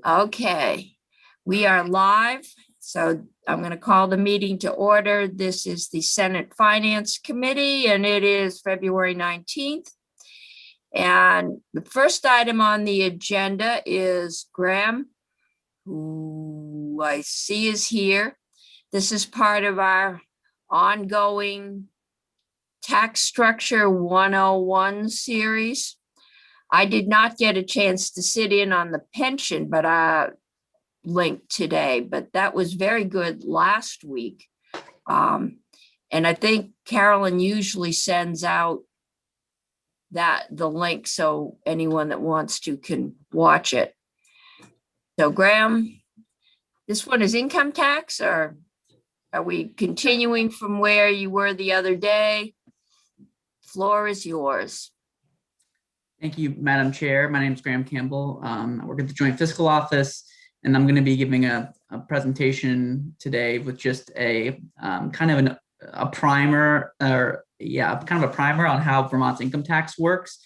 Okay, we are live, so I'm going to call the meeting to order. This is the Senate Finance Committee, and it is February 19th. And the first item on the agenda is Graham, who I see is here. This is part of our ongoing Tax Structure 101 series. I did not get a chance to sit in on the pension, link today, but that was very good last week. And I think Carolyn usually sends out the link so anyone that wants to can watch it. So Graham, this one is income tax, or are we continuing from where you were the other day? Floor is yours. Thank you, Madam Chair. My name is Graham Campbell. I work at the Joint Fiscal Office, and I'm going to be giving a presentation today with just a kind of a primer, kind of a primer on how Vermont's income tax works,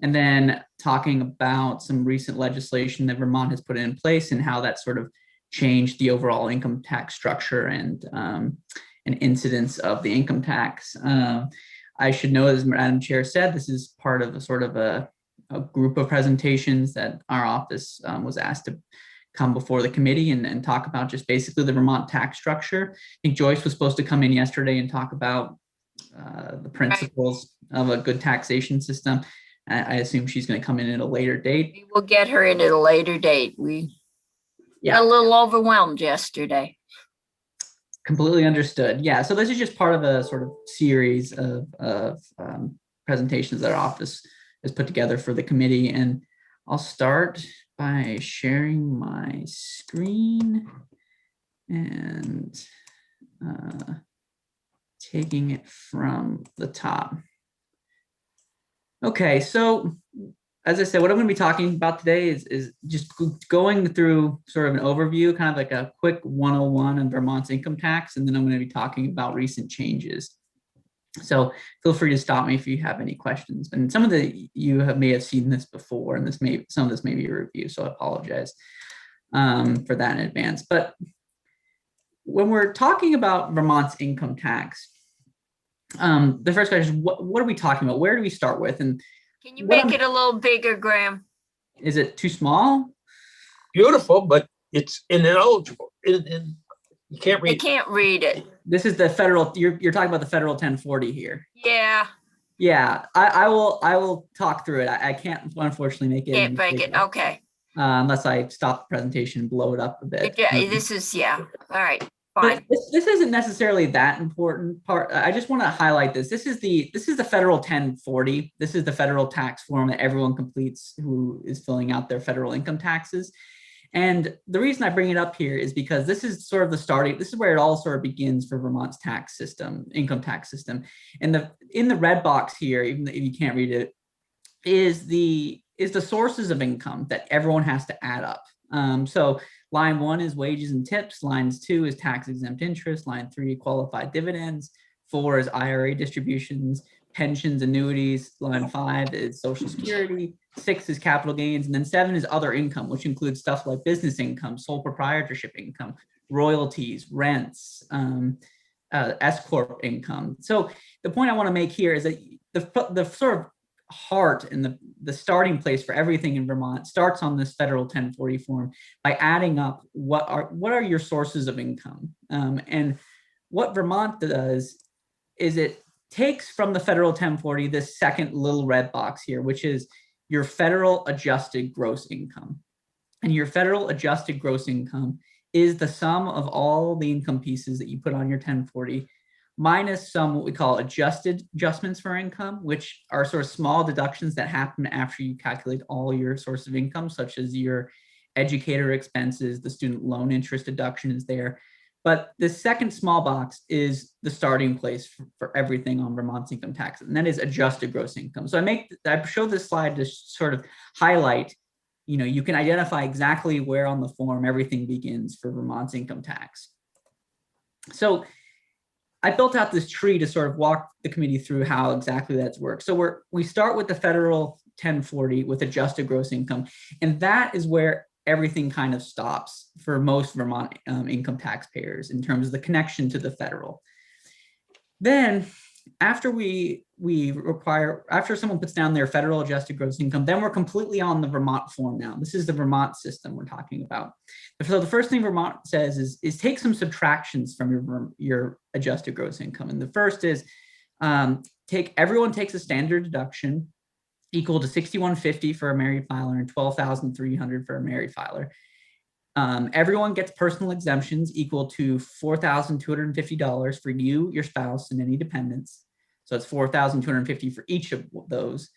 and then talking about some recent legislation that Vermont has put in place and how that sort of changed the overall income tax structure and incidence of the income tax. I should know, as Madam Chair said, this is part of a group of presentations that our office was asked to come before the committee and talk about just basically the Vermont tax structure. I think Joyce was supposed to come in yesterday and talk about the principles of a good taxation system. I assume she's going to come in at a later date. We will get her in at a later date. We got a little overwhelmed yesterday. Completely understood. Yeah, so this is just part of a sort of series of presentations that our office has put together for the committee. And I'll start by sharing my screen and taking it from the top. Okay, so as I said, what I'm going to be talking about today is just going through sort of an overview, kind of like a quick 101 on Vermont's income tax, and then I'm going to be talking about recent changes. So feel free to stop me if you have any questions. And some of you may have seen this before, and some of this may be a review, so I apologize for that in advance. But when we're talking about Vermont's income tax, the first question is, what are we talking about? Where do we start with? And can you make it a little bigger, Graham? Is it too small? Beautiful, but it's ineligible. You can't read. I can't read it. This is the federal. You're talking about the federal 1040 here. Yeah. Yeah, I will talk through it. I can't unfortunately make it. Can't make it. Okay. Unless I stop the presentation and blow it up a bit. Yeah, this is all right. Fine. This isn't necessarily that important part. I just want to highlight this. This is the federal 1040. This is the federal tax form that everyone completes who is filling out their federal income taxes. And the reason I bring it up here is because this is sort of the starting. This is where it all sort of begins for Vermont's tax system, income tax system. And in the red box here, even if you can't read it, is the sources of income that everyone has to add up. So line 1 is wages and tips. Lines 2 is tax exempt interest. Line 3, qualified dividends. 4 is IRA distributions, pensions, annuities. Line 5 is Social Security. 6 is capital gains. And then 7 is other income, which includes stuff like business income, sole proprietorship income, royalties, rents, S-corp income. So the point I want to make here is that the sort of heart and the starting place for everything in Vermont starts on this federal 1040 form by adding up what are your sources of income. And what Vermont does is it takes from the federal 1040 this second little red box here, which is your federal adjusted gross income. And your federal adjusted gross income is the sum of all the income pieces that you put on your 1040 minus some what we call adjustments for income, which are sort of small deductions that happen after you calculate all your source of income, such as your educator expenses, the student loan interest deduction is there. But the second small box is the starting place for everything on Vermont's income tax, and that is adjusted gross income. So I show this slide to sort of highlight, you can identify exactly where on the form everything begins for Vermont's income tax. So I built out this tree to sort of walk the committee through how exactly that's worked. So we start with the federal 1040 with adjusted gross income, and that is where everything kind of stops for most Vermont income taxpayers in terms of the connection to the federal. Then after after someone puts down their federal adjusted gross income, then we're completely on the Vermont form now. This is the Vermont system we're talking about. So the first thing Vermont says is take some subtractions from your adjusted gross income. And the first is everyone takes a standard deduction equal to $6,150 for a married filer and $12,300 for a married filer. Everyone gets personal exemptions equal to $4,250 for you, your spouse, and any dependents. So it's $4,250 for each of those.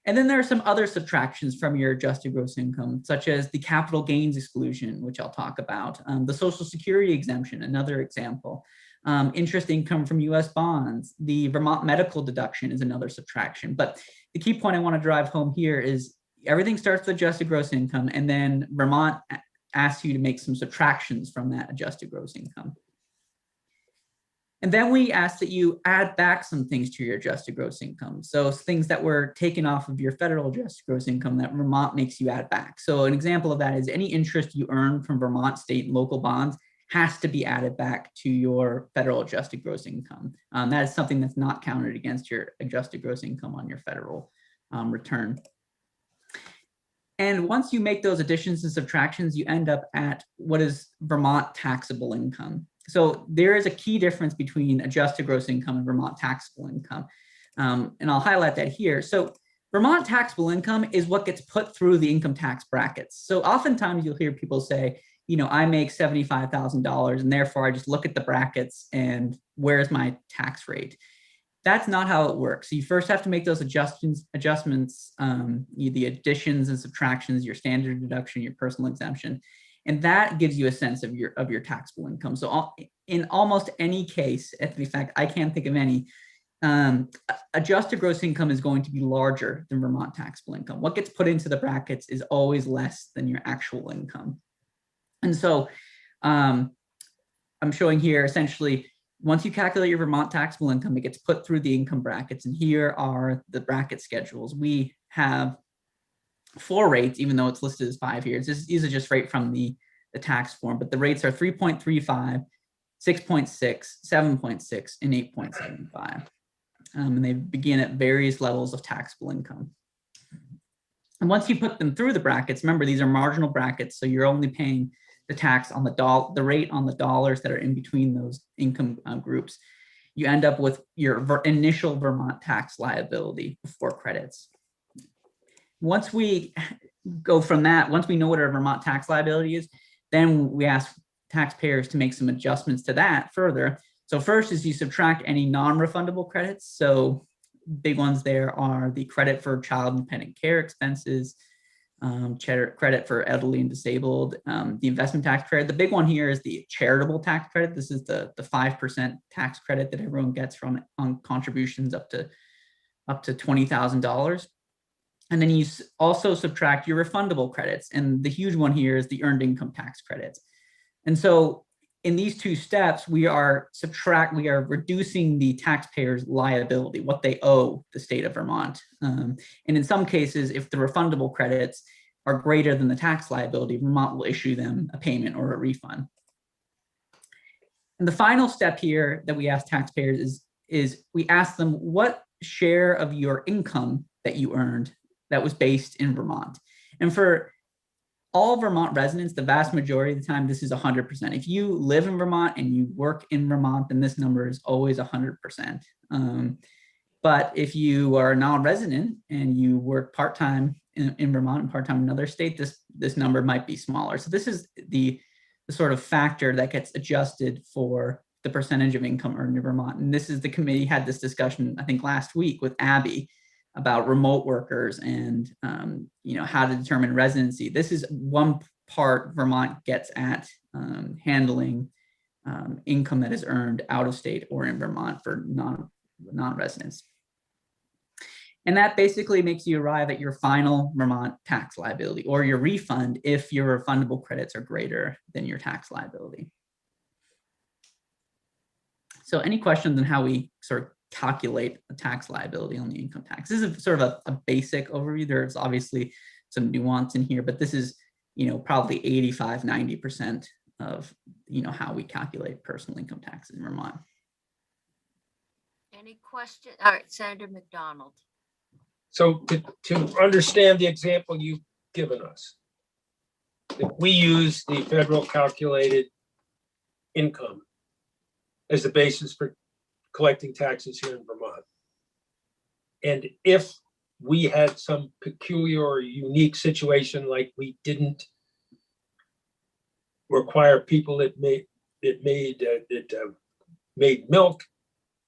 And then there are some other subtractions from your adjusted gross income, such as the capital gains exclusion, which I'll talk about, the Social Security exemption, another example, interest income from US bonds, the Vermont medical deduction is another subtraction. But the key point I want to drive home here is everything starts with adjusted gross income, and then Vermont asks you to make some subtractions from that adjusted gross income. And then we ask that you add back some things to your adjusted gross income. So things that were taken off of your federal adjusted gross income that Vermont makes you add back. So an example of that is any interest you earn from Vermont state and local bonds has to be added back to your federal adjusted gross income. That is something that's not counted against your adjusted gross income on your federal return. And once you make those additions and subtractions, you end up at what is Vermont taxable income. So there is a key difference between adjusted gross income and Vermont taxable income. And I'll highlight that here. So Vermont taxable income is what gets put through the income tax brackets. So oftentimes you'll hear people say, I make $75,000 and therefore I just look at the brackets and where's my tax rate? That's not how it works. So you first have to make those adjustments, the additions and subtractions, your standard deduction, your personal exemption, and that gives you a sense of your taxable income. So in almost any case, in fact, I can't think of any, adjusted gross income is going to be larger than Vermont taxable income. What gets put into the brackets is always less than your actual income. And so I'm showing here essentially, once you calculate your Vermont taxable income, it gets put through the income brackets. And here are the bracket schedules. We have 4 rates, even though it's listed as 5 here. These are just right from the tax form, but the rates are 3.35, 6.6, 7.6, and 8.75. And they begin at various levels of taxable income. And once you put them through the brackets, remember, these are marginal brackets, so you're only paying the tax on the rate on the dollars that are in between those income groups. You end up with your initial Vermont tax liability before credits. Once we go from that, once we know what our Vermont tax liability is, then we ask taxpayers to make some adjustments to that further. So first is you subtract any non-refundable credits. So big ones there are the credit for child and dependent care expenses, credit for elderly and disabled, the investment tax credit. The big one here is the charitable tax credit. This is the 5% tax credit that everyone gets on contributions up to $20,000. And then you also subtract your refundable credits. And the huge one here is the earned income tax credits. And so in these 2 steps, we are reducing the taxpayer's liability, what they owe the state of Vermont. And in some cases, if the refundable credits are greater than the tax liability, Vermont will issue them a payment or a refund. And the final step here that we ask taxpayers is we ask them what share of your income that you earned that was based in Vermont. And for all Vermont residents, the vast majority of the time, this is 100%. If you live in Vermont and you work in Vermont, then this number is always 100%. But if you are a non-resident and you work part-time in Vermont and part-time in another state, this number might be smaller. So this is the sort of factor that gets adjusted for the percentage of income earned in Vermont. And this is the committee had this discussion, I think, last week with Abby about remote workers and how to determine residency. This is one part Vermont gets at handling income that is earned out of state or in Vermont for non-residents. And that basically makes you arrive at your final Vermont tax liability or your refund if your refundable credits are greater than your tax liability. So any questions on how we sort of calculate a tax liability on the income tax? This is sort of a basic overview. There's obviously some nuance in here, but this is probably 85, 90% of, how we calculate personal income tax in Vermont. Any question? All right, Senator McDonald. So to understand the example you've given us, if we use the federal calculated income as the basis for collecting taxes here in Vermont, and if we had some peculiar or unique situation, like we didn't require people that made milk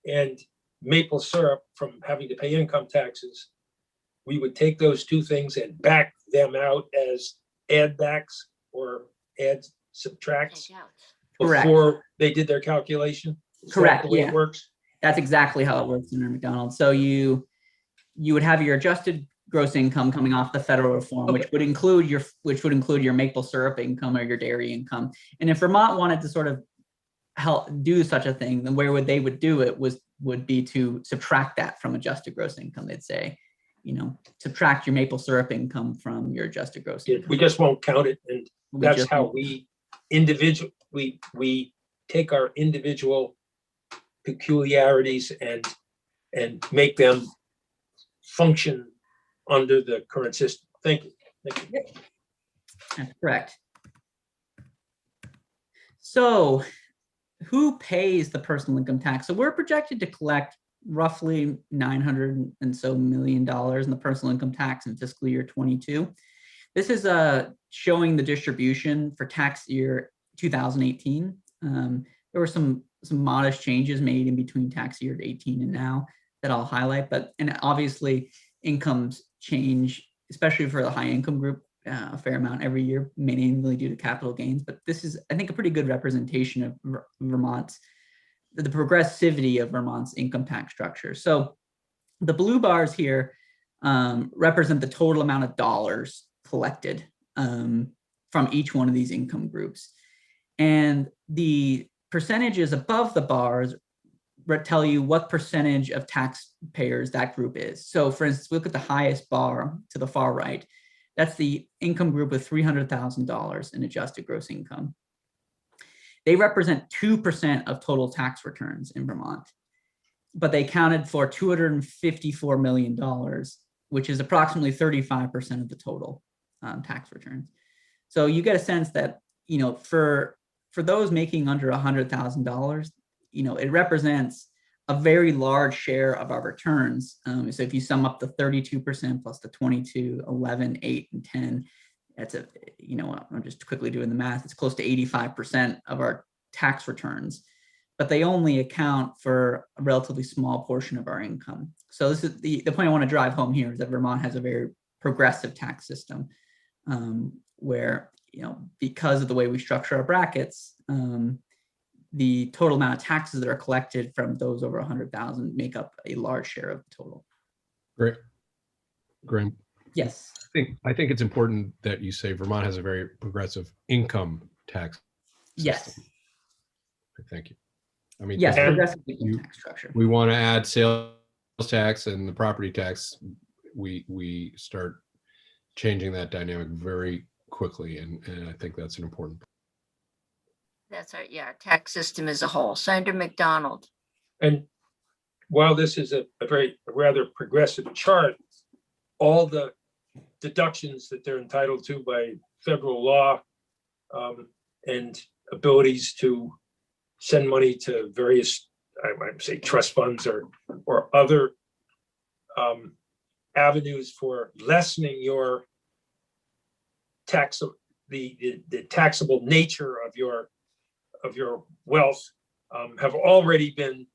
and maple syrup from having to pay income taxes, we would take those two things and back them out as add backs or add subtracts Take out. Correct. before they did their calculation? Is that Correct, the way yeah. it works? That's exactly how it works, Senator McDonald. So you would have your adjusted gross income coming off the federal reform, Okay. which would include your maple syrup income or your dairy income. And if Vermont wanted to sort of help do such a thing, then where they would do it would be to subtract that from adjusted gross income. They'd say, subtract your maple syrup income from your adjusted gross income. We just won't count it, and We that's just how won't. we take our individual peculiarities and make them function under the current system. Thank you. Thank you. That's correct. So who pays the personal income tax? So we're projected to collect roughly $900 and so million in the personal income tax in fiscal year 22. This is showing the distribution for tax year 2018. There were some modest changes made in between tax year 18 and now that I'll highlight, and obviously incomes change, especially for the high income group, a fair amount every year, mainly due to capital gains. But this is, I think, a pretty good representation of the progressivity of Vermont's income tax structure. So the blue bars here represent the total amount of dollars collected from each one of these income groups. And the percentages above the bars tell you what percentage of taxpayers that group is. So for instance, we look at the highest bar to the far right. That's the income group with $300,000 in adjusted gross income. They represent 2% of total tax returns in Vermont, but they accounted for $254 million, which is approximately 35% of the total tax returns. So you get a sense that, for those making under $100,000, it represents a very large share of our returns. So if you sum up the 32% plus the 22, 11, 8, and 10, that's I'm just quickly doing the math. It's close to 85% of our tax returns, but they only account for a relatively small portion of our income. So this is the point I want to drive home here, is that Vermont has a very progressive tax system where, because of the way we structure our brackets, the total amount of taxes that are collected from those over 100,000 make up a large share of the total. Great. Graham. Yes. I think it's important that you say Vermont has a very progressive income tax system. Yes. Thank you. I mean, Yes, And progressive income tax structure. we want to add sales tax and the property tax. We start changing that dynamic very quickly, and I think that's an important. That's our tax system as a whole. Senator McDonald. And while this is a rather progressive chart, all the deductions that they're entitled to by federal law and abilities to send money to various, I might say, trust funds or other avenues for lessening your tax, the taxable nature of your wealth have already been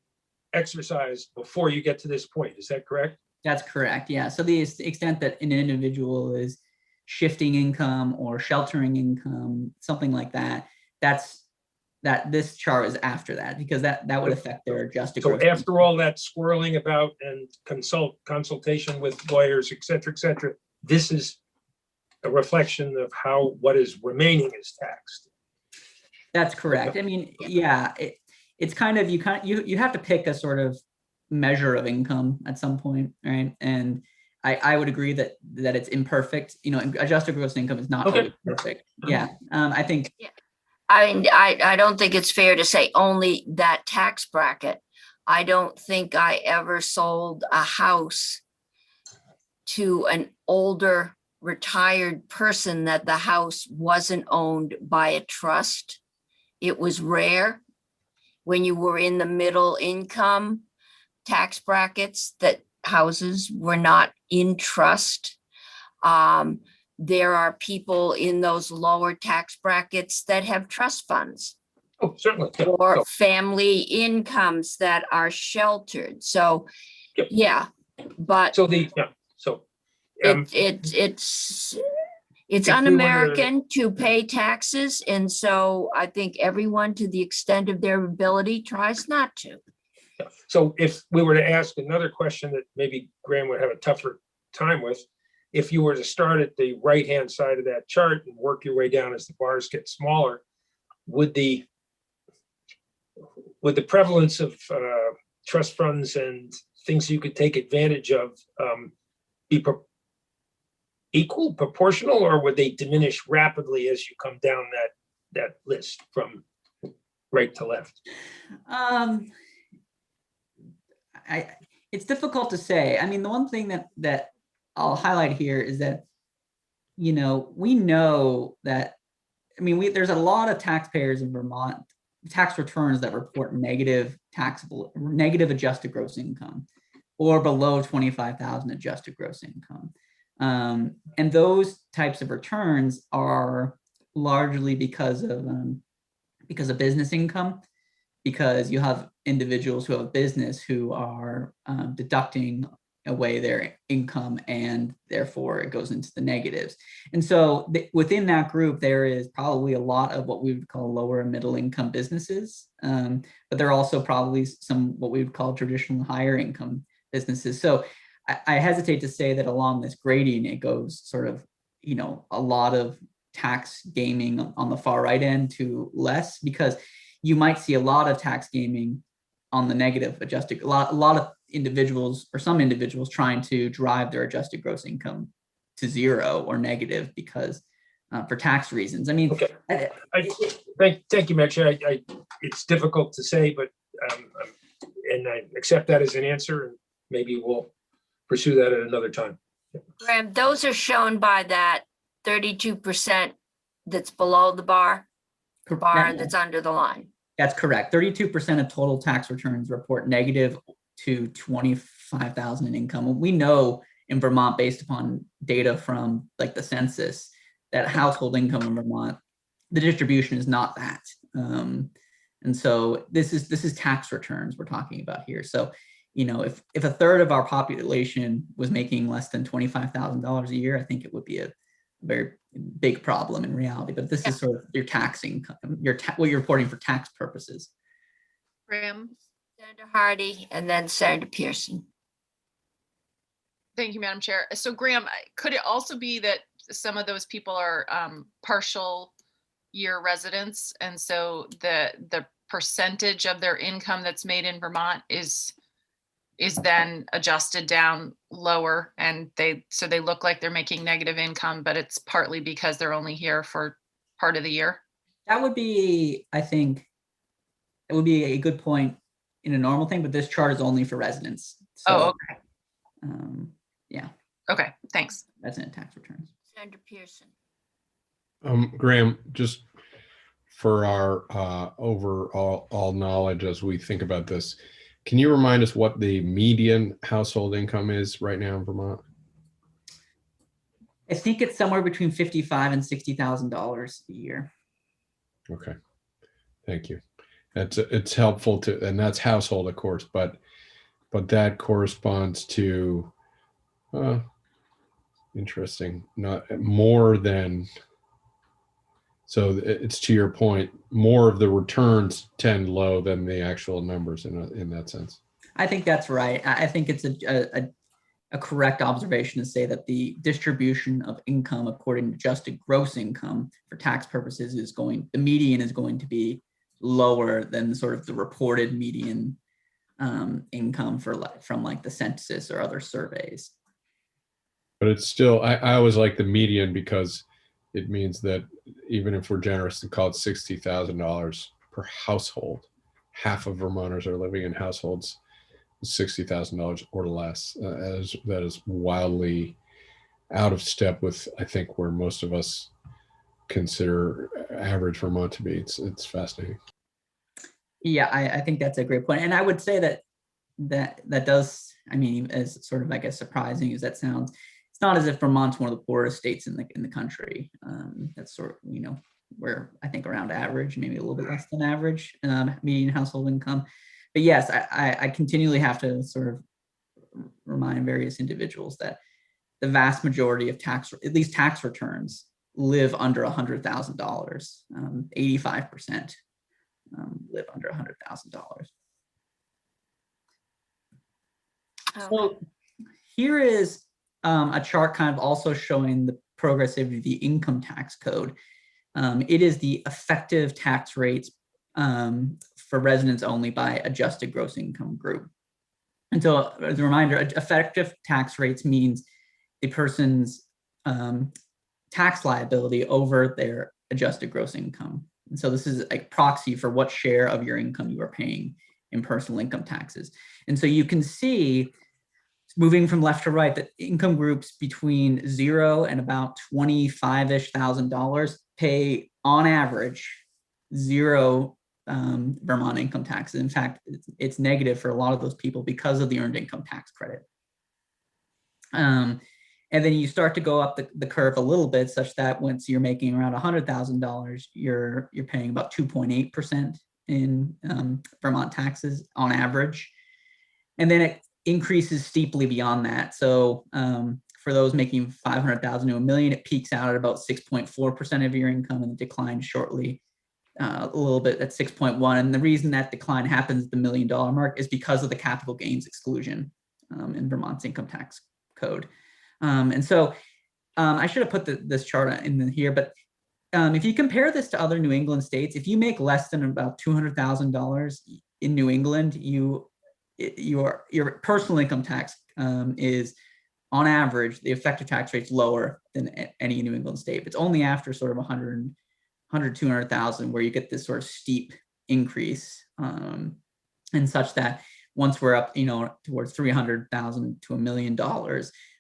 exercised before you get to this point. Is that correct? That's correct. Yeah. So the extent that an individual is shifting income or sheltering income, something like that, this chart is after that, because that would affect their adjusted. So after all that swirling about and consultation with lawyers, et cetera, this is a reflection of what is remaining is taxed. That's correct. I mean, yeah, it's kind of, you have to pick a sort of measure of income at some point, right? And I would agree that it's imperfect. You know, adjusted gross income is not Okay. always perfect. Yeah. I think I mean, I don't think it's fair to say only that tax bracket. I don't think I ever sold a house to an older retired person that the house wasn't owned by a trust. It was rare when you were in the middle income tax brackets that houses were not in trust. There are people in those lower tax brackets that have trust funds Oh, certainly. Yeah. or So, family incomes that are sheltered. So, Yep. yeah, but so the, yeah, so. it's if we were to- un-American to pay taxes. And so I think everyone, to the extent of their ability, tries not to. Yeah. So if we were to ask another question that maybe Graham would have a tougher time with, if you were to start at the right-hand side of that chart and work your way down as the bars get smaller, would the prevalence of trust funds and things you could take advantage of be equal, proportional, or would they diminish rapidly as you come down that list from right to left? It's difficult to say. I mean, the one thing that I'll highlight here is that, you know, we know that, I mean, there's a lot of taxpayers in Vermont, tax returns that report negative adjusted gross income or below 25,000 adjusted gross income. And those types of returns are largely because of business income, because you have individuals who have a business who are deducting away their income, and therefore it goes into the negatives. And so within that group, there is probably a lot of what we would call lower and middle income businesses, but there are also probably some what we would call traditional higher income businesses. So I hesitate to say that along this grading, it goes sort of, you know, a lot of tax gaming on the far right end to less, because you might see a lot of tax gaming on the negative adjusted, a lot of individuals or some individuals trying to drive their adjusted gross income to zero or negative because for tax reasons. I mean, Okay. Thank you, Mitch. It's difficult to say, but and I accept that as an answer, and maybe we'll pursue that at another time. Graham, those are shown by that 32% that's below the bar that's under the line. That's correct. 32% of total tax returns report negative to 25,000 in income. We know in Vermont, based upon data from like the census, that household income in Vermont, the distribution is not that. And so this is tax returns we're talking about here. So, you know, if a third of our population was making less than $25,000 a year, I think it would be a very big problem in reality. But this is sort of your taxing, what you're reporting for tax purposes. Graham. Senator Hardy and then Senator Pearson. Thank you, Madam Chair. So Graham, could it also be that some of those people are partial year residents, and so the percentage of their income that's made in Vermont is then adjusted down lower, and they look like they're making negative income, but it's partly because they're only here for part of the year? That would be, I think, it would be a good point in a normal thing, but this chart is only for residents. So, okay. Yeah. Okay, thanks. Resident tax returns. Senator Pearson. Graham, just for our overall knowledge as we think about this, can you remind us what the median household income is right now in Vermont? I think it's somewhere between $55,000 and $60,000 a year. Okay, thank you. It's helpful to, and that's household, of course, but that corresponds to interesting, not more than. So it's to your point, more of the returns tend low than the actual numbers in that sense. I think that's right. I think it's a correct observation to say that the distribution of income according to adjusted gross income for tax purposes the median is going to be lower than sort of the reported median income from like the census or other surveys. But it's still, I always like the median because it means that even if we're generous and call it $60,000 per household, half of Vermonters are living in households with $60,000 or less. That is wildly out of step with, I think, where most of us consider average Vermont to be. It's fascinating. Yeah, I think that's a great point. And I would say that does, I mean, as sort of, I guess, surprising as that sounds, it's not as if Vermont's one of the poorest states in the country. That's sort of, we're, I think, around average, maybe a little bit less than average median household income. But yes, I continually have to sort of remind various individuals that the vast majority of at least tax returns, live under $100,000. 85% live under $100,000. So here is a chart kind of also showing the progressivity of the income tax code. It is the effective tax rates for residents only by adjusted gross income group. And so as a reminder, effective tax rates means the person's tax liability over their adjusted gross income. And so this is a proxy for what share of your income you are paying in personal income taxes. And so you can see, moving from left to right, that income groups between 0 and about $25,000-ish pay on average 0 Vermont income taxes. In fact, it's negative for a lot of those people because of the earned income tax credit. And then you start to go up the curve a little bit, such that once you're making around $100,000, you're paying about 2.8% in Vermont taxes on average. And then it increases steeply beyond that. So for those making $500,000 to $1 million, it peaks out at about 6.4% of your income and declines shortly a little bit at 6.1. And the reason that decline happens at the $1 million mark is because of the capital gains exclusion in Vermont's income tax code. And so I should have put this chart in here, but if you compare this to other New England states, if you make less than about $200,000 in New England, your personal income tax is, on average, the effective tax rate's lower than any New England state. It's only after sort of 200,000 where you get this sort of steep increase, and such that once we're up, towards 300,000 to $1 million,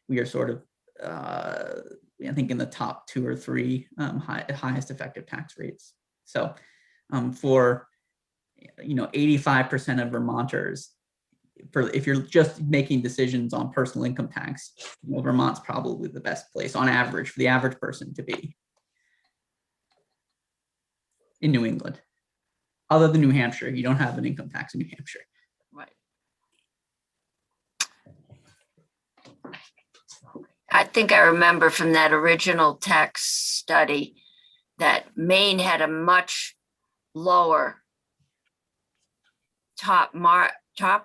we are sort of, I think, in the top 2 or 3 highest effective tax rates. So for 85% of Vermonters, if you're just making decisions on personal income tax, Vermont's probably the best place on average for the average person to be in New England. Other than New Hampshire, you don't have an income tax in New Hampshire. Right. I think I remember from that original tax study that Maine had a much lower top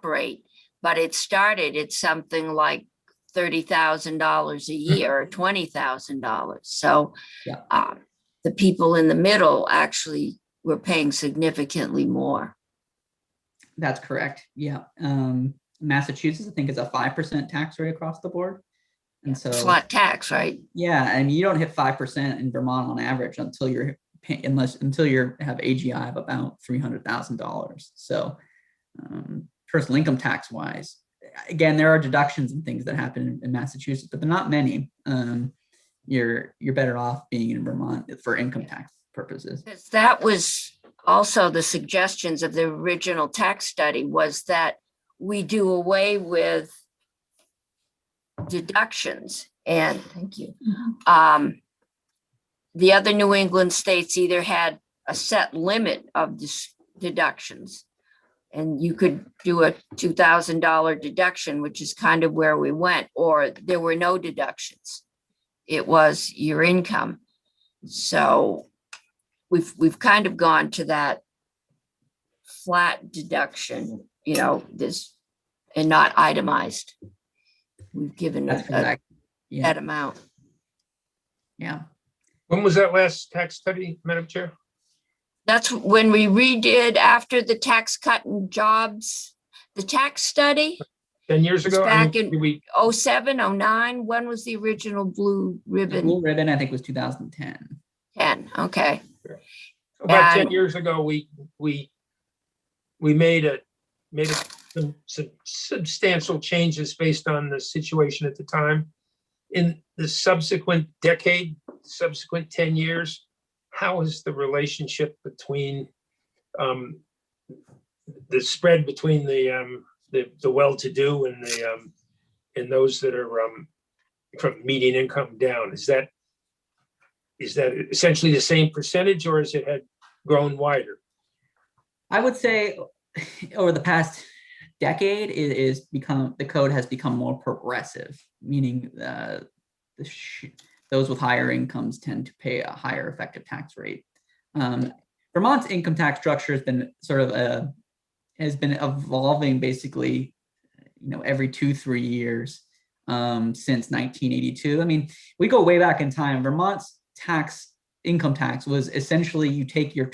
rate, but it started at something like $30,000 a year or $20,000. So Yeah. The people in the middle actually were paying significantly more. That's correct. Yeah. Massachusetts, I think, is a 5% tax rate across the board. And so Flat tax, right? yeah, and you don't hit 5% in Vermont on average until you have AGI of about $300,000. So personal income tax wise, again, there are deductions and things that happen in Massachusetts, but they're not many. You're better off being in Vermont for income tax purposes. Because that was also the suggestions of the original tax study, was that we do away with deductions. And thank you. The other New England states either had a set limit of deductions, and you could do a $2,000 deduction, which is kind of where we went, or there were no deductions. It was your income. So we've kind of gone to that flat deduction, this, and not itemized. We've given That's correct. Yeah. that amount. Yeah. When was that last tax study, Madam Chair? That's when we redid after the Tax Cut and Jobs, the tax study. 10 years It's ago? back in- Do we, 07, 09, when was the original blue The ribbon? Blue Ribbon, I think, was 2010. 10, okay. about 10 And- years ago, we made some substantial changes based on the situation at the time. In the subsequent decade, subsequent 10 years, how has the relationship between the spread between the well-to-do and those that are from median income down, is that essentially the same percentage, or has it had grown wider? I would say over the past decade, the code has become more progressive, meaning those with higher incomes tend to pay a higher effective tax rate. Vermont's income tax structure has been has been evolving basically, every 2-3 years since 1982. I mean, we go way back in time. Vermont's income tax was essentially you take your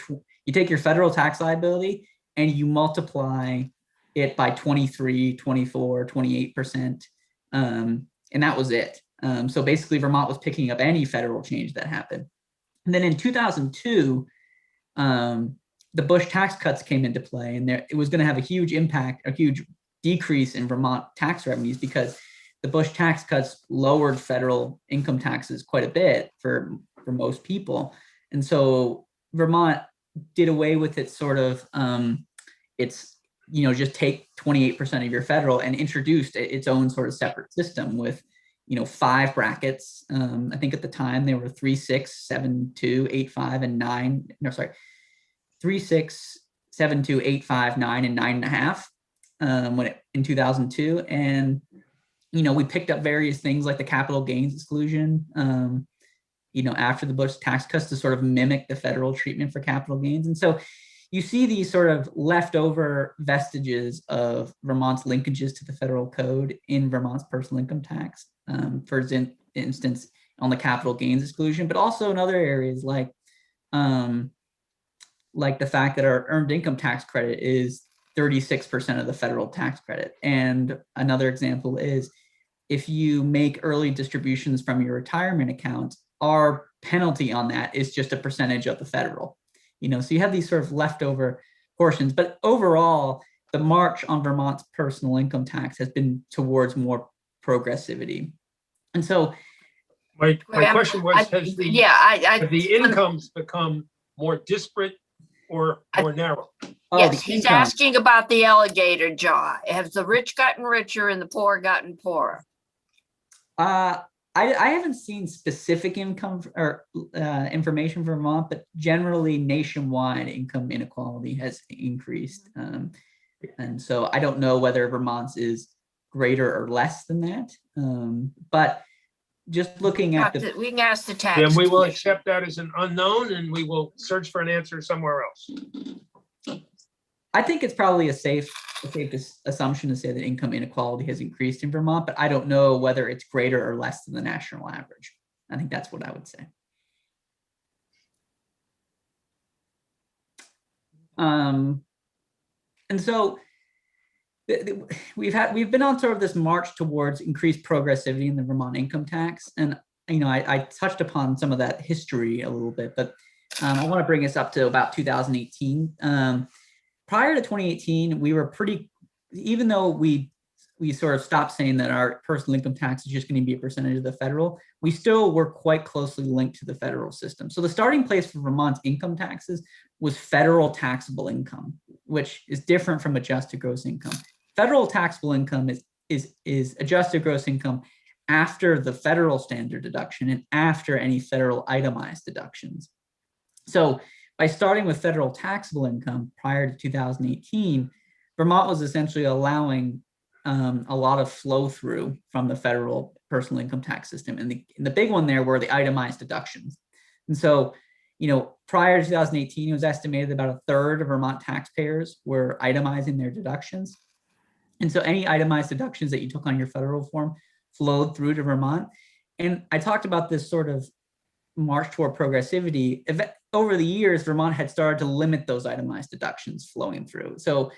federal tax liability and you multiply it by 23, 24, 28%. And that was it. So basically Vermont was picking up any federal change that happened. And then in 2002, the Bush tax cuts came into play, and it was going to have a huge impact, a huge decrease in Vermont tax revenues, because the Bush tax cuts lowered federal income taxes quite a bit for most people. And so Vermont did away with its sort of, just take 28% of your federal and introduced its own sort of separate system with, 5 brackets. I think at the time they were 3, 6, 7, 2, 8, 5, and 9. No, sorry, 3, 6, 7, 2, 8, 5, 9, and 9.5 in 2002. And, we picked up various things like the capital gains exclusion, after the Bush tax cuts to sort of mimic the federal treatment for capital gains. And so you see these sort of leftover vestiges of Vermont's linkages to the federal code in Vermont's personal income tax, for instance, on the capital gains exclusion, but also in other areas like the fact that our earned income tax credit is 36% of the federal tax credit. And another example is if you make early distributions from your retirement account, our penalty on that is just a percentage of the federal. So you have these sort of leftover portions, but overall, the march on Vermont's personal income tax has been towards more progressivity. And so My question was, have the incomes become more disparate or more narrow? Yes, he's asking about the alligator jaw. Has the rich gotten richer and the poor gotten poorer? I haven't seen specific income or information for Vermont, but generally nationwide income inequality has increased. And so I don't know whether Vermont's is greater or less than that. But just looking at we can ask the tax. Then we will accept that as an unknown, and we will search for an answer somewhere else. I think it's probably a safe assumption to say that income inequality has increased in Vermont, but I don't know whether it's greater or less than the national average. I think that's what I would say. And so we've been on sort of this march towards increased progressivity in the Vermont income tax, and I touched upon some of that history a little bit, but I want to bring us up to about 2018. Prior to 2018, we were even though we sort of stopped saying that our personal income tax is just going to be a percentage of the federal, we still were quite closely linked to the federal system. So the starting place for Vermont's income taxes was federal taxable income, which is different from adjusted gross income. Federal taxable income is adjusted gross income after the federal standard deduction and after any federal itemized deductions. So by starting with federal taxable income prior to 2018, Vermont was essentially allowing a lot of flow through from the federal personal income tax system. And the big one there were the itemized deductions. And so, prior to 2018, it was estimated about a third of Vermont taxpayers were itemizing their deductions. And so any itemized deductions that you took on your federal form flowed through to Vermont. And I talked about this sort of march toward progressivity. Over the years, Vermont had started to limit those itemized deductions flowing through. So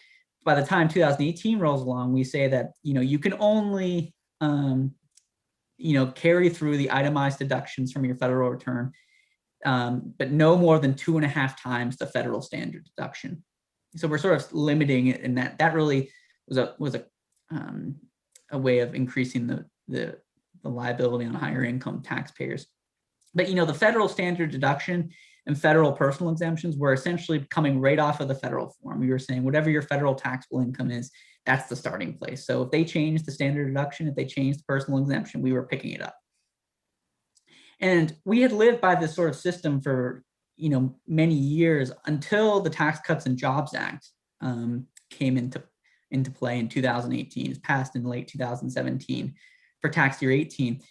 by the time 2018 rolls along, we say that, you can only, carry through the itemized deductions from your federal return, but no more than 2.5 times the federal standard deduction. So we're sort of limiting it, and that really was a way of increasing the liability on higher income taxpayers. But the federal standard deduction and federal personal exemptions were essentially coming right off of the federal form. We were saying whatever your federal taxable income is, that's the starting place. So if they changed the standard deduction, if they changed the personal exemption, we were picking it up. And we had lived by this sort of system for many years until the Tax Cuts and Jobs Act came into play in 2018. It's passed in late 2017 for tax year 18.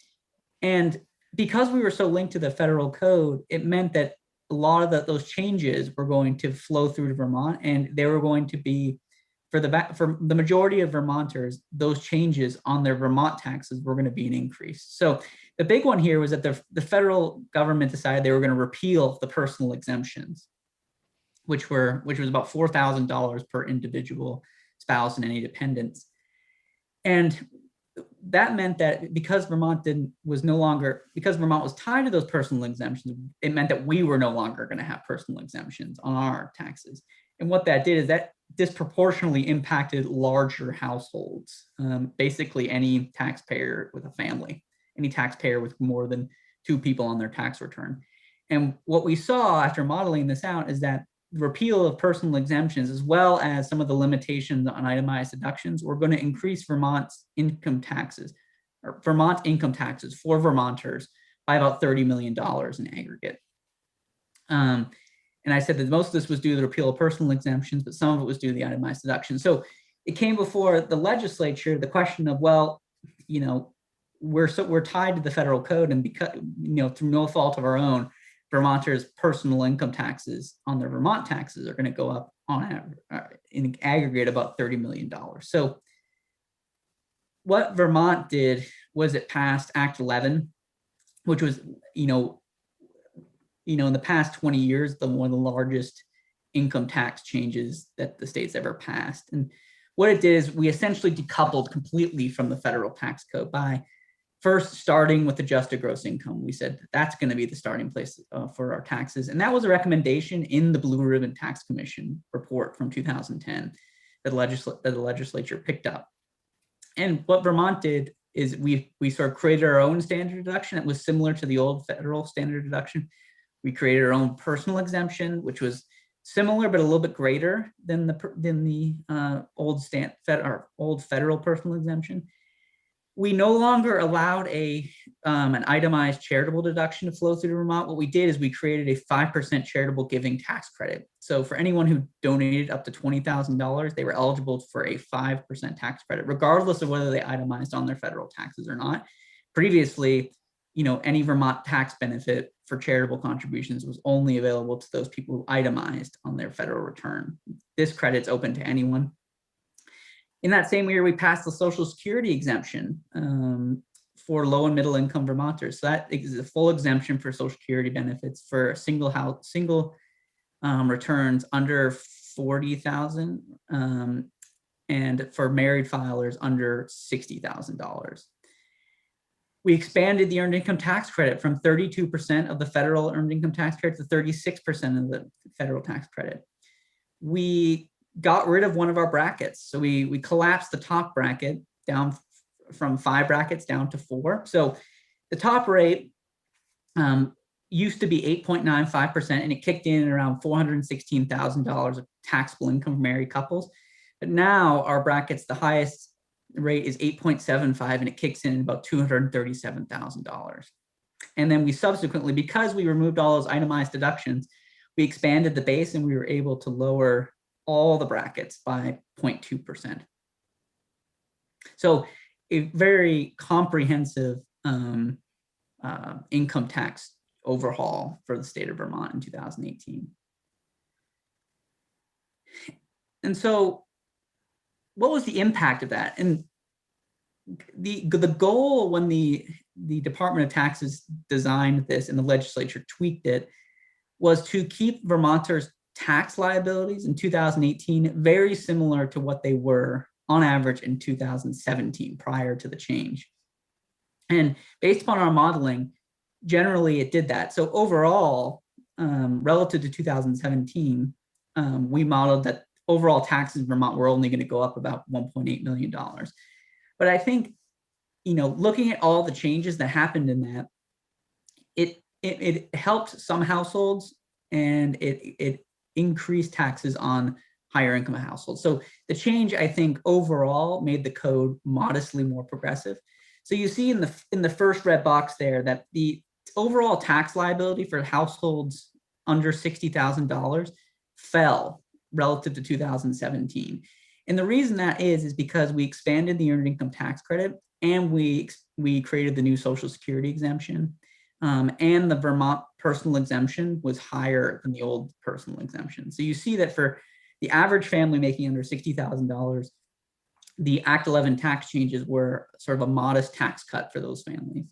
And because we were so linked to the federal code, it meant that a lot of those changes were going to flow through to Vermont, and they were going to be, for the majority of Vermonters, those changes on their Vermont taxes were going to be an increase. So the big one here was that the federal government decided they were going to repeal the personal exemptions, which was about $4,000 per individual spouse and any dependents. And that meant that because Vermont was tied to those personal exemptions, it meant that we were no longer going to have personal exemptions on our taxes. And what that did is that disproportionately impacted larger households, basically any taxpayer with a family, any taxpayer with more than 2 people on their tax return. And what we saw after modeling this out is that the repeal of personal exemptions, as well as some of the limitations on itemized deductions, were going to increase Vermont's income taxes, or Vermont income taxes for Vermonters by about $30 million in aggregate. And I said that most of this was due to the repeal of personal exemptions, but some of it was due to the itemized deductions. So it came before the legislature, the question of, well, we're tied to the federal code, and because, through no fault of our own, Vermonters' personal income taxes on their Vermont taxes are going to go up in aggregate about $30 million. So what Vermont did was it passed Act 11, which was, in the past 20 years, one of the largest income tax changes that the state's ever passed. And what it did is we essentially decoupled completely from the federal tax code by first starting with adjusted gross income. We said that's going to be the starting place for our taxes. And that was a recommendation in the Blue Ribbon Tax Commission report from 2010 that the legislature picked up. And what Vermont did is we sort of created our own standard deduction. It was similar to the old federal standard deduction. We created our own personal exemption, which was similar but a little bit greater than the old federal personal exemption. We no longer allowed an itemized charitable deduction to flow through to Vermont. What we did is we created a 5% charitable giving tax credit. So for anyone who donated up to $20,000, they were eligible for a 5% tax credit, regardless of whether they itemized on their federal taxes or not. Previously, any Vermont tax benefit for charitable contributions was only available to those people who itemized on their federal return. This credit's open to anyone. In that same year, we passed the Social Security exemption for low and middle income Vermonters. So that is a full exemption for Social Security benefits for single returns under $40,000 and for married filers under $60,000. We expanded the earned income tax credit from 32% of the federal earned income tax credit to 36% of the federal tax credit. We got rid of one of our brackets. So we collapsed the top bracket down from 5 brackets down to 4. So the top rate used to be 8.95%, and it kicked in around $416,000 of taxable income for married couples. But now our brackets, the highest rate is 8.75, and it kicks in about $237,000. And then we subsequently, because we removed all those itemized deductions, we expanded the base, and we were able to lower all the brackets by 0.2%. So a very comprehensive income tax overhaul for the state of Vermont in 2018. And so what was the impact of that? And the goal when the Department of Taxes designed this and the legislature tweaked it was to keep Vermonters tax liabilities in 2018 very similar to what they were on average in 2017 prior to the change. And based upon our modeling, generally it did that. So overall, relative to 2017, we modeled that overall taxes in Vermont were only going to go up about $1.8 million. But I think, looking at all the changes that happened in that, it helped some households, and it increased taxes on higher income households. So the change, I think, overall made the code modestly more progressive. So you see in the first red box there that the overall tax liability for households under $60,000 fell relative to 2017. And the reason that is because we expanded the earned income tax credit, and we created the new Social Security exemption. And the Vermont personal exemption was higher than the old personal exemption. So you see that for the average family making under $60,000, the Act 11 tax changes were sort of a modest tax cut for those families.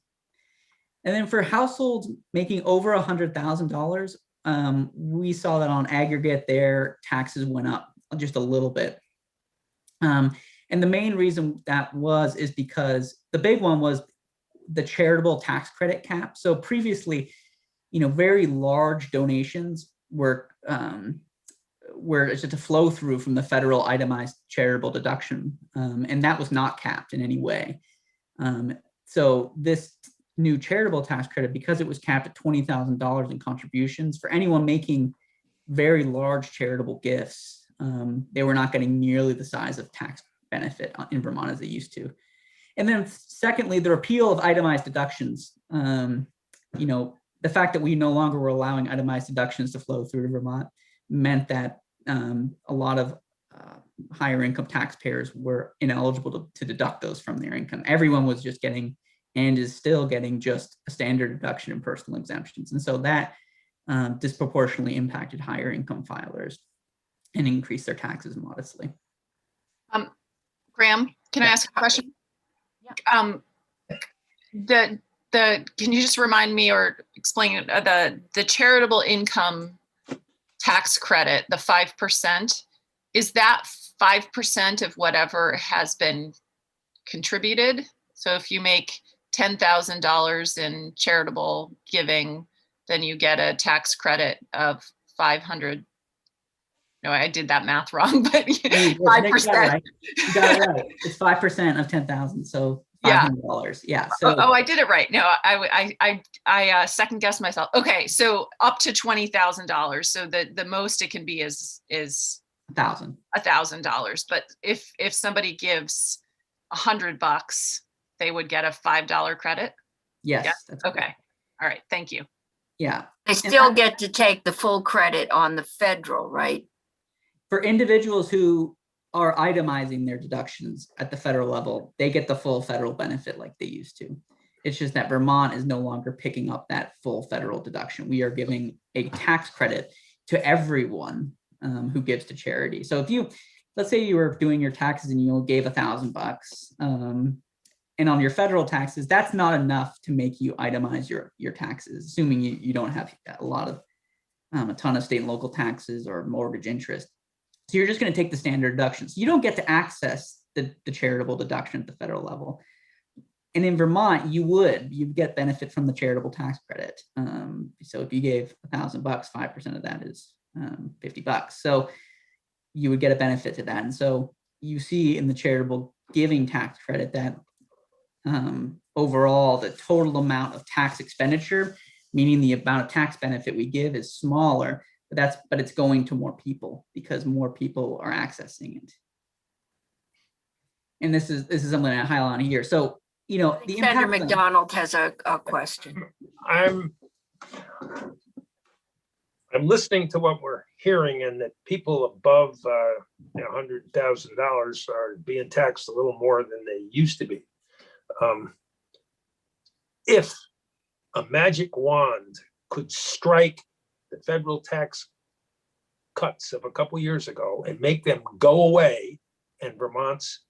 And then for households making over $100,000, we saw that on aggregate, their taxes went up just a little bit. And the main reason that is because the big one was the charitable tax credit cap. So previously, very large donations were just a flow through from the federal itemized charitable deduction, and that was not capped in any way. So this new charitable tax credit, because it was capped at $20,000 in contributions for anyone making very large charitable gifts, they were not getting nearly the size of tax benefit in Vermont as they used to. And then secondly, the repeal of itemized deductions. The fact that we no longer were allowing itemized deductions to flow through to Vermont meant that a lot of higher income taxpayers were ineligible to deduct those from their income. Everyone was just getting, and is still getting, just a standard deduction in personal exemptions. And so that disproportionately impacted higher income filers and increased their taxes modestly. Graham, can I ask a question? Can you just remind me or explain the charitable income tax credit, the 5%, is that 5% of whatever has been contributed? So if you make $10,000 in charitable giving, then you get a tax credit of 500. No, I did that math wrong, but 5%. You got it right. It's 5% of 10,000, so $500. Yeah. So I did it right. No, I second guessed myself. Okay, so up to $20,000. So the most it can be is $1,000. But if somebody gives $100, they would get a $5 credit. Yes. Yeah. That's okay. correct. All right. Thank you. Yeah. They still get to take the full credit on the federal, right? For individuals who are itemizing their deductions at the federal level, they get the full federal benefit like they used to. It's just that Vermont is no longer picking up that full federal deduction. We are giving a tax credit to everyone who gives to charity. So if let's say you were doing your taxes and you gave $1,000, and on your federal taxes, that's not enough to make you itemize your taxes, assuming you don't have a ton of state and local taxes or mortgage interest. So you're just going to take the standard deductions. You don't get to access the charitable deduction at the federal level. And in Vermont, you'd get benefit from the charitable tax credit. So if you gave $1,000, 5% of that is $50. So you would get a benefit to that. And so you see in the charitable giving tax credit that overall, the total amount of tax expenditure, meaning the amount of tax benefit we give, is smaller, but it's going to more people because more people are accessing it. And this is something I highlight on here. So, the Senator McDonald has a question. I'm listening to what we're hearing, and that people above $100,000 are being taxed a little more than they used to be. If a magic wand could strike the federal tax cuts of a couple years ago and make them go away, and Vermont's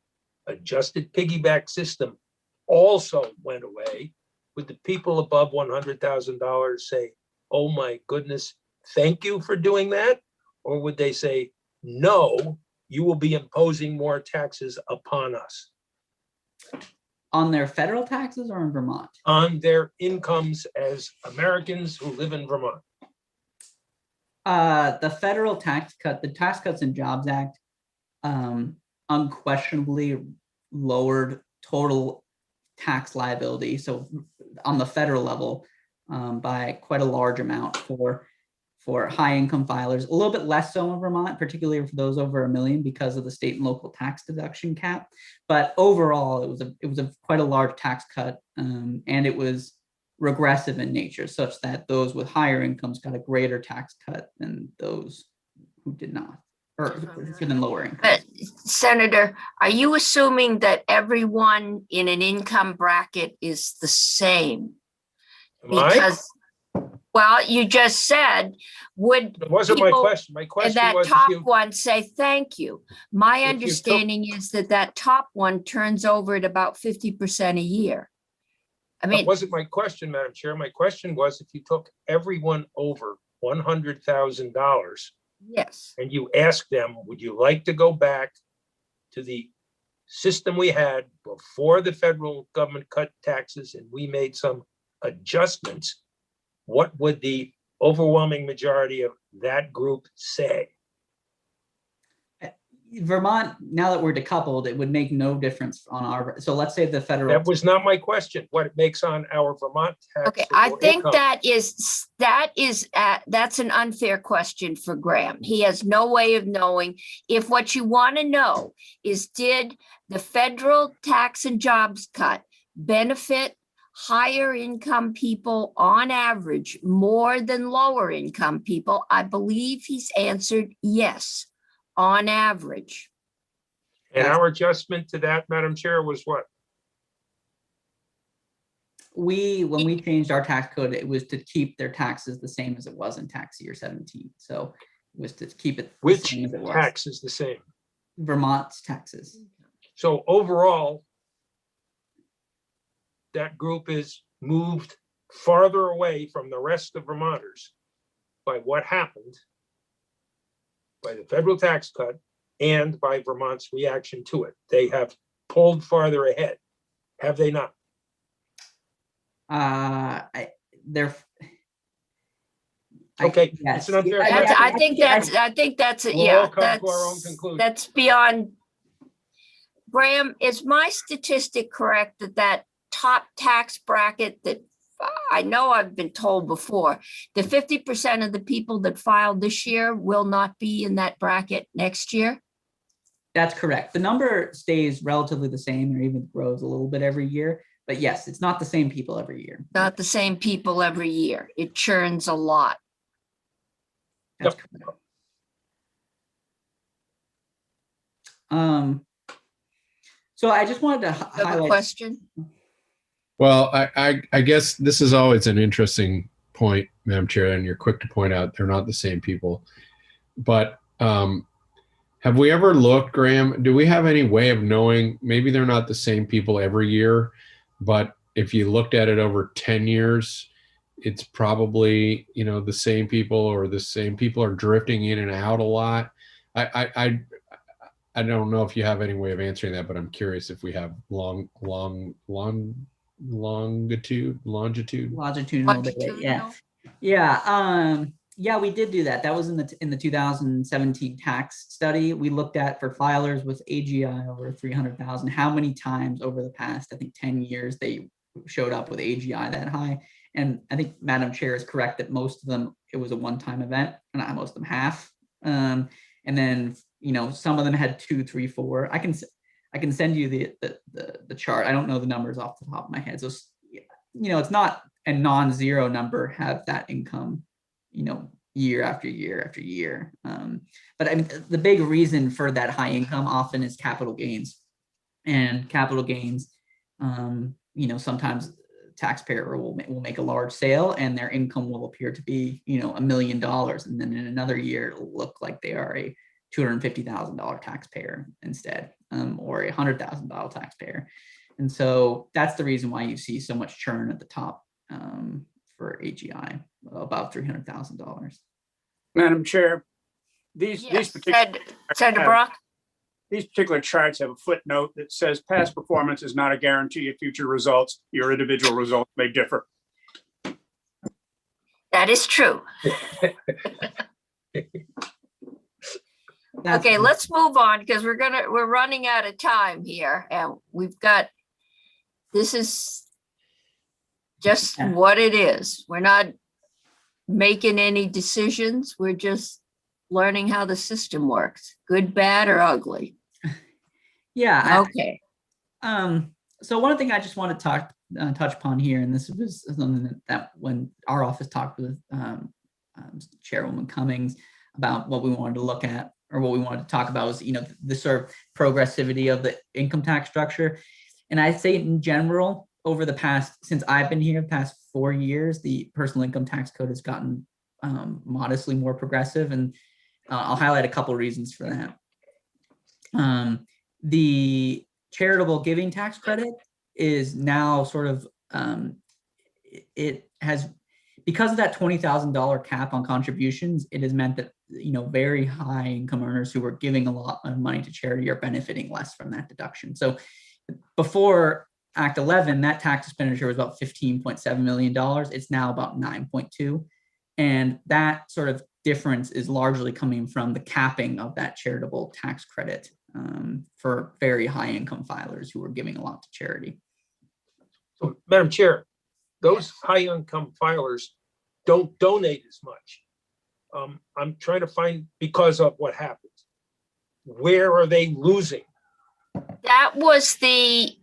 adjusted piggyback system also went away, would the people above $100,000 say, "Oh my goodness, thank you for doing that"? Or would they say, no, you will be imposing more taxes upon us, On their federal taxes or in Vermont? on their incomes as Americans who live in Vermont? The federal tax cut, the Tax Cuts and Jobs Act, unquestionably lowered total tax liability. So on the federal level, by quite a large amount for high income filers, a little bit less so in Vermont, particularly for those over $1 million because of the state and local tax deduction cap. But overall, it was a quite a large tax cut, and it was regressive in nature, such that those with higher incomes got a greater tax cut than those who did not, or than lower income. But Senator, are you assuming that everyone in an income bracket is the same? Am I? Because, well, you just said, would It wasn't my people question. My in question that was, if top you, one say thank you? My If you took- understanding is that that top one turns over at about 50% a year. I that mean, wasn't my question, Madam Chair. My question was, if you took everyone over $100,000 yes, and you asked them, would you like to go back to the system we had before the federal government cut taxes and we made some adjustments, what would the overwhelming majority of that group say? Vermont, now that we're decoupled, it would make no difference on our, so let's say the federal. That was not my question, what it makes on our Vermont tax. okay, I think income. that's an unfair question for Graham. He has no way of knowing. If what you want to know is, did the federal tax and jobs cut benefit higher income people on average more than lower income people? I believe he's answered yes, on average. And our adjustment to that, Madam Chair, was what? When we changed our tax code, it was to keep their taxes the same as it was in tax year 17. So it was to keep it the Which same as it was. tax is the same? Vermont's taxes. So overall, that group is moved farther away from the rest of Vermonters by what happened, by the federal tax cut and by Vermont's reaction to it. They have pulled farther ahead, have they not? They're. Okay, yes. it's an unfair I- question. I think that's, We'll yeah, all come to our own conclusion. that's beyond. Graham, is my statistic correct that top tax bracket that, I know I've been told before, the 50% of the people that filed this year will not be in that bracket next year? That's correct. The number stays relatively the same or even grows a little bit every year. But yes, it's not the same people every year. Not the same people every year. It churns a lot. That's correct. So I just wanted to You have a highlight. question? Well, I guess this is always an interesting point, Madam Chair, and you're quick to point out they're not the same people. But have we ever looked, Graham, do we have any way of knowing, maybe they're not the same people every year, but if you looked at it over 10 years, it's probably, the same people, or the same people are drifting in and out a lot. I don't know if you have any way of answering that, but I'm curious if we have longitudinal data. Yeah. Yeah, we did do that. That was in the 2017 tax study. We looked at, for filers with AGI over 300,000, how many times over the past, I think 10 years, they showed up with AGI that high. And I think Madam Chair is correct that most of them, it was a one-time event, and not most of them half. And then, some of them had 2, 3, 4. I can send you the chart. I don't know the numbers off the top of my head. So, it's not a non-zero number, have that income, year after year after year. But I mean, the big reason for that high income often is capital gains. And capital gains, sometimes taxpayer will make a large sale and their income will appear to be, $1 million. And then in another year, it'll look like they are a $250,000 taxpayer instead, or a $100,000 taxpayer. And so that's the reason why you see so much churn at the top for AGI, above $300,000. Madam Chair, These Yes, particular Senator Brock? these particular charts have a footnote that says past performance is not a guarantee of future results. Your individual results may differ. That is true. That's- Okay, let's move on because we're running out of time here and this is just Yeah. what it is. We're not making any decisions. We're just learning how the system works, good, bad, or ugly. Yeah. Okay, So one thing I just want to touch upon here, and this was something that when our office talked with Chairwoman Cummings about what we wanted to look at or what we wanted to talk about was, the sort of progressivity of the income tax structure. And I'd say in general, over since I've been here, the past 4 years, the personal income tax code has gotten modestly more progressive. And I'll highlight a couple reasons for that. The charitable giving tax credit is now sort of, it has, because of that $20,000 cap on contributions, it has meant that, very high income earners who were giving a lot of money to charity are benefiting less from that deduction. So before Act 11, that tax expenditure was about $15.7 million. It's now about 9.2. And that sort of difference is largely coming from the capping of that charitable tax credit for very high income filers who are giving a lot to charity. So, Madam Chair, those high income filers don't donate as much. I'm trying to find, because of what happens, where are they losing? that was the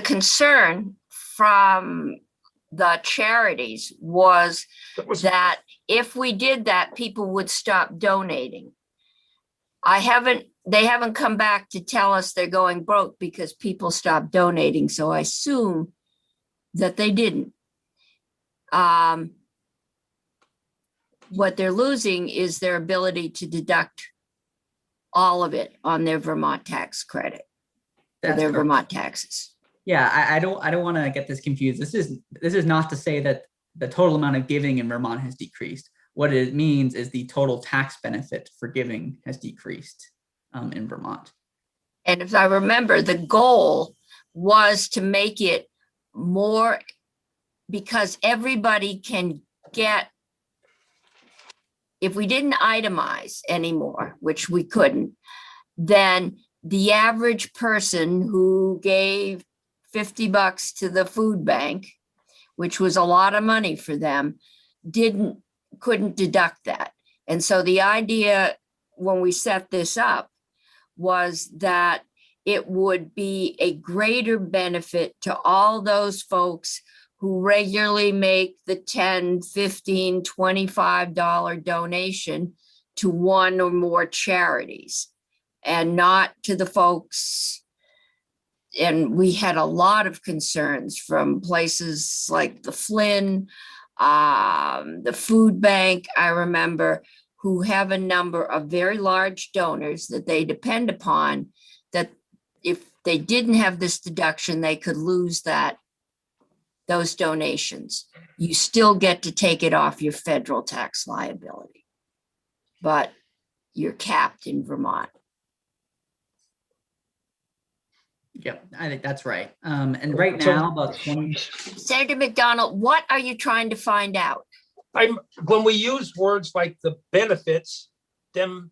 concern from the charities was That was, that if we did that, people would stop donating. They haven't come back to tell us they're going broke because people stopped donating, so I assume that they didn't. What they're losing is their ability to deduct all of it on their Vermont tax credit, or That's their correct. Vermont taxes. Yeah, I don't want to get this confused. This is not to say that the total amount of giving in Vermont has decreased. What it means is the total tax benefit for giving has decreased in Vermont. And if I remember, the goal was to make it more, because everybody can get, if we didn't itemize anymore, which we couldn't, then the average person who gave $50 to the food bank, which was a lot of money for them, couldn't deduct that. And so the idea when we set this up was that it would be a greater benefit to all those folks who regularly make the $10, $15, $25 donation to one or more charities, and not to the folks. And we had a lot of concerns from places like the Flynn, the food bank, I remember, who have a number of very large donors that they depend upon, that if they didn't have this deduction, they could lose those donations. You still get to take it off your federal tax liability, but you're capped in Vermont. Yep, I think that's right. And right So- now, about 20. Senator McDonald, what are you trying to find out? when we use words like the benefits, then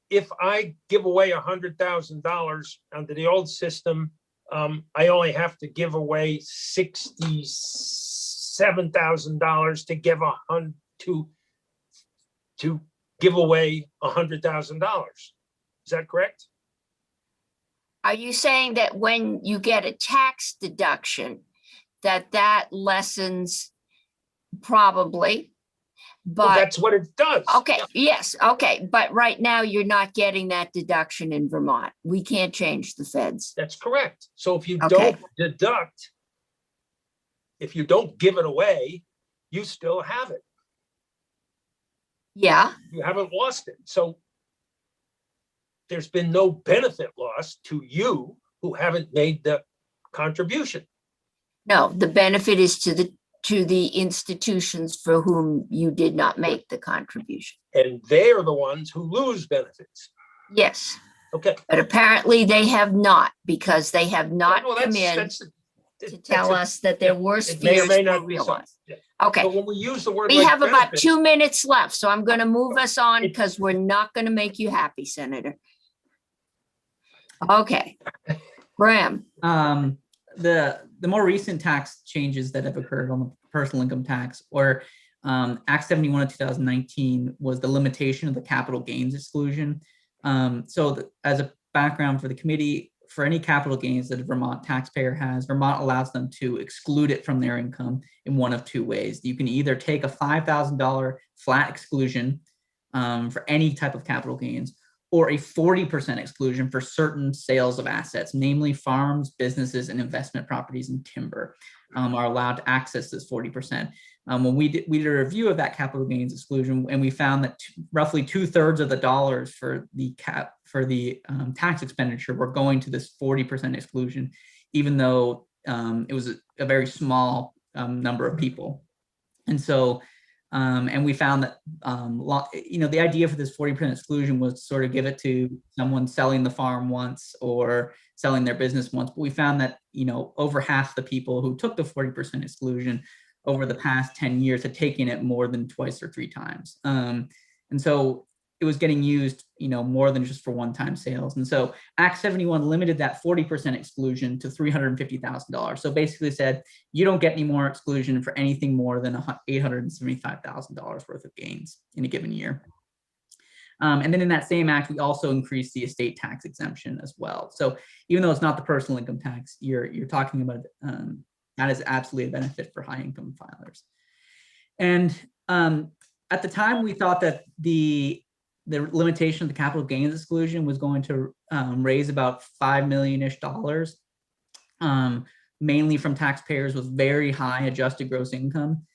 if I give away $100,000 under the old system, I only have to give away $67,000 to give to give away $100,000. Is that correct? Are you saying that when you get a tax deduction, that lessens? Probably, Well, but, that's what it does. okay, yes, okay, but right now you're not getting that deduction in Vermont. We can't change the feds. That's correct. So if you Okay. don't deduct, if you don't give it away, you still have it. Yeah, You haven't lost it. So there's been no benefit loss to you who haven't made the contribution. no, the benefit is to the to the institutions for whom you did not make the contribution. And they are the ones who lose benefits. Yes, Okay. but apparently they have not, because they have not Well, come in to tell us that their worst It may or fears may were not be so. realized. Yeah. Okay, But when we use the word we like have about benefits, 2 minutes left, so I'm going to move us on because we're not going to make you happy, Senator. Okay, Graham. The more recent tax changes that have occurred on the personal income tax, or Act 71 of 2019, was the limitation of the capital gains exclusion. As a background for the committee, for any capital gains that a Vermont taxpayer has, Vermont allows them to exclude it from their income in one of two ways. You can either take a $5,000 flat exclusion for any type of capital gains, or a 40% exclusion for certain sales of assets, namely farms, businesses, and investment properties and timber are allowed to access this 40%. When we did a review of that capital gains exclusion, and we found that roughly 2/3 of the dollars for the tax expenditure were going to this 40% exclusion, even though it was a very small number of people. And so, and we found that, the idea for this 40% exclusion was to sort of give it to someone selling the farm once or selling their business once. But we found that, over half the people who took the 40% exclusion over the past 10 years had taken it more than twice or three times. And so it was getting used, more than just for one-time sales. And so Act 71 limited that 40% exclusion to $350,000. So basically said, you don't get any more exclusion for anything more than $875,000 worth of gains in a given year. And then in that same act, we also increased the estate tax exemption as well. So even though it's not the personal income tax, you're talking about that is absolutely a benefit for high income filers. And at the time, we thought that the limitation of the capital gains exclusion was going to raise about $5 million-ish, mainly from taxpayers with very high adjusted gross income.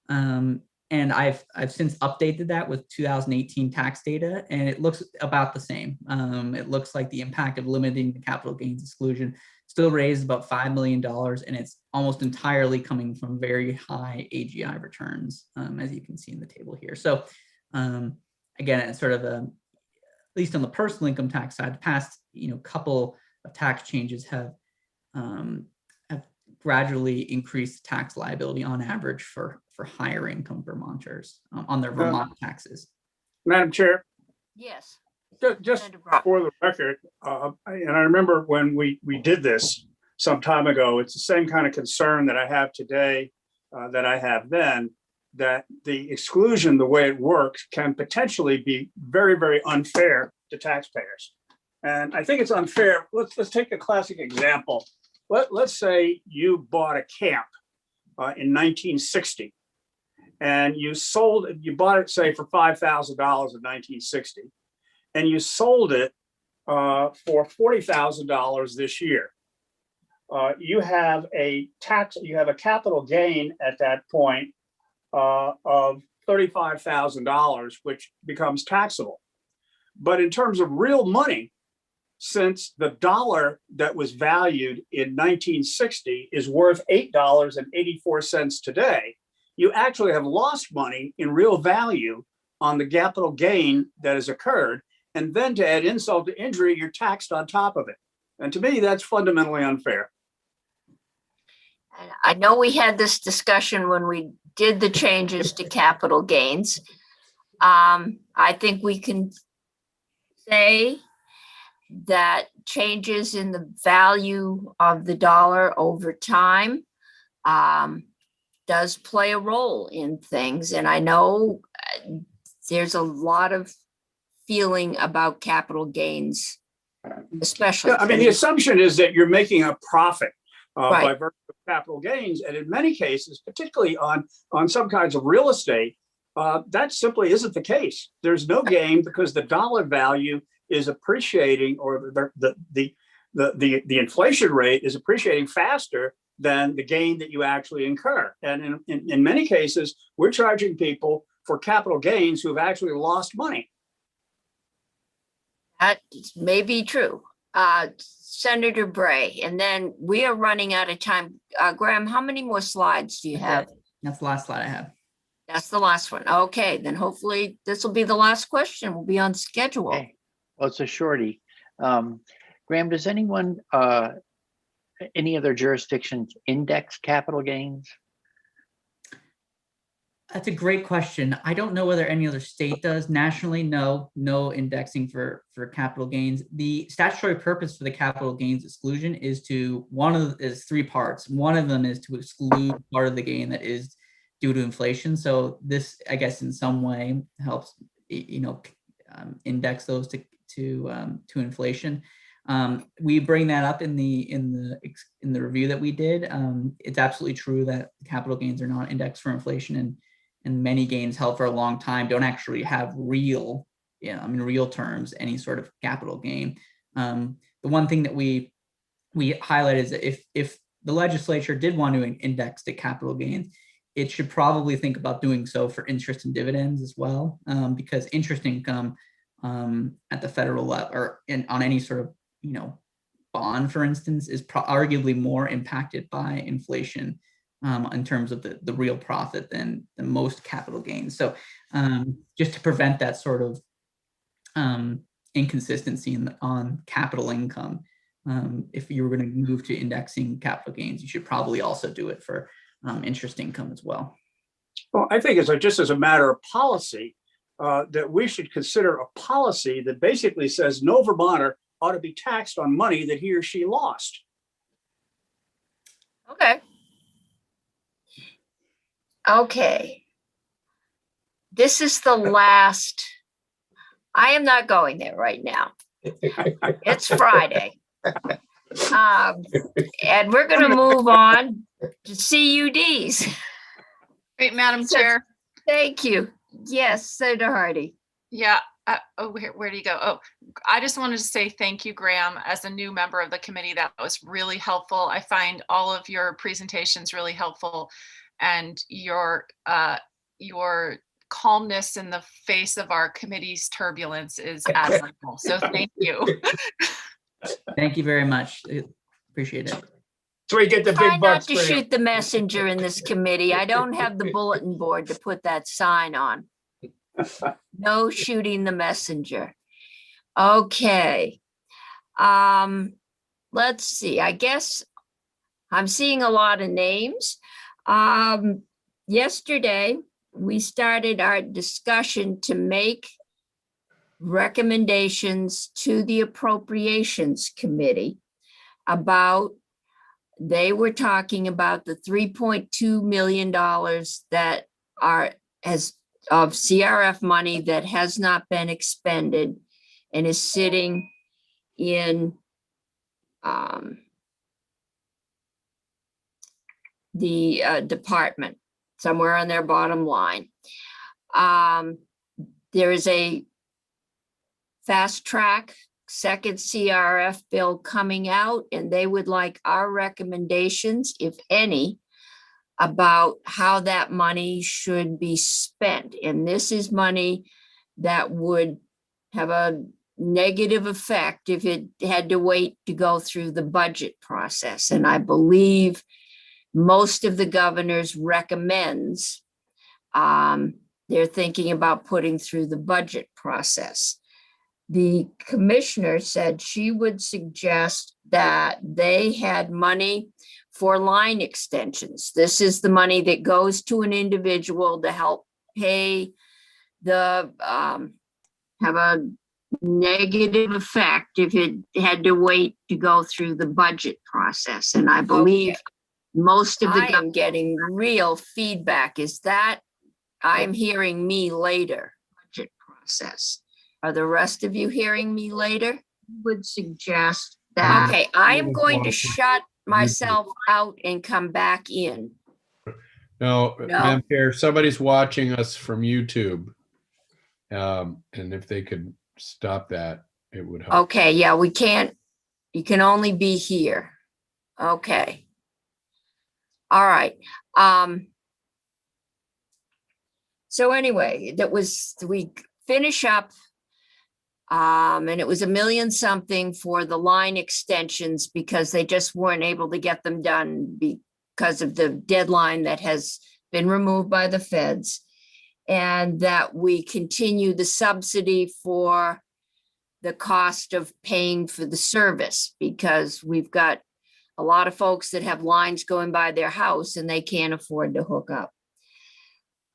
And I've since updated that with 2018 tax data, and it looks about the same. It looks like the impact of limiting the capital gains exclusion still raised about $5 million, and it's almost entirely coming from very high AGI returns, as you can see in the table here. So again, it's sort of at least on the personal income tax side, the past couple of tax changes have gradually increased tax liability on average for higher income Vermonters on their Vermont taxes. Madam Chair, Yes. just Senator Brock. for the record, and I remember when we did this some time ago, it's the same kind of concern that I have today that I have then, that the exclusion, the way it works, can potentially be very, very unfair to taxpayers. And I think it's unfair. Let's take a classic example. Let's say you bought a camp in 1960, and you bought it, say, for $5,000 in 1960, and you sold it for $40,000 this year. You have a capital gain at that point of $35,000, which becomes taxable. But in terms of real money, since the dollar that was valued in 1960 is worth $8.84 today, you actually have lost money in real value on the capital gain that has occurred. And then to add insult to injury, you're taxed on top of it. And to me, that's fundamentally unfair. And I know we had this discussion when we did the changes to capital gains. I think we can say that changes in the value of the dollar over time does play a role in things. And I know there's a lot of feeling about capital gains, especially. Yeah, I mean, the assumption is that you're making a profit by Right. virtue of capital gains. And in many cases, particularly on some kinds of real estate, that simply isn't the case. There's no gain because the dollar value is appreciating, or the inflation rate is appreciating faster than the gain that you actually incur. And in many cases, we're charging people for capital gains who have actually lost money. That may be true. Senator Bray, and then we are running out of time. Graham, how many more slides do you have? That's the last slide I have. That's the last one. Okay, then hopefully this will be the last question. We'll be on schedule. Okay. Well, it's a shorty. Graham, does anyone, any other jurisdictions index capital gains? That's a great question. I don't know whether any other state does. Nationally, no indexing for capital gains. The statutory purpose for the capital gains exclusion is three parts. One of them is to exclude part of the gain that is due to inflation. So this, I guess, in some way helps, index those to inflation. We bring that up in the review that we did. It's absolutely true that capital gains are not indexed for inflation, and many gains held for a long time don't actually have real terms, any sort of capital gain. The one thing that we highlight is that if the legislature did want to index the capital gains, it should probably think about doing so for interest and dividends as well, because interest income at the federal level or on any sort of bond, for instance, is arguably more impacted by inflation in terms of the real profit than most capital gains. So just to prevent that sort of inconsistency on capital income, if you were going to move to indexing capital gains, you should probably also do it for interest income as well. Well, I think just as a matter of policy, that we should consider a policy that basically says no Vermonter ought to be taxed on money that he or she lost. Okay. Okay. This is the last. I am not going there right now. It's Friday. And we're going to move on to CUDs. Great, Madam Chair. Thank you. Yes, Senator Hardy. Yeah. Where do you go? Oh, I just wanted to say thank you, Graham, as a new member of the committee. That was really helpful. I find all of your presentations really helpful, and your calmness in the face of our committee's turbulence is admirable. So thank you. Thank you very much. Appreciate it. So we get the Try big not bucks. to Graham. shoot the messenger in this committee. I don't have the bulletin board to put that sign on. No shooting the messenger. Okay. Let's see. I guess I'm seeing a lot of names. Yesterday, we started our discussion to make recommendations to the Appropriations Committee about, they were talking about the $3.2 million that has of CRF money that has not been expended and is sitting in the department somewhere on their bottom line. There is a fast track second CRF bill coming out, and they would like our recommendations, if any, about how that money should be spent. And this is money that would have a negative effect if it had to wait to go through the budget process. And I believe most of the governors recommends they're thinking about putting through the budget process. The commissioner said she would suggest that they had money for line extensions. This is the money that goes to an individual to help pay the, have a negative effect if it had to wait to go through the budget process. And I believe most of the. I am getting real feedback. Is that I'm hearing me later, budget process. Are the rest of you hearing me later? Would suggest that. Okay, I am going to shut myself out and come back in. No, Madam Chair, somebody's watching us from YouTube. And if they could stop that, it would help. Okay, yeah, we can't, you can only be here. Okay. All right. So anyway, we finish up. And it was $1 million something for the line extensions because they just weren't able to get them done because of the deadline that has been removed by the feds, and that we continue the subsidy for the cost of paying for the service, because we've got a lot of folks that have lines going by their house and they can't afford to hook up.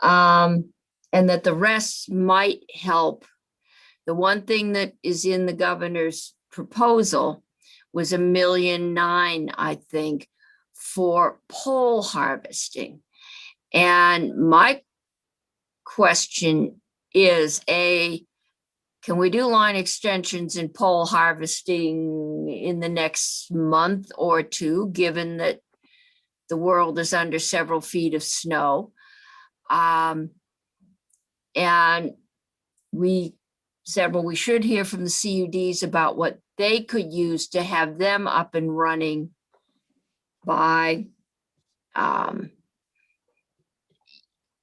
And that the rest might help. The one thing that is in the governor's proposal was $1.9 million, I think, for pole harvesting. And my question is, can we do line extensions and pole harvesting in the next month or two, given that the world is under several feet of snow? And we should hear from the CUDs about what they could use to have them up and running by,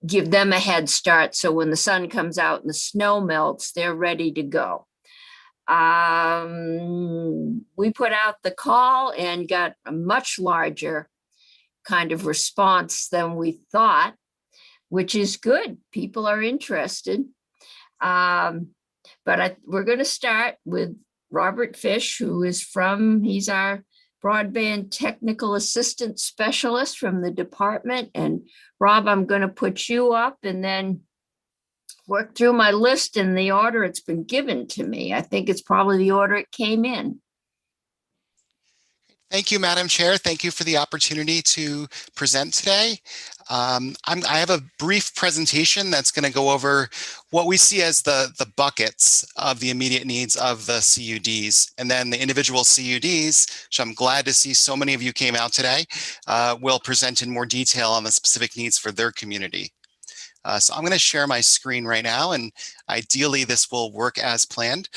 give them a head start, so when the sun comes out and the snow melts, they're ready to go. We put out the call and got a much larger kind of response than we thought, which is good. People are interested. But we're going to start with Robert Fish, he's our broadband technical assistant specialist from the department. And Rob, I'm going to put you up and then work through my list in the order it's been given to me. I think it's probably the order it came in. Thank you, Madam Chair. Thank you for the opportunity to present today. I have a brief presentation that's going to go over what we see as the buckets of the immediate needs of the CUDs, and then the individual CUDs, which I'm glad to see so many of you came out today, will present in more detail on the specific needs for their community. So I'm going to share my screen right now, and ideally this will work as planned.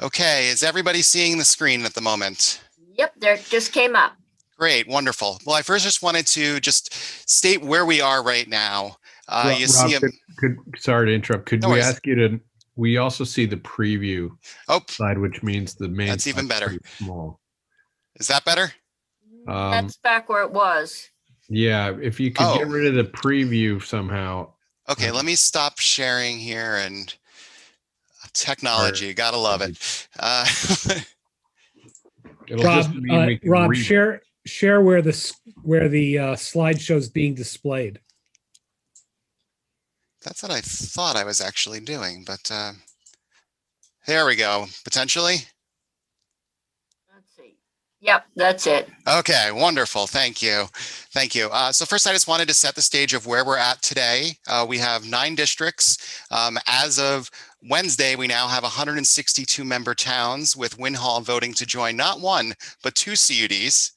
Okay, is everybody seeing the screen at the moment? Yep, there it just came up. Great, wonderful. Well, I first just wanted to just state where we are right now. You see, sorry to interrupt. Could No we worries. ask you to? We also see the preview slide, which means the main. That's even slide's better. pretty small. Is that better? That's back where it was. Yeah, if you could get rid of the preview somehow. Okay, let me stop sharing here and technology. Gotta love it. It'll Rob, just mean we can Rob, read it. share where the slideshow is being displayed. That's what I thought I was actually doing, but there we go. Potentially. Let's see. Yep, that's it. Okay, wonderful. Thank you. Thank you. So first, I just wanted to set the stage of where we're at today. We have 9 districts. As of Wednesday, we now have 162 member towns, with Winhall voting to join not 1, but 2 CUDs.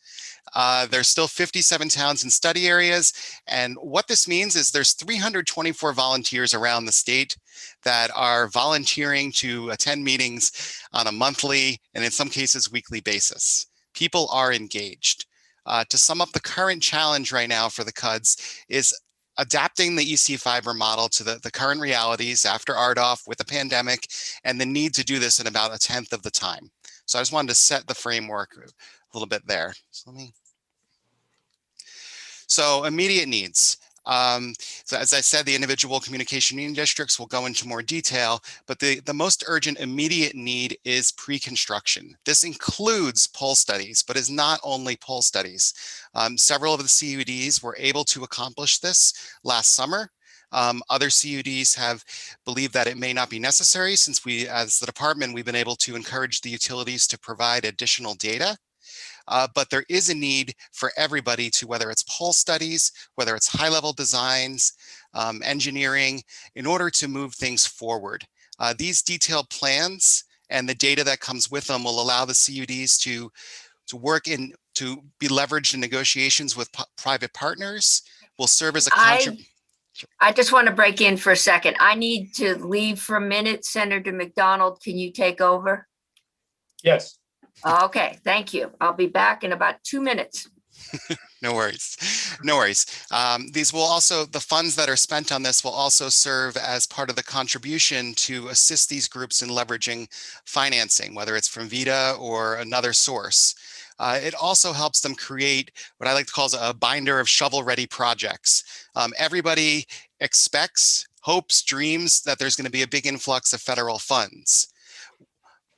There's still 57 towns and study areas. And what this means is there's 324 volunteers around the state that are volunteering to attend meetings on a monthly, and in some cases, weekly basis. People are engaged. To sum up, the current challenge right now for the CUDs is adapting the EC Fiber model to the current realities after RDOF with the pandemic, and the need to do this in about 1/10 of the time. So I just wanted to set the framework a little bit there. So immediate needs. So as I said, the individual communication union districts will go into more detail, but the most urgent immediate need is pre-construction. This includes pole studies, but is not only pole studies. Several of the CUDs were able to accomplish this last summer. Other CUDs have believed that it may not be necessary, since we, as the department, we've been able to encourage the utilities to provide additional data. But there is a need for everybody to, whether it's pole studies, whether it's high-level designs, engineering, in order to move things forward. These detailed plans and the data that comes with them will allow the CUDs to work in, to be leveraged in negotiations with private partners, will serve as a I just want to break in for a second. I need to leave for a minute. Senator McDonald, can you take over? Yes. Okay, thank you. I'll be back in about 2 minutes. No worries. No worries. These will also, the funds that are spent on this will also serve as part of the contribution to assist these groups in leveraging financing, whether it's from VITA or another source. It also helps them create what I like to call a binder of shovel-ready projects. Everybody expects, hopes, dreams that there's going to be a big influx of federal funds.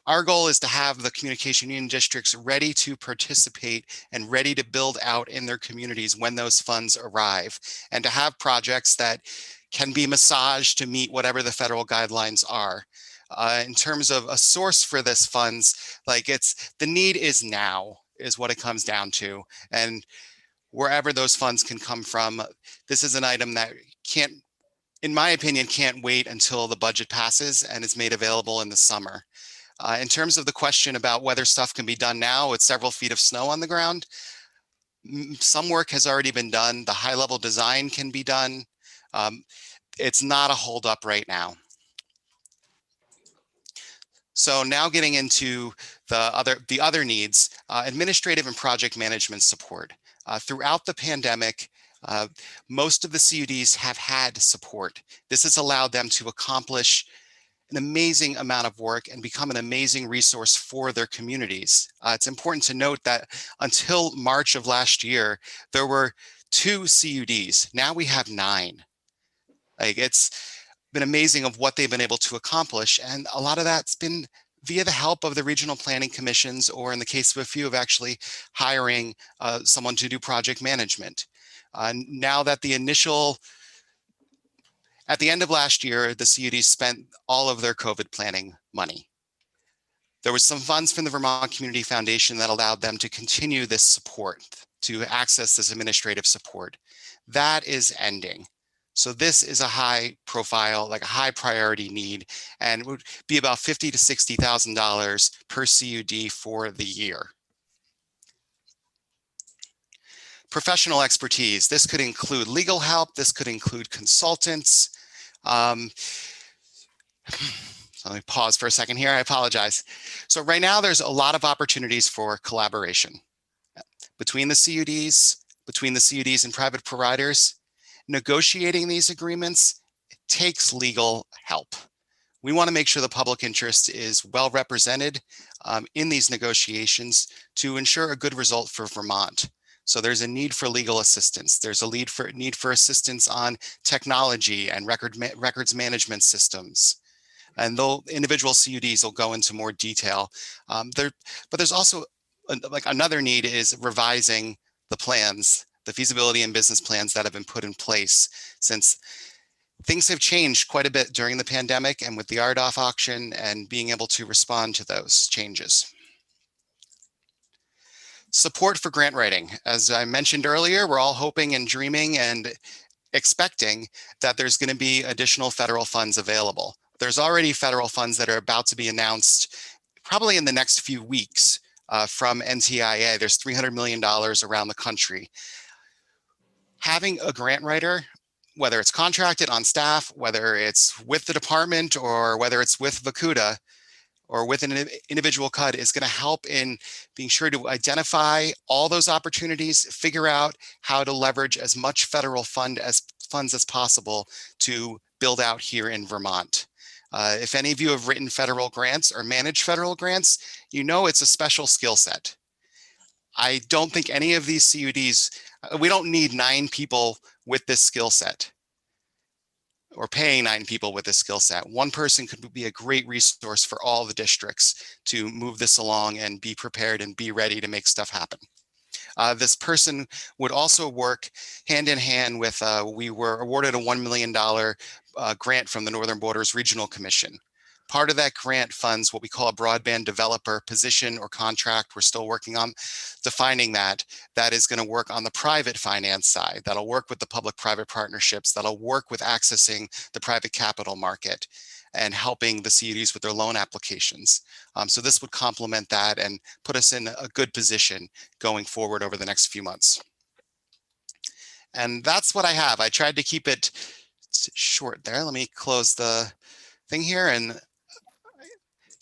Our goal is to have the communication union districts ready to participate and ready to build out in their communities when those funds arrive, and to have projects that can be massaged to meet whatever the federal guidelines are. In terms of a source for this funds, like the need is now is what it comes down to. And wherever those funds can come from, this is an item that can't, in my opinion, can't wait until the budget passes and is made available in the summer. In terms of the question about whether stuff can be done now with several feet of snow on the ground, some work has already been done. The high level design can be done. It's not a holdup right now. So now getting into the other needs, administrative and project management support. Throughout the pandemic, most of the CUDs have had support. This has allowed them to accomplish an amazing amount of work and become an amazing resource for their communities. It's important to note that until March of last year, there were 2 CUDs. Now we have 9. Like, it's been amazing of what they've been able to accomplish. And a lot of that's been via the help of the regional planning commissions, or in the case of a few, of actually hiring someone to do project management. Now that at the end of last year, the CUD spent all of their COVID planning money. There was some funds from the Vermont Community Foundation that allowed them to continue this support, to access this administrative support. That is ending. So this is a high profile, like a high priority need, and would be about $50,000 to $60,000 per CUD for the year. Professional expertise. This could include legal help. This could include consultants. So let me pause for a second here. I apologize. So right now there's a lot of opportunities for collaboration between the CUDs and private providers. Negotiating these agreements takes legal help. We want to make sure the public interest is well represented in these negotiations to ensure a good result for Vermont. So there's a need for legal assistance. There's a need for assistance on technology and records management systems. And though individual CUDs will go into more detail, but there's also like another need is revising the plans, the feasibility and business plans that have been put in place, since things have changed quite a bit during the pandemic and with the RDOF auction, and being able to respond to those changes. Support for grant writing. As I mentioned earlier, we're all hoping and dreaming and expecting that there's going to be additional federal funds available. There's already federal funds that are about to be announced probably in the next few weeks from NTIA. There's $300 million around the country. Having a grant writer, whether it's contracted on staff, whether it's with the department, or whether it's with VACUDA, or with an individual CUD, is going to help in being sure to identify all those opportunities, figure out how to leverage as much federal funds as possible to build out here in Vermont. If any of you have written federal grants or managed federal grants, you know it's a special skill set. I don't think any of these CUDs, we don't need 9 people with this skill set, or paying 9 people with this skill set. One person could be a great resource for all the districts to move this along and be prepared and be ready to make stuff happen. This person would also work hand in hand with, we were awarded a $1 million grant from the Northern Borders Regional Commission. Part of that grant funds what we call a broadband developer position or contract. We're still working on defining that. That is going to work on the private finance side. That'll work with the public-private partnerships. That'll work with accessing the private capital market and helping the CUDs with their loan applications. So this would complement that and put us in a good position going forward over the next few months. And that's what I have. I tried to keep it short there. Let me close the thing here, and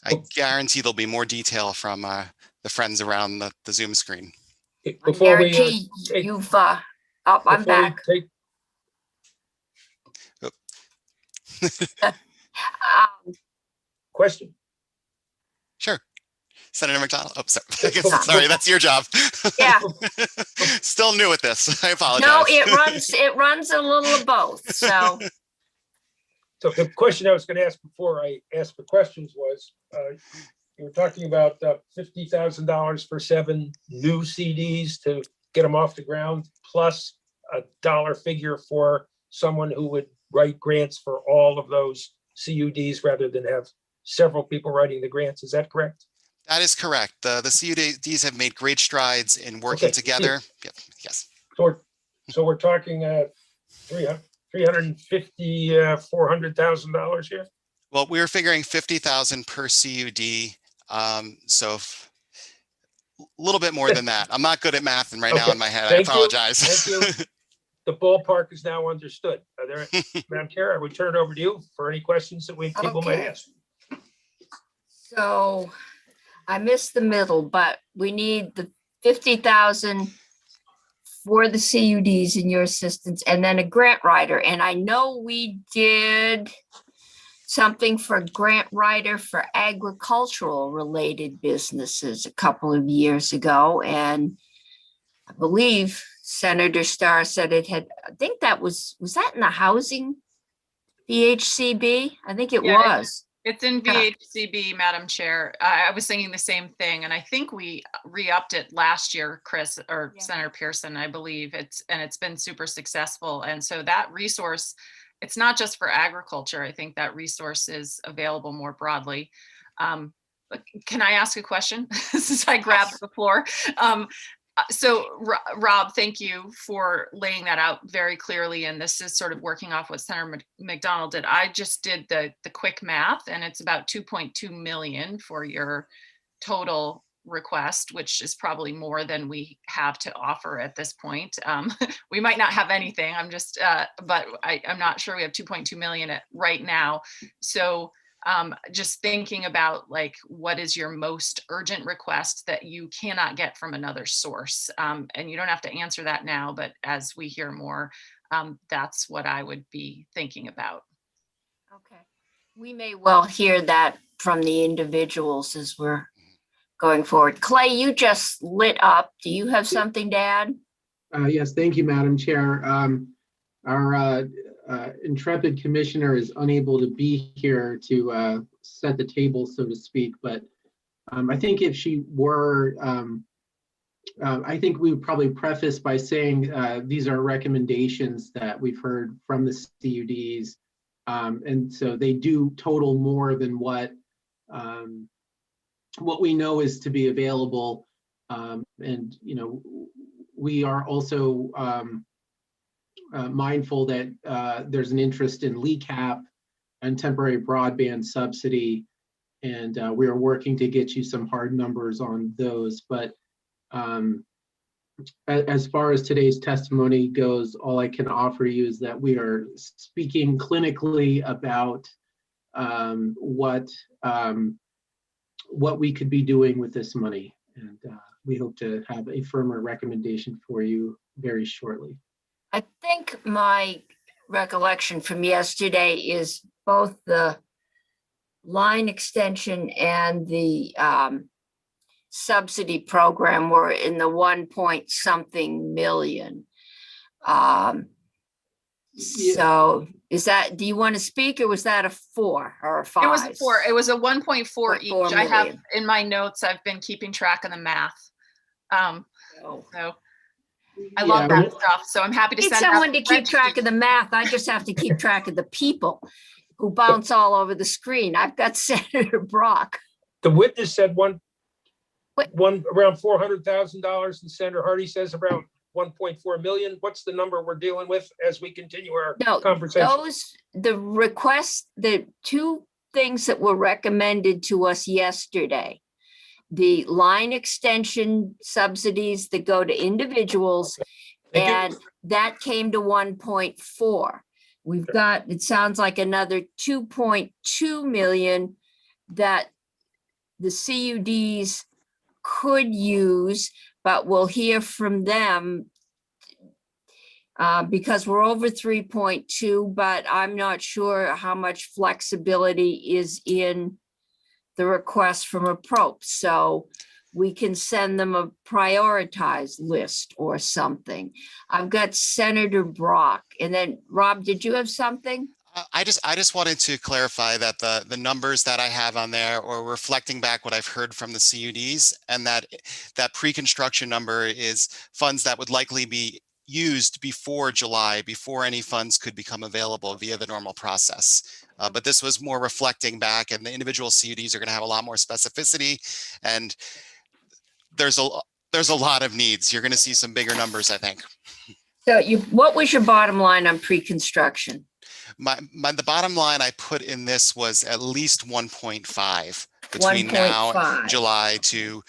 I guarantee there'll be more detail from the friends around the Zoom screen. Before we Guarantee you've, oh, I'm back. Question. Sure. Senator McDonald. Oh, sorry. Sorry, that's your job. Yeah. Still new at this. I apologize. No, it runs a little of both, so. So the question I was going to ask before I asked the questions was, you were talking about $50,000 for 7 new CDs to get them off the ground, plus a dollar figure for someone who would write grants for all of those CUDs rather than have several people writing the grants. Is that correct? That is correct. The CUDs have made great strides in working Okay. together. Yep. Yes. So we're talking 350, $400,000 here. Well, we were figuring 50,000 per CUD. So a little bit more than that. I'm not good at math and right now Okay. in my head. Thank I you. apologize. Thank you. The ballpark is now understood. Are there, Madam Chair, I would turn it over to you for any questions that people might Okay. ask. So I missed the middle, but we need the 50,000 for the CUDs in your assistance and then a grant writer. And I know we did something for grant writer for agricultural related businesses a couple of years ago. And I believe Senator Starr said it had, I think that was that in the housing VHCB? I think it Yeah, was. It's in Yeah. VHCB, Madam Chair. I was thinking the same thing, and I think we re-upped it last year, Chris, or Yeah. Senator Pearson, I believe. It's been super successful. And so that resource, it's not just for agriculture. I think that resource is available more broadly. But can I ask a question since I grabbed the floor? So Rob, thank you for laying that out very clearly. And this is sort of working off what Senator McDonald did. I just did the quick math, and it's about 2.2 million for your total request, which is probably more than we have to offer at this point. We might not have anything. I'm just, but I'm not sure we have 2.2 million right now. So just thinking about like, what is your most urgent request that you cannot get from another source? And you don't have to answer that now, but as we hear more, that's what I would be thinking about. Okay. We may well hear that from the individuals as we're going forward. Clay, you just lit up. Do you have something to add? Yes, thank you, Madam Chair. Our intrepid commissioner is unable to be here to set the table, so to speak, but I think if she were, I think we would probably preface by saying these are recommendations that we've heard from the CUDs, and so they do total more than what we know is to be available, and you know, we are also mindful that there's an interest in LECAP and temporary broadband subsidy, and we are working to get you some hard numbers on those. But as far as today's testimony goes, all I can offer you is that we are speaking clinically about what we could be doing with this money, and we hope to have a firmer recommendation for you very shortly. I think my recollection from yesterday is both the line extension and the subsidy program were in the 1-point-something million. So is that, do you want to speak, or was that a 4 or a 5? It was a 4. It was a 1.4 each. 1.4 I have million. in my notes, I've been keeping track of the math. Oh. So I love Yeah, that stuff. So I'm happy to Need send out someone to keep track spreadsheets. of the math. I just have to keep track of the people who bounce all over the screen. I've got Senator Brock. The witness said What? around $400,000, and Senator Hardy says around 1.4 million. What's the number we're dealing with as we continue our No, conversation? the requests, the 2 things that were recommended to us yesterday, the line extension subsidies that go to individuals, Thank you. and that came to 1.4. We've got, it sounds like another 2.2 million that the CUDs could use, but we'll hear from them because we're over 3.2, but I'm not sure how much flexibility is in the request from approps. So we can send them a prioritized list or something. I've got Senator Brock, and then Rob, did you have something? I just wanted to clarify that the numbers that I have on there are reflecting back what I've heard from the CUDs, and that pre-construction number is funds that would likely be used before July, before any funds could become available via the normal process. But this was more reflecting back, and the individual CUDs are going to have a lot more specificity, and there's a lot of needs. You're going to see some bigger numbers, I think. So what was your bottom line on pre-construction? The bottom line I put in this was at least 1.5 between now 1.5. and July to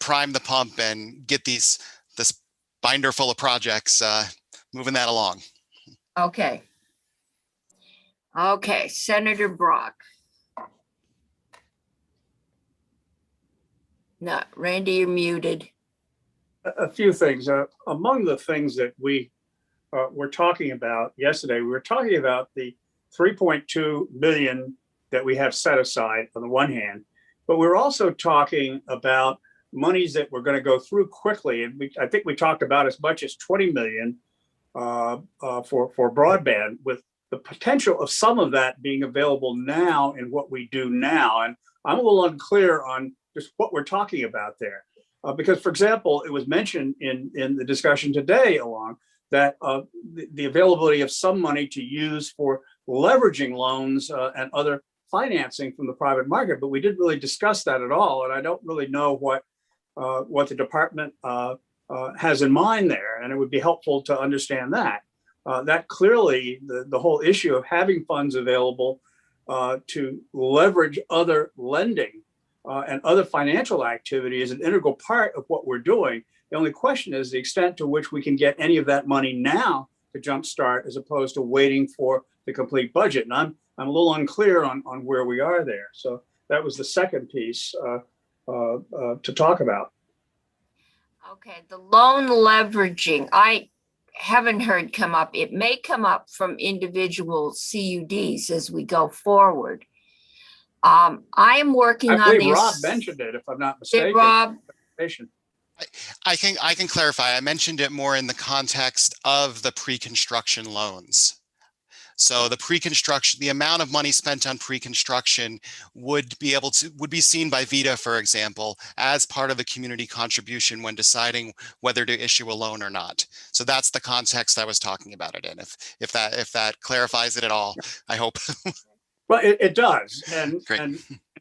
prime the pump and get this binder full of projects moving that along. Okay. Okay, Senator Brock. No, Randy, you're muted. A few things. Among the things that we were talking about yesterday, we were talking about the 3.2 million that we have set aside on the one hand, but we're also talking about monies that we're going to go through quickly. And I think we talked about as much as 20 million for broadband, with the potential of some of that being available now in what we do now. And I'm a little unclear on just what we're talking about there. Because, for example, it was mentioned in the discussion today along that the availability of some money to use for leveraging loans and other financing from the private market, but we didn't really discuss that at all. And I don't really know what the department has in mind there. And it would be helpful to understand that. That clearly, the whole issue of having funds available to leverage other lending and other financial activity is an integral part of what we're doing. The only question is the extent to which we can get any of that money now to jumpstart, as opposed to waiting for the complete budget. And I'm a little unclear on where we are there. So that was the second piece to talk about. Okay, the loan leveraging, I haven't heard come up. It may come up from individual CUDs as we go forward. I am working on I believe these. Rob mentioned it, if I'm not mistaken. Did Rob? I can clarify. I mentioned it more in the context of the pre-construction loans. So the amount of money spent on pre-construction would be seen by VITA, for example, as part of the community contribution when deciding whether to issue a loan or not. So that's the context I was talking about it in. If that clarifies it at all, I hope. Well, it does. And Great. in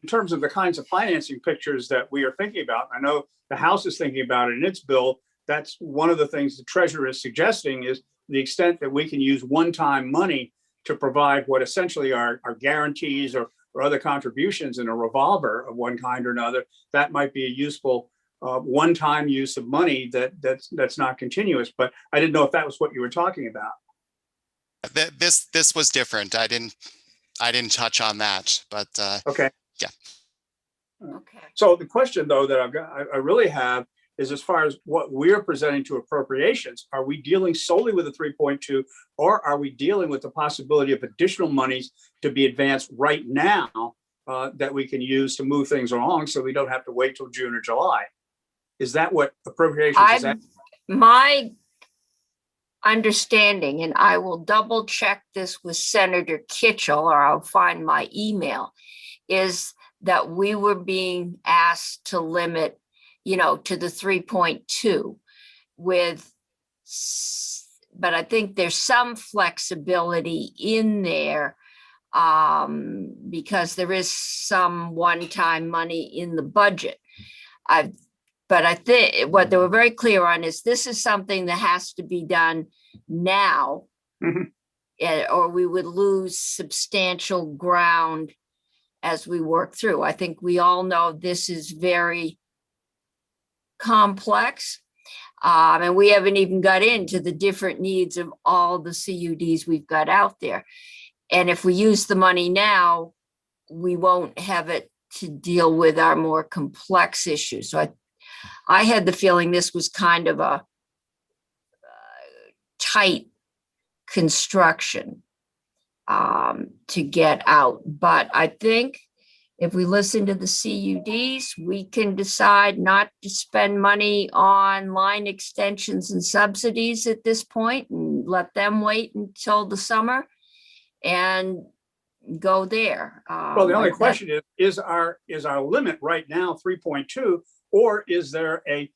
terms of the kinds of financing pictures that we are thinking about, I know the House is thinking about it in its bill. That's one of the things the Treasurer is suggesting, is the extent that we can use one-time money to provide what essentially are guarantees or other contributions in a revolver of one kind or another. That might be a useful one-time use of money that's not continuous. But I didn't know if that was what you were talking about. This was different. I didn't touch on that, but okay. Yeah. Okay. So the question, though, that I really have is, as far as what we're presenting to appropriations, are we dealing solely with the 3.2, or are we dealing with the possibility of additional monies to be advanced right now that we can use to move things along, so we don't have to wait till June or July? Is that what appropriations is at? My understanding, and I will double check this with Senator Kitchell, or I'll find my email, is that we were being asked to limit, to the 3.2 but I think there's some flexibility in there because there is some one-time money in the budget. But I think what they were very clear on is this is something that has to be done now, or we would lose substantial ground as we work through. I think we all know this is very complex, and we haven't even got into the different needs of all the CUDs we've got out there. And if we use the money now, we won't have it to deal with our more complex issues. So I had the feeling this was kind of a tight construction to get out. But I think If we listen to the CUDs, we can decide not to spend money on line extensions and subsidies at this point and let them wait until the summer and go there. Well, the only Like that- question is our limit right now 3.2, or is there a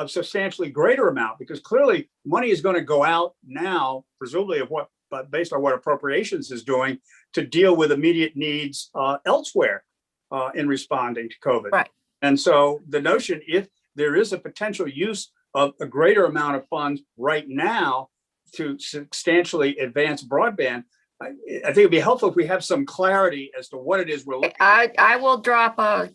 substantially greater amount? Because clearly money is going to go out now, presumably but based on what appropriations is doing to deal with immediate needs elsewhere in responding to COVID. Right. And so the notion, if there is a potential use of a greater amount of funds right now to substantially advance broadband, I think it'd be helpful if we have some clarity as to what it is we're looking at. I will drop a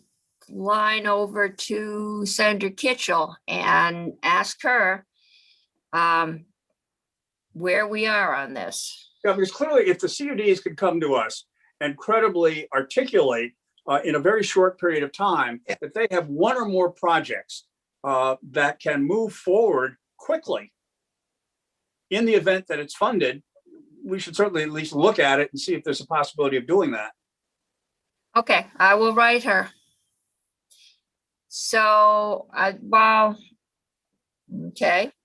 line over to Senator Kitchell and ask her where we are on this. Yeah, because clearly if the CUDs could come to us and credibly articulate in a very short period of time that they have one or more projects that can move forward quickly in the event that it's funded, we should certainly at least look at it and see if there's a possibility of doing that. Okay, I will write her. So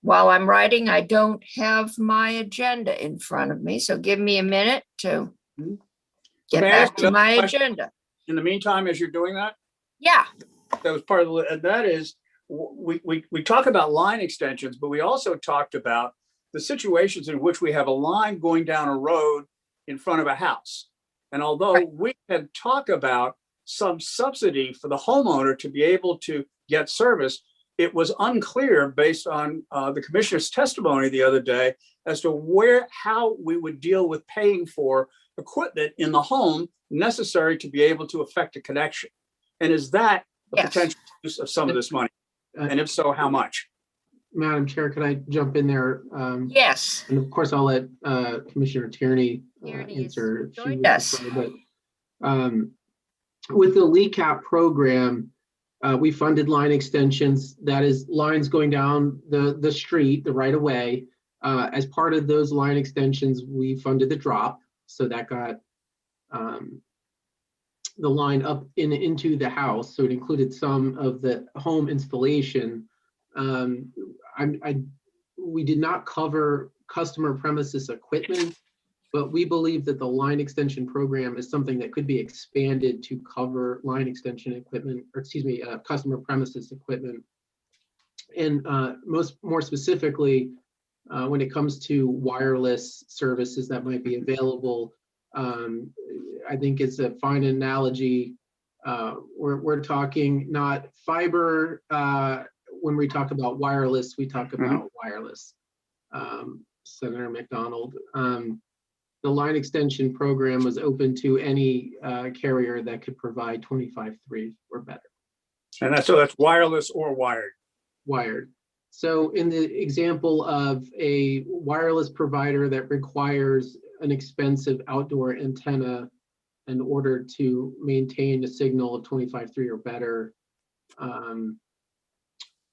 while I'm writing, I don't have my agenda in front of me, so give me a minute to get May I back ask to my another question? agenda. In the meantime, as you're doing that, Yeah, that was part of the, and that is, we talk about line extensions, but we also talked about the situations in which we have a line going down a road in front of a house. And although Right. we can talk about some subsidy for the homeowner to be able to get service, it was unclear based on the commissioner's testimony the other day as to how we would deal with paying for equipment in the home necessary to be able to effect a connection. And is that a Yes. potential use of some of this money? Uh, And if so, how much? Madam Chair, could I jump in there? yes, And of course, I'll let Commissioner Tierney Tierney has answer. if she joined would us. prefer, But with the LECAP program, we funded line extensions. That is lines going down the street, the right of way. As part of those line extensions, we funded the drop. So that got the line up into the house. So it included some of the home installation. We did not cover customer premises equipment, but we believe that the line extension program is something that could be expanded to cover line extension equipment, or excuse me, customer premises equipment. And more specifically, when it comes to wireless services that might be available, I think it's a fine analogy. We're talking not fiber. When we talk about wireless, we talk about wireless. Senator McDonald. The line extension program was open to any carrier that could provide 25.3 or better. And that's wireless or wired. Wired. So in the example of a wireless provider that requires an expensive outdoor antenna in order to maintain a signal of 25.3 or better,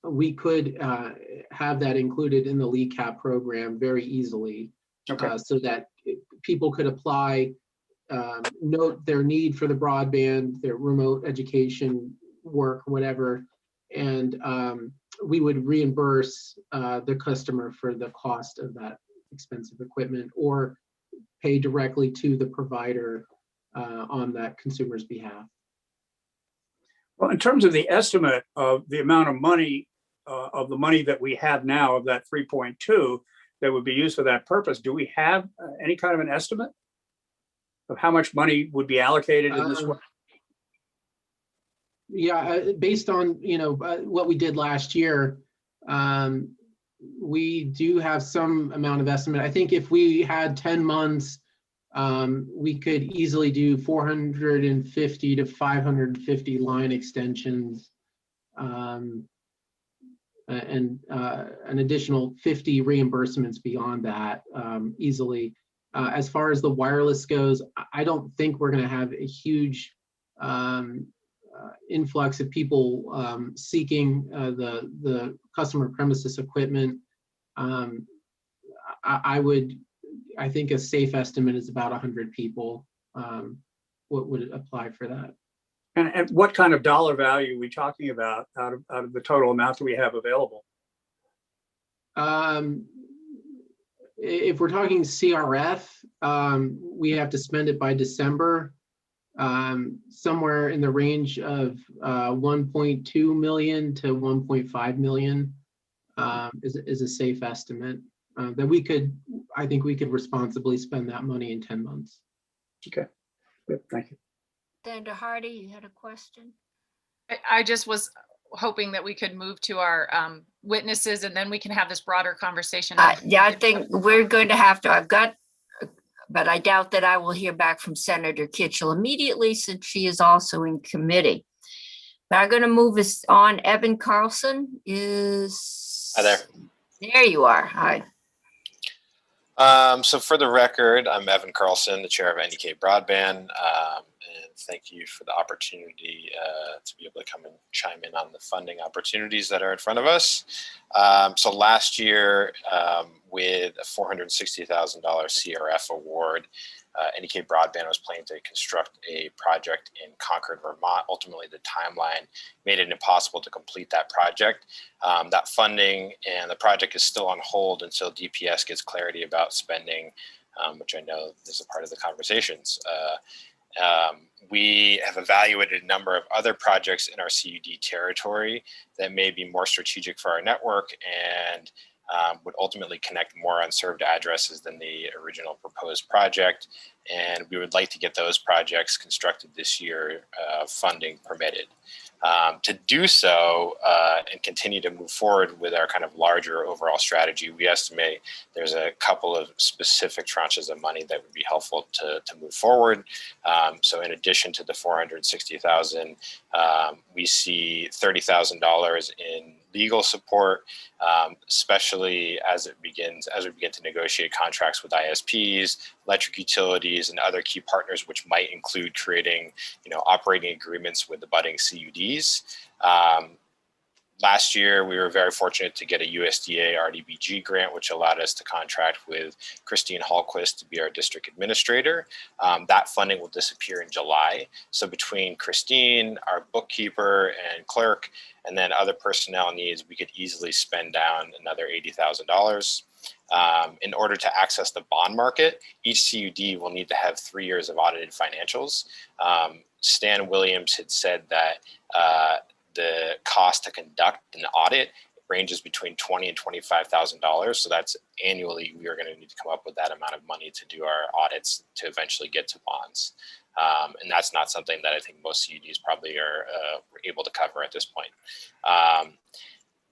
we could have that included in the LECAP program very easily. Okay. So that people could apply, note their need for the broadband, their remote education work, whatever, and we would reimburse the customer for the cost of that expensive equipment or pay directly to the provider on that consumer's behalf. Well, in terms of the estimate of the amount of money, of the money that we have now of that 3.2 that would be used for that purpose, do we have any kind of an estimate of how much money would be allocated in this way? Yeah, based on what we did last year, we do have some amount of estimate. I think if we had 10 months, we could easily do 450 to 550 line extensions, and an additional 50 reimbursements beyond that easily. As far as the wireless goes, I don't think we're going to have a huge influx of people seeking the customer premises equipment. I think a safe estimate is about 100 people what would apply for that. And what kind of dollar value are we talking about out of the total amount that we have available? If we're talking CRF, we have to spend it by December. Somewhere in the range of 1.2 million to 1.5 million is a safe estimate that I think we could responsibly spend that money in 10 months. Okay, good, thank you. Senator Hardy, you had a question? I just was hoping that we could move to our witnesses and then we can have this broader conversation. Yeah, I think we're going to have to, but I doubt that I will hear back from Senator Kitchell immediately since she is also in committee. But I'm going to move us on. Evan Carlson is. Hi there. There you are. Hi. So for the record, I'm Evan Carlson, the chair of NEK Broadband, and thank you for the opportunity to be able to come and chime in on the funding opportunities that are in front of us. So last year, with a $460,000 CRF award, NEK Broadband was planning to construct a project in Concord, Vermont. Ultimately, the timeline made it impossible to complete that project. That funding and the project is still on hold until DPS gets clarity about spending, which I know is a part of the conversations. We have evaluated a number of other projects in our CUD territory that may be more strategic for our network and would ultimately connect more unserved addresses than the original proposed project. And we would like to get those projects constructed this year, funding permitted. To do so and continue to move forward with our kind of larger overall strategy, we estimate there's a couple of specific tranches of money that would be helpful to move forward. So in addition to the $460,000, we see $30,000 in legal support, especially as we begin to negotiate contracts with ISPs, electric utilities, and other key partners, which might include creating, operating agreements with the budding CUDs. Last year, we were very fortunate to get a USDA RDBG grant, which allowed us to contract with Christine Hallquist to be our district administrator. That funding will disappear in July. So between Christine, our bookkeeper and clerk, and then other personnel needs, we could easily spend down another $80,000. In order to access the bond market, each CUD will need to have 3 years of audited financials. Stan Williams had said that the cost to conduct an audit ranges between $20,000 and $25,000. So that's annually, we are going to need to come up with that amount of money to do our audits to eventually get to bonds. And that's not something that I think most CUDs probably are able to cover at this point.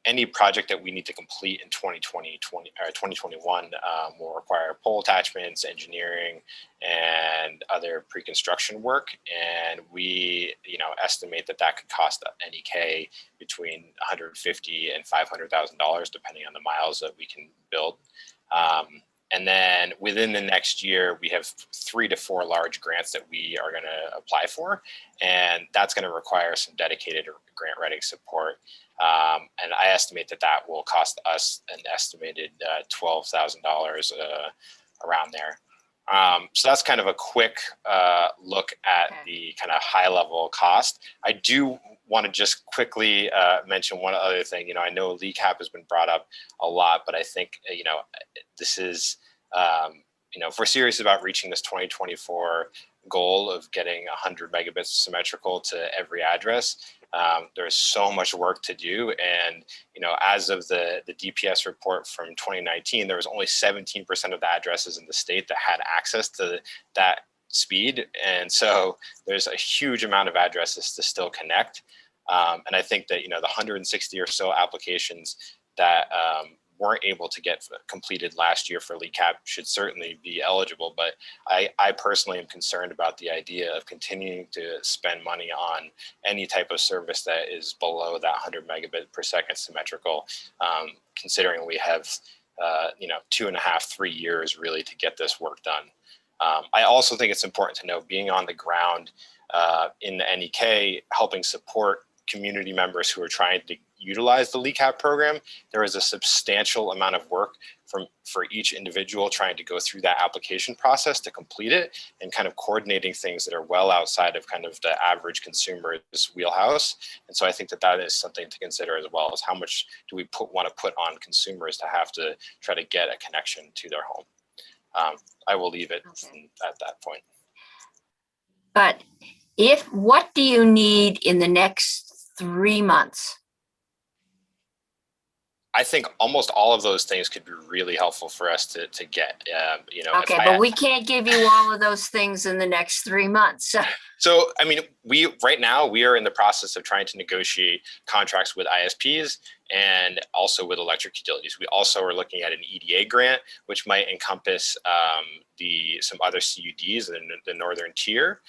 Any project that we need to complete in 2021 will require pole attachments, engineering, and other pre-construction work. And we, estimate that could cost NEK between $150,000 and $500,000, depending on the miles that we can build. And then within the next year, we have 3 to 4 large grants that we are going to apply for. And that's going to require some dedicated grant writing support. And I estimate that will cost us an estimated $12,000 around there. So that's kind of a quick look at the kind of high level cost. I do want to just quickly mention one other thing. I know LECAP has been brought up a lot, but I think, this is, if we're serious about reaching this 2024 goal of getting 100 megabits symmetrical to every address, there's so much work to do. And, as of the DPS report from 2019, there was only 17% of the addresses in the state that had access to that speed. And so there's a huge amount of addresses to still connect. And I think that, the 160 or so applications that weren't able to get completed last year for LECAP should certainly be eligible. But I personally am concerned about the idea of continuing to spend money on any type of service that is below that 100 megabit per second symmetrical, considering we have 2.5, 3 years really to get this work done. I also think it's important to know, being on the ground in the NEK, helping support community members who are trying to utilize the LECAP program, there was a substantial amount of work for each individual trying to go through that application process to complete it, and kind of coordinating things that are well outside of kind of the average consumer's wheelhouse. And so I think that that is something to consider, as well as how much do we want to put on consumers to have to try to get a connection to their home. I will leave it at that point. But what do you need in the next 3 months? I think almost all of those things could be really helpful for us to get. You know, Okay, but we can't give you all of those things in the next 3 months. So, I mean, right now we are in the process of trying to negotiate contracts with ISPs and also with electric utilities. We also are looking at an EDA grant, which might encompass some other CUDs in the northern tier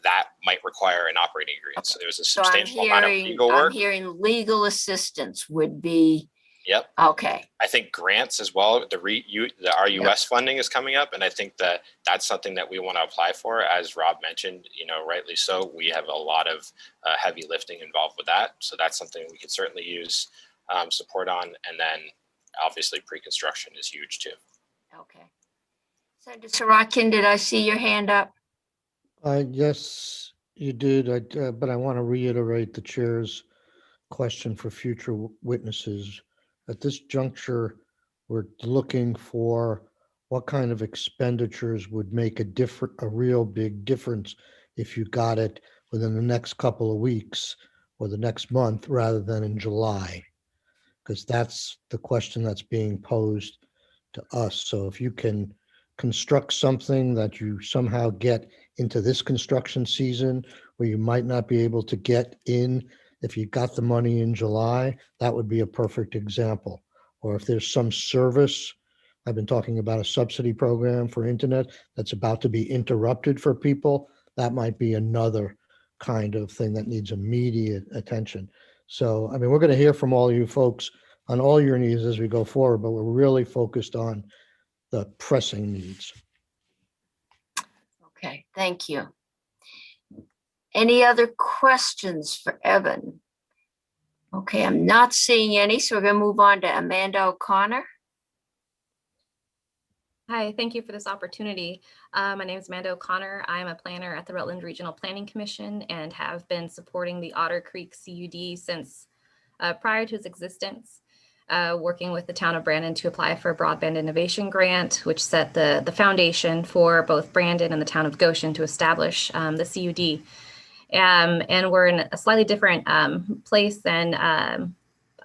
that might require an operating agreement. So there's a substantial amount of legal work. I'm hearing legal assistance would be. Yep. Okay. I think grants as well. The RUS funding is coming up, and I think that that's something that we want to apply for. As Rob mentioned, you know, rightly so, we have a lot of heavy lifting involved with that. So that's something we could certainly use support on. And then obviously pre-construction is huge too. Okay. Senator Sorokin, did I see your hand up? Yes, you did. But I want to reiterate the chair's question for future witnesses. At this juncture, we're looking for what kind of expenditures would make a real big difference if you got it within the next couple of weeks or the next month rather than in July, because that's the question that's being posed to us. So if you can construct something that you somehow get into this construction season where you might not be able to get in if you got the money in July, that would be a perfect example. Or if there's some service, I've been talking about a subsidy program for internet that's about to be interrupted for people, that might be another kind of thing that needs immediate attention. So, I mean, we're going to hear from all you folks on all your needs as we go forward, but we're really focused on the pressing needs. Okay, thank you. Any other questions for Evan? Okay, I'm not seeing any, so we're going to move on to Amanda O'Connor. Hi, thank you for this opportunity. My name is Amanda O'Connor. I'm a planner at the Rutland Regional Planning Commission and have been supporting the Otter Creek CUD since prior to its existence, working with the town of Brandon to apply for a broadband innovation grant, which set the foundation for both Brandon and the town of Goshen to establish the CUD. And we're in a slightly different place than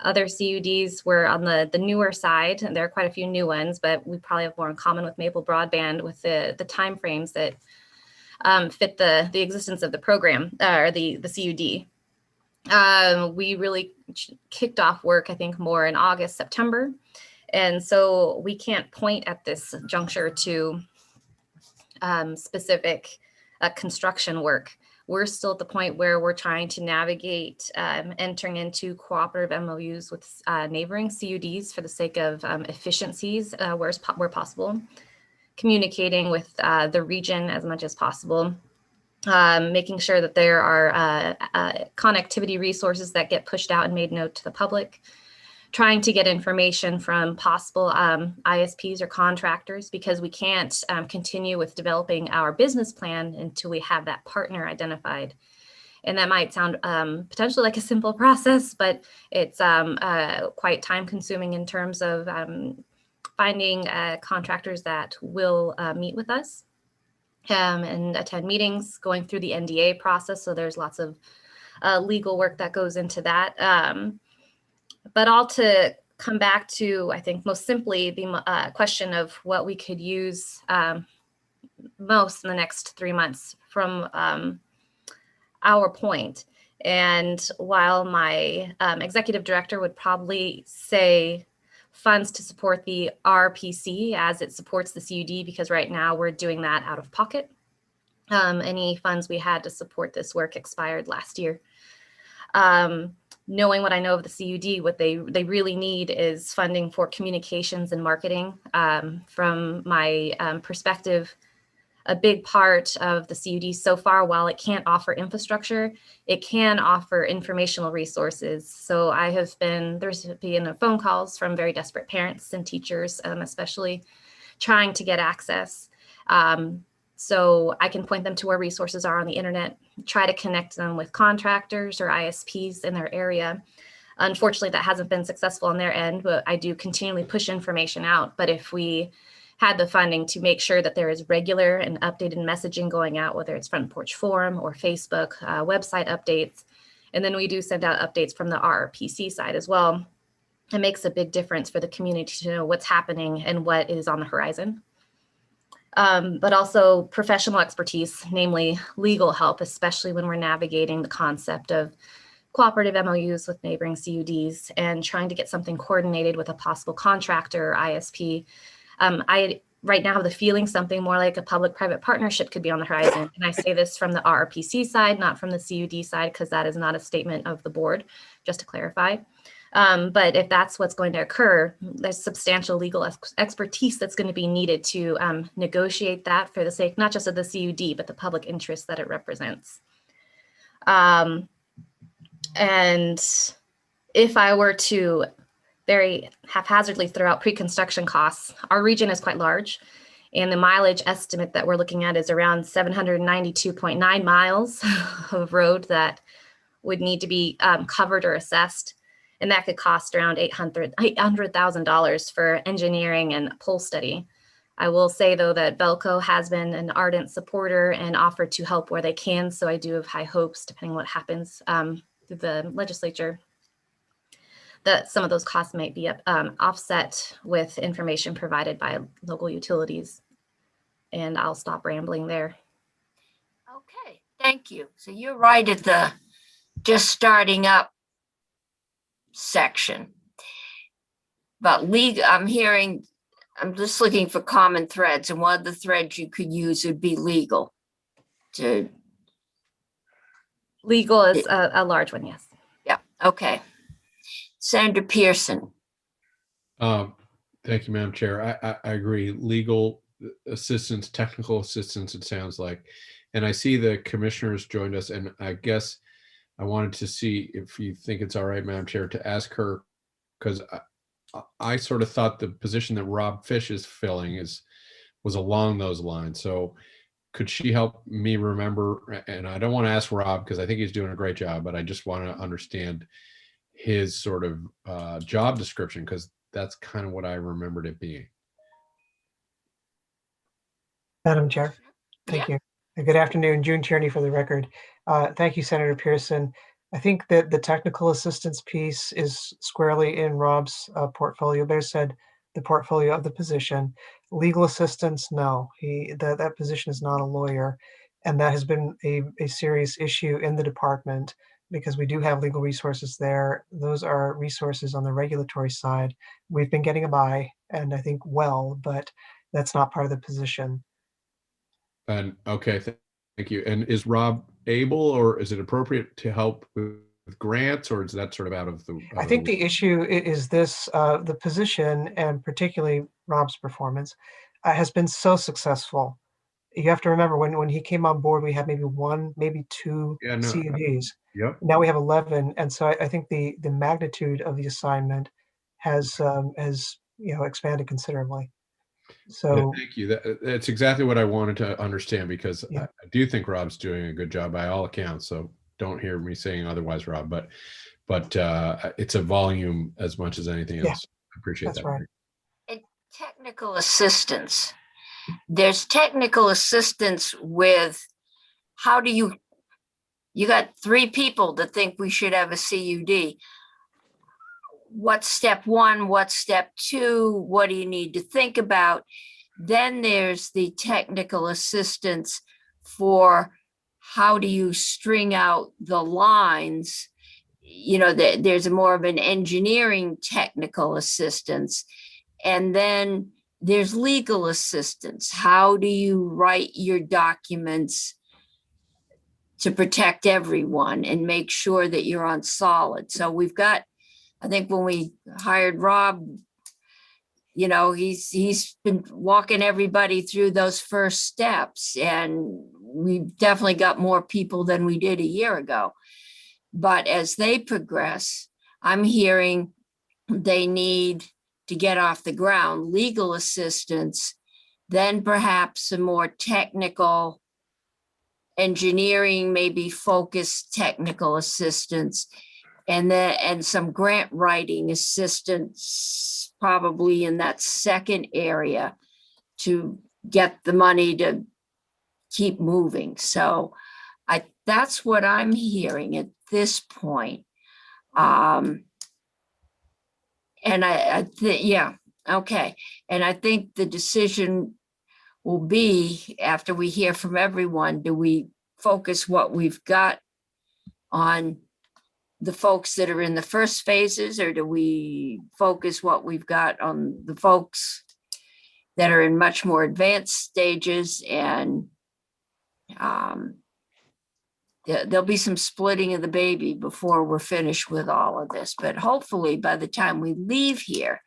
other CUDs. We're on the newer side, and there are quite a few new ones, but we probably have more in common with Maple Broadband with the timeframes that fit the existence of the program or the CUD. We really kicked off work, I think, more in August, September. And so we can't point at this juncture to specific construction work. We're still at the point where we're trying to navigate entering into cooperative MOUs with neighboring CUDs for the sake of efficiencies where possible, communicating with the region as much as possible, making sure that there are connectivity resources that get pushed out and made known to the public, trying to get information from possible ISPs or contractors, because we can't continue with developing our business plan until we have that partner identified. And that might sound potentially like a simple process, but it's quite time consuming in terms of finding contractors that will meet with us and attend meetings, going through the NDA process. So there's lots of legal work that goes into that. But all to come back to, I think, most simply the question of what we could use most in the next 3 months from our point. And while my executive director would probably say funds to support the RPC as it supports the CUD, because right now we're doing that out of pocket. Any funds we had to support this work expired last year. Knowing what I know of the CUD, what they really need is funding for communications and marketing. From my perspective, a big part of the CUD so far, while it can't offer infrastructure, it can offer informational resources. So there's been phone calls from very desperate parents and teachers, especially trying to get access. So I can point them to where resources are on the internet, try to connect them with contractors or ISPs in their area. Unfortunately, that hasn't been successful on their end, but I do continually push information out. But if we had the funding to make sure that there is regular and updated messaging going out, whether it's Front Porch Forum or Facebook, website updates, and then we do send out updates from the RRPC side as well, it makes a big difference for the community to know what's happening and what is on the horizon. But also professional expertise, namely legal help, especially when we're navigating the concept of cooperative MOUs with neighboring CUDs and trying to get something coordinated with a possible contractor or ISP. I right now have the feeling something more like a public-private partnership could be on the horizon. And I say this from the RRPC side, not from the CUD side, because that is not a statement of the board, just to clarify. But if that's what's going to occur, there's substantial legal expertise that's going to be needed to negotiate that for the sake, not just of the CUD, but the public interest that it represents. And if I were to very haphazardly throw out pre-construction costs, our region is quite large, and the mileage estimate that we're looking at is around 792.9 miles of road that would need to be covered or assessed. And that could cost around $800,000 for engineering and pole study. I will say, though, that Belco has been an ardent supporter and offered to help where they can. So I do have high hopes, depending on what happens through the legislature, that some of those costs might be offset with information provided by local utilities. And I'll stop rambling there. Okay, thank you. So you're right at the just starting up section. But I'm just looking for common threads, and one of the threads you could use would be legal. Legal is a large one, yes. Yeah, okay. Senator Pearson. Thank you, Madam Chair. I agree. Legal assistance, technical assistance, it sounds like. And I see the commissioners joined us, and I guess I wanted to see if you think it's all right, Madam Chair, to ask her, because I sort of thought the position that Rob Fish is filling was along those lines. So could she help me remember? And I don't want to ask Rob because I think he's doing a great job, but I just want to understand his sort of job description, because that's kind of what I remembered it being. Madam Chair, thank you. Good afternoon, June Tierney for the record. Thank you, Senator Pearson. I think that the technical assistance piece is squarely in Rob's portfolio. Better said, the portfolio of the position. Legal assistance, no. That position is not a lawyer, and that has been a serious issue in the department because we do have legal resources there. Those are resources on the regulatory side. We've been getting by, and I think well, but that's not part of the position. And okay, thank you. And is Rob able, or is it appropriate to help with grants, or is that sort of out of the? I think the issue is this: the position, and particularly Rob's performance, has been so successful. You have to remember when he came on board, we had maybe one, maybe two CUDs. Yep. Now we have 11, and so I think the magnitude of the assignment has expanded considerably. So yeah, thank you. That's exactly what I wanted to understand, because I do think Rob's doing a good job by all accounts. So don't hear me saying otherwise, Rob. But it's a volume as much as anything else. I appreciate that. Right. And technical assistance. There's technical assistance with how do you got 3 people that think we should have a CUD. What's step 1? What's step 2? What do you need to think about? Then there's the technical assistance for how do you string out the lines. There's more of an engineering technical assistance. And then there's legal assistance. How do you write your documents to protect everyone and make sure that you're on solid? So we've got, I think when we hired Rob, you know, he's been walking everybody through those first steps, and we've definitely got more people than we did a year ago. But as they progress, I'm hearing they need to get off the ground legal assistance, then perhaps some more technical engineering, maybe focused technical assistance, and some grant writing assistance, probably in that second area, to get the money to keep moving. So that's what I'm hearing at this point. And I think, yeah, okay. And I think the decision will be, after we hear from everyone, do we focus what we've got on the folks that are in the first phases, or do we focus what we've got on the folks that are in much more advanced stages? And there'll be some splitting of the baby before we're finished with all of this. But hopefully by the time we leave here,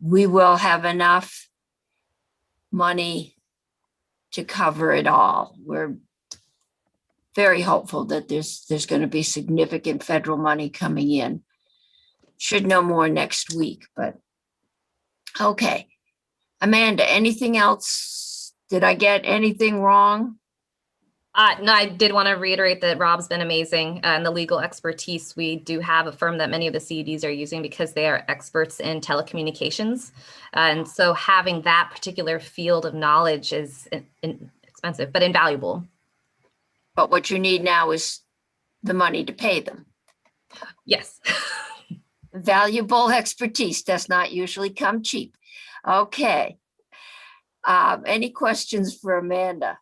we will have enough money to cover it all. We're very hopeful that there's going to be significant federal money coming in. Should know more next week, but okay. Amanda, anything else? Did I get anything wrong? No, I did want to reiterate that Rob's been amazing, and the legal expertise. We do have a firm that many of the CUDs are using because they are experts in telecommunications. And so having that particular field of knowledge is expensive, but invaluable. But what you need now is the money to pay them. Yes. Valuable expertise does not usually come cheap. Okay. Any questions for Amanda?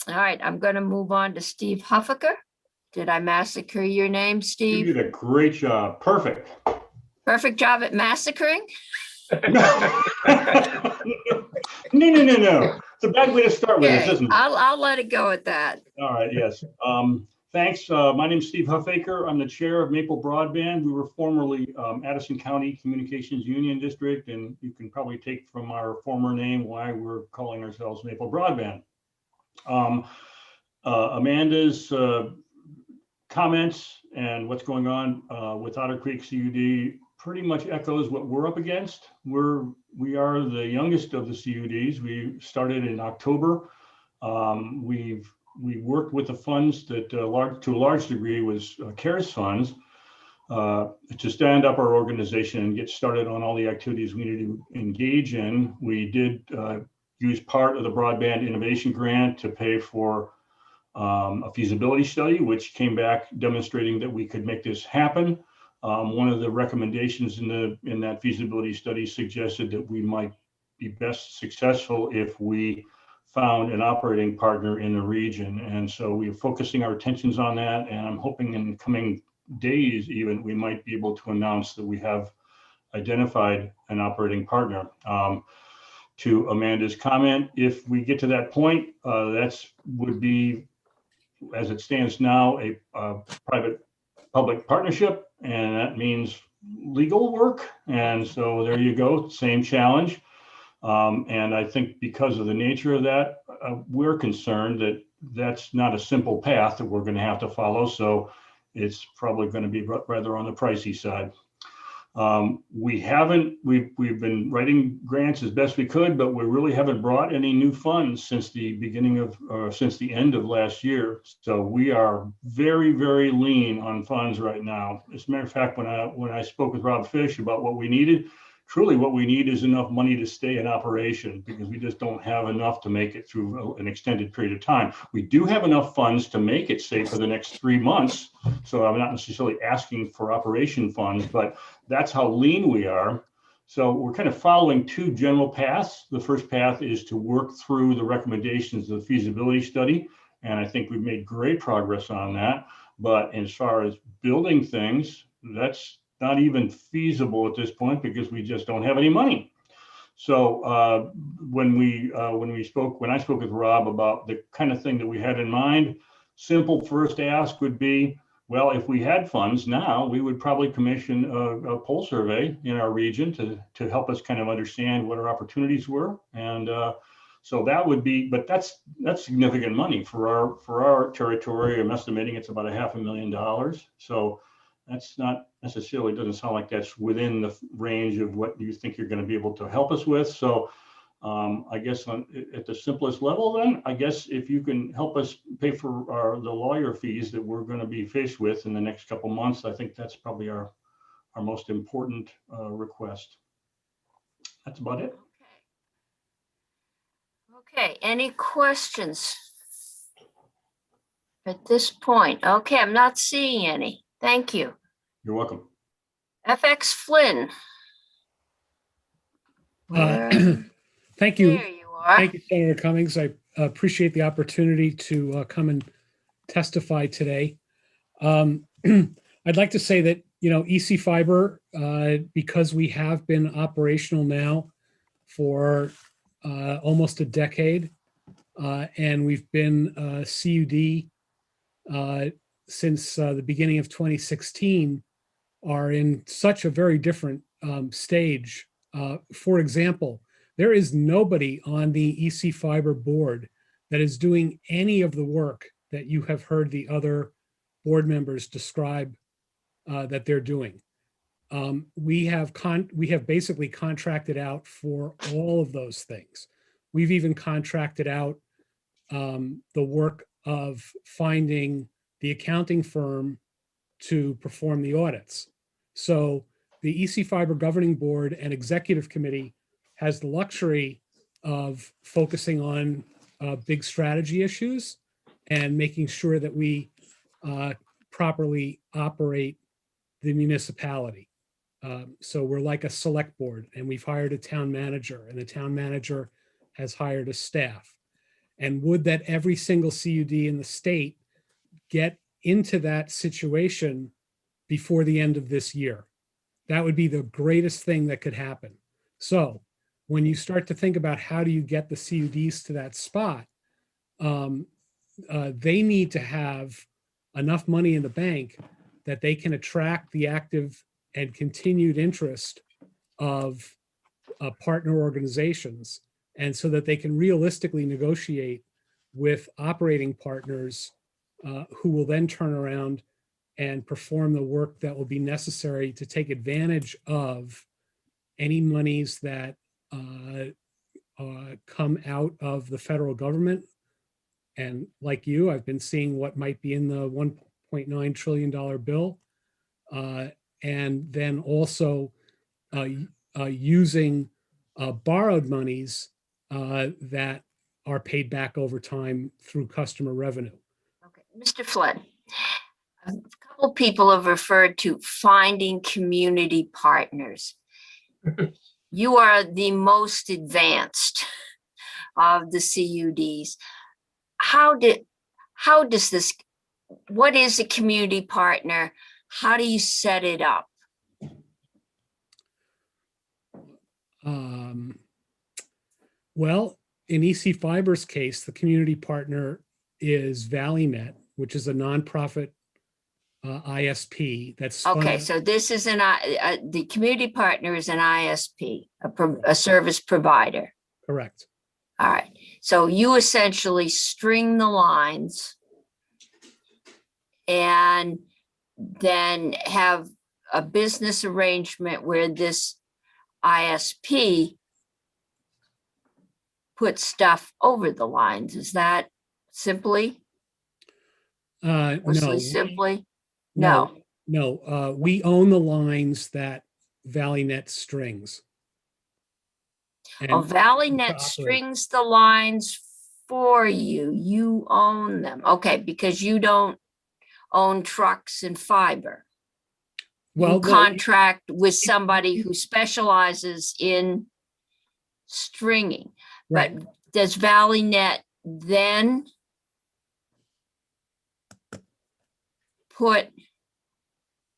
All right, I'm going to move on to Steve Huffaker. Did I massacre your name, Steve? You did a great job. Perfect. Perfect job at massacring? No. It's a bad way to start with this, isn't it? I'll let it go at that. All right, yes. Thanks. My name's Steve Huffaker. I'm the chair of Maple Broadband. We were formerly Addison County Communications Union District, and you can probably take from our former name why we're calling ourselves Maple Broadband. Amanda's comments and what's going on with Otter Creek CUD pretty much echoes what we're up against. We are the youngest of the CUDs. We started in October. We worked with the funds that to a large degree was CARES funds to stand up our organization and get started on all the activities we needed to engage in. We did use part of the Broadband Innovation Grant to pay for a feasibility study, which came back demonstrating that we could make this happen. One of the recommendations in that feasibility study suggested that we might be best successful if we found an operating partner in the region. And so we're focusing our attentions on that. And I'm hoping in coming days, even, we might be able to announce that we have identified an operating partner. To Amanda's comment, if we get to that point, would be, as it stands now, a private-public partnership, and that means legal work. And so there you go, same challenge. And I think because of the nature of that, we're concerned that that's not a simple path that we're going to have to follow. So it's probably going to be rather on the pricey side. We've been writing grants as best we could, but we really haven't brought any new funds since the since the end of last year. So we are very, very lean on funds right now. As a matter of fact, when I spoke with Rob Fish about what we needed, truly what we need is enough money to stay in operation, because we just don't have enough to make it through an extended period of time. We do have enough funds to make it, say, for the next 3 months. So I'm not necessarily asking for operation funds, but that's how lean we are. So we're kind of following two general paths. The first path is to work through the recommendations of the feasibility study. And I think we've made great progress on that. But as far as building things, that's not even feasible at this point because we just don't have any money. So when I spoke with Rob about the kind of thing that we had in mind, simple first ask would be, Well, if we had funds now, we would probably commission a poll survey in our region to help us kind of understand what our opportunities were. And so that would be, but that's significant money for our territory. I'm estimating it's about $500,000. So that's not necessarily, doesn't sound like that's within the range of what you think you're going to be able to help us with. So I guess at the simplest level, then, I guess if you can help us pay for the lawyer fees that we're going to be faced with in the next couple months, I think that's probably our most important request. That's about it. Okay, any questions at this point? Okay, I'm not seeing any. Thank you. You're welcome. FX Flynn. Thank you. There you are. Thank you, Senator Cummings. I appreciate the opportunity to come and testify today. I'd like to say that, EC Fiber, because we have been operational now for almost a decade, and we've been CUD since the beginning of 2016, are in such a very different stage. For example, there is nobody on the EC Fiber board that is doing any of the work that you have heard the other board members describe that they're doing. We have basically contracted out for all of those things. We've even contracted out the work of finding the accounting firm to perform the audits. So the EC Fiber Governing Board and Executive Committee has the luxury of focusing on big strategy issues and making sure that we properly operate the municipality. So we're like a select board, and we've hired a town manager, and the town manager has hired a staff. And would that every single CUD in the state get into that situation before the end of this year? That would be the greatest thing that could happen. So when you start to think about how do you get the CUDs to that spot, they need to have enough money in the bank that they can attract the active and continued interest of partner organizations, and so that they can realistically negotiate with operating partners who will then turn around and perform the work that will be necessary to take advantage of any monies that come out of the federal government. And like you, I've been seeing what might be in the $1.9 trillion bill. And then also using borrowed monies that are paid back over time through customer revenue. Okay, Mr. Flynn, a couple people have referred to finding community partners. You are the most advanced of the CUDs. What is a community partner? How do you set it up? Well, in EC Fiber's case, the community partner is ValleyNet, which is a nonprofit ISP that's Okay, so this is the community partner is an ISP, a service provider. Correct. All right, so you essentially string the lines and then have a business arrangement where this ISP puts stuff over the lines. Is that simply? Mostly No. simply? No. We own the lines that ValleyNet strings. Oh, ValleyNet strings the lines for you. You own them. Okay, because you don't own trucks and fiber. Well, you contract with somebody who specializes in stringing. Right. But does ValleyNet then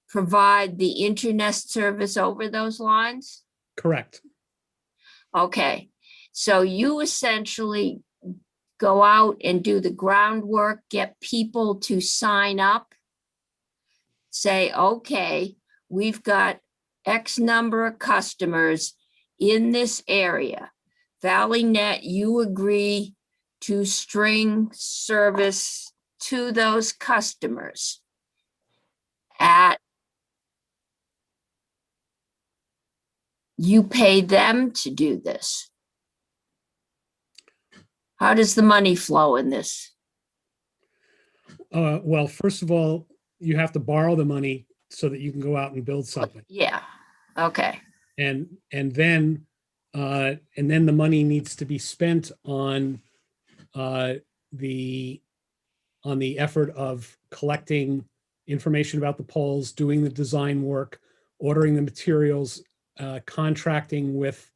provide the internet service over those lines? Correct. Okay, so you essentially go out and do the groundwork, get people to sign up say, okay, we've got X number of customers in this area. Valley Net, you agree to string service to those customers at, you pay them to do this. How does the money flow in this? Well, first of all, you have to borrow the money so that you can go out and build something. Yeah, okay, And then the money needs to be spent on the effort of collecting information about the poles, doing the design work, ordering the materials, contracting with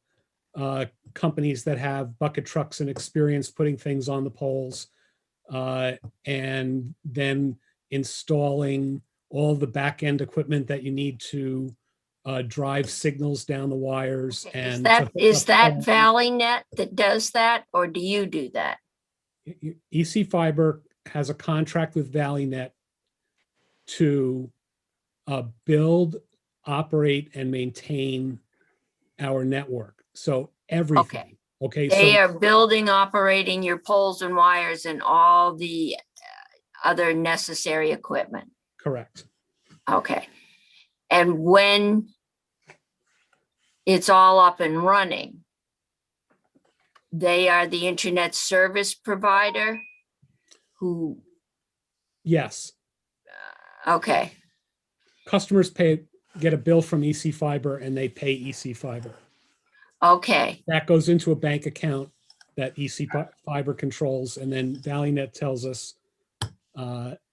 companies that have bucket trucks and experience putting things on the poles, and then installing all the back end equipment that you need to drive signals down the wires. is And that Valley Net that does that, or do you do that? EC Fiber has a contract with Valley Net to build, operate, and maintain our network. So everything. Okay. They So are building, operating your poles and wires and all the other necessary equipment. correct. Okay. And when it's all up and running, they are the internet service provider who, Yes. okay, Customers get a bill from EC Fiber and they pay EC Fiber. okay, That goes into a bank account that EC Fiber controls, and then Valley Net tells us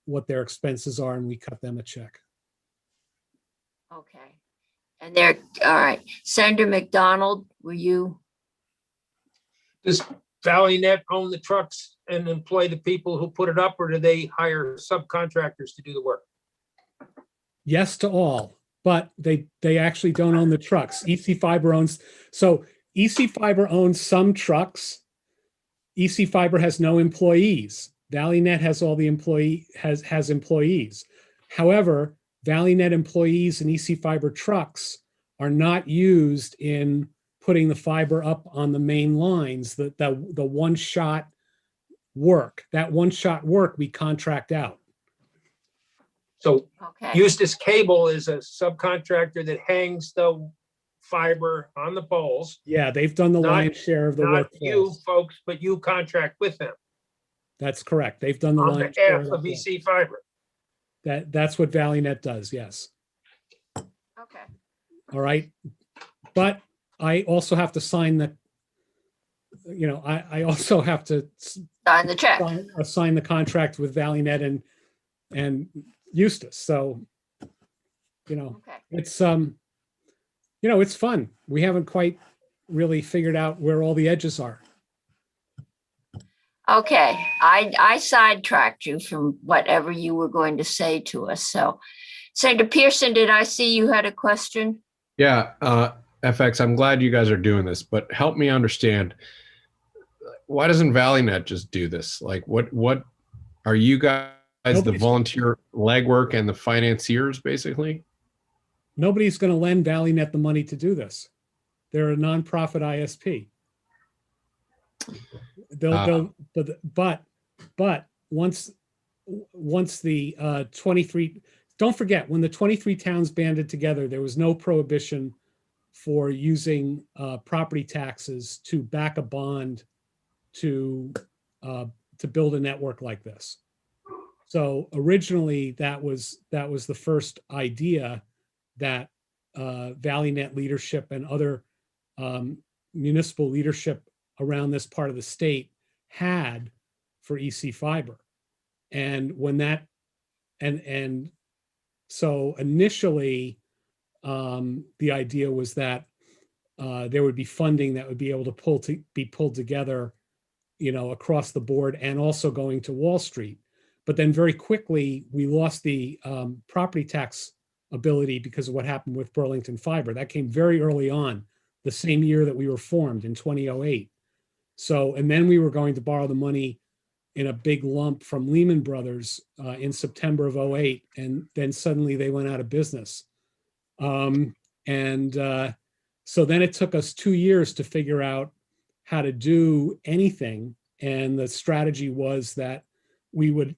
what their expenses are, and we cut them a check. okay. And they're, all right. Senator McDonald, were you? Does Valley Net own the trucks and employ the people who put it up, or do they hire subcontractors to do the work? Yes to all, but they actually don't own the trucks. EC Fiber owns, so EC Fiber owns some trucks. EC Fiber has no employees. Valley Net has all the has employees. However, Valley Net employees and EC Fiber trucks are not used in putting the fiber up on the main lines, the one-shot work. That one-shot work we contract out. So Okay, Eustis Cable is a subcontractor that hangs the fiber on the poles. Yeah, they've done the Not- lion's share of the Not work. for you us. folks, but you contract with them That's correct. They've done the on lion's share behalf of of the work. EC Fiber. That's what Valley Net does, yes. okay. All right. But I also have to sign the, I also have to Sign the check. sign the contract with Valley Net and Eustis. So, Okay. it's, it's fun. We haven't quite really figured out where all the edges are. Okay, I sidetracked you from whatever you were going to say to us. So Senator Pearson, did I see you had a question? Yeah, FX, I'm glad you guys are doing this, but help me understand, why doesn't Valley Net just do this? Like, what are you guys the Nobody's- volunteer legwork and the financiers, basically? Nobody's going to lend Valley Net the money to do this. They're a nonprofit ISP. But once the 23, don't forget, when the 23 towns banded together, there was no prohibition for using property taxes to back a bond to build a network like this. So originally, that was the first idea that Valley Net leadership and other municipal leadership around this part of the state had for EC Fiber. And when that, and so initially, the idea was that there would be funding that would be able to be pulled together, across the board, and also going to Wall Street. But then very quickly, we lost the property tax ability because of what happened with Burlington Fiber. That came very early on, the same year that we were formed in 2008. So, and then we were going to borrow the money in a big lump from Lehman Brothers in September of '08, and then suddenly they went out of business. So then it took us 2 years to figure out how to do anything. And the strategy was that we would,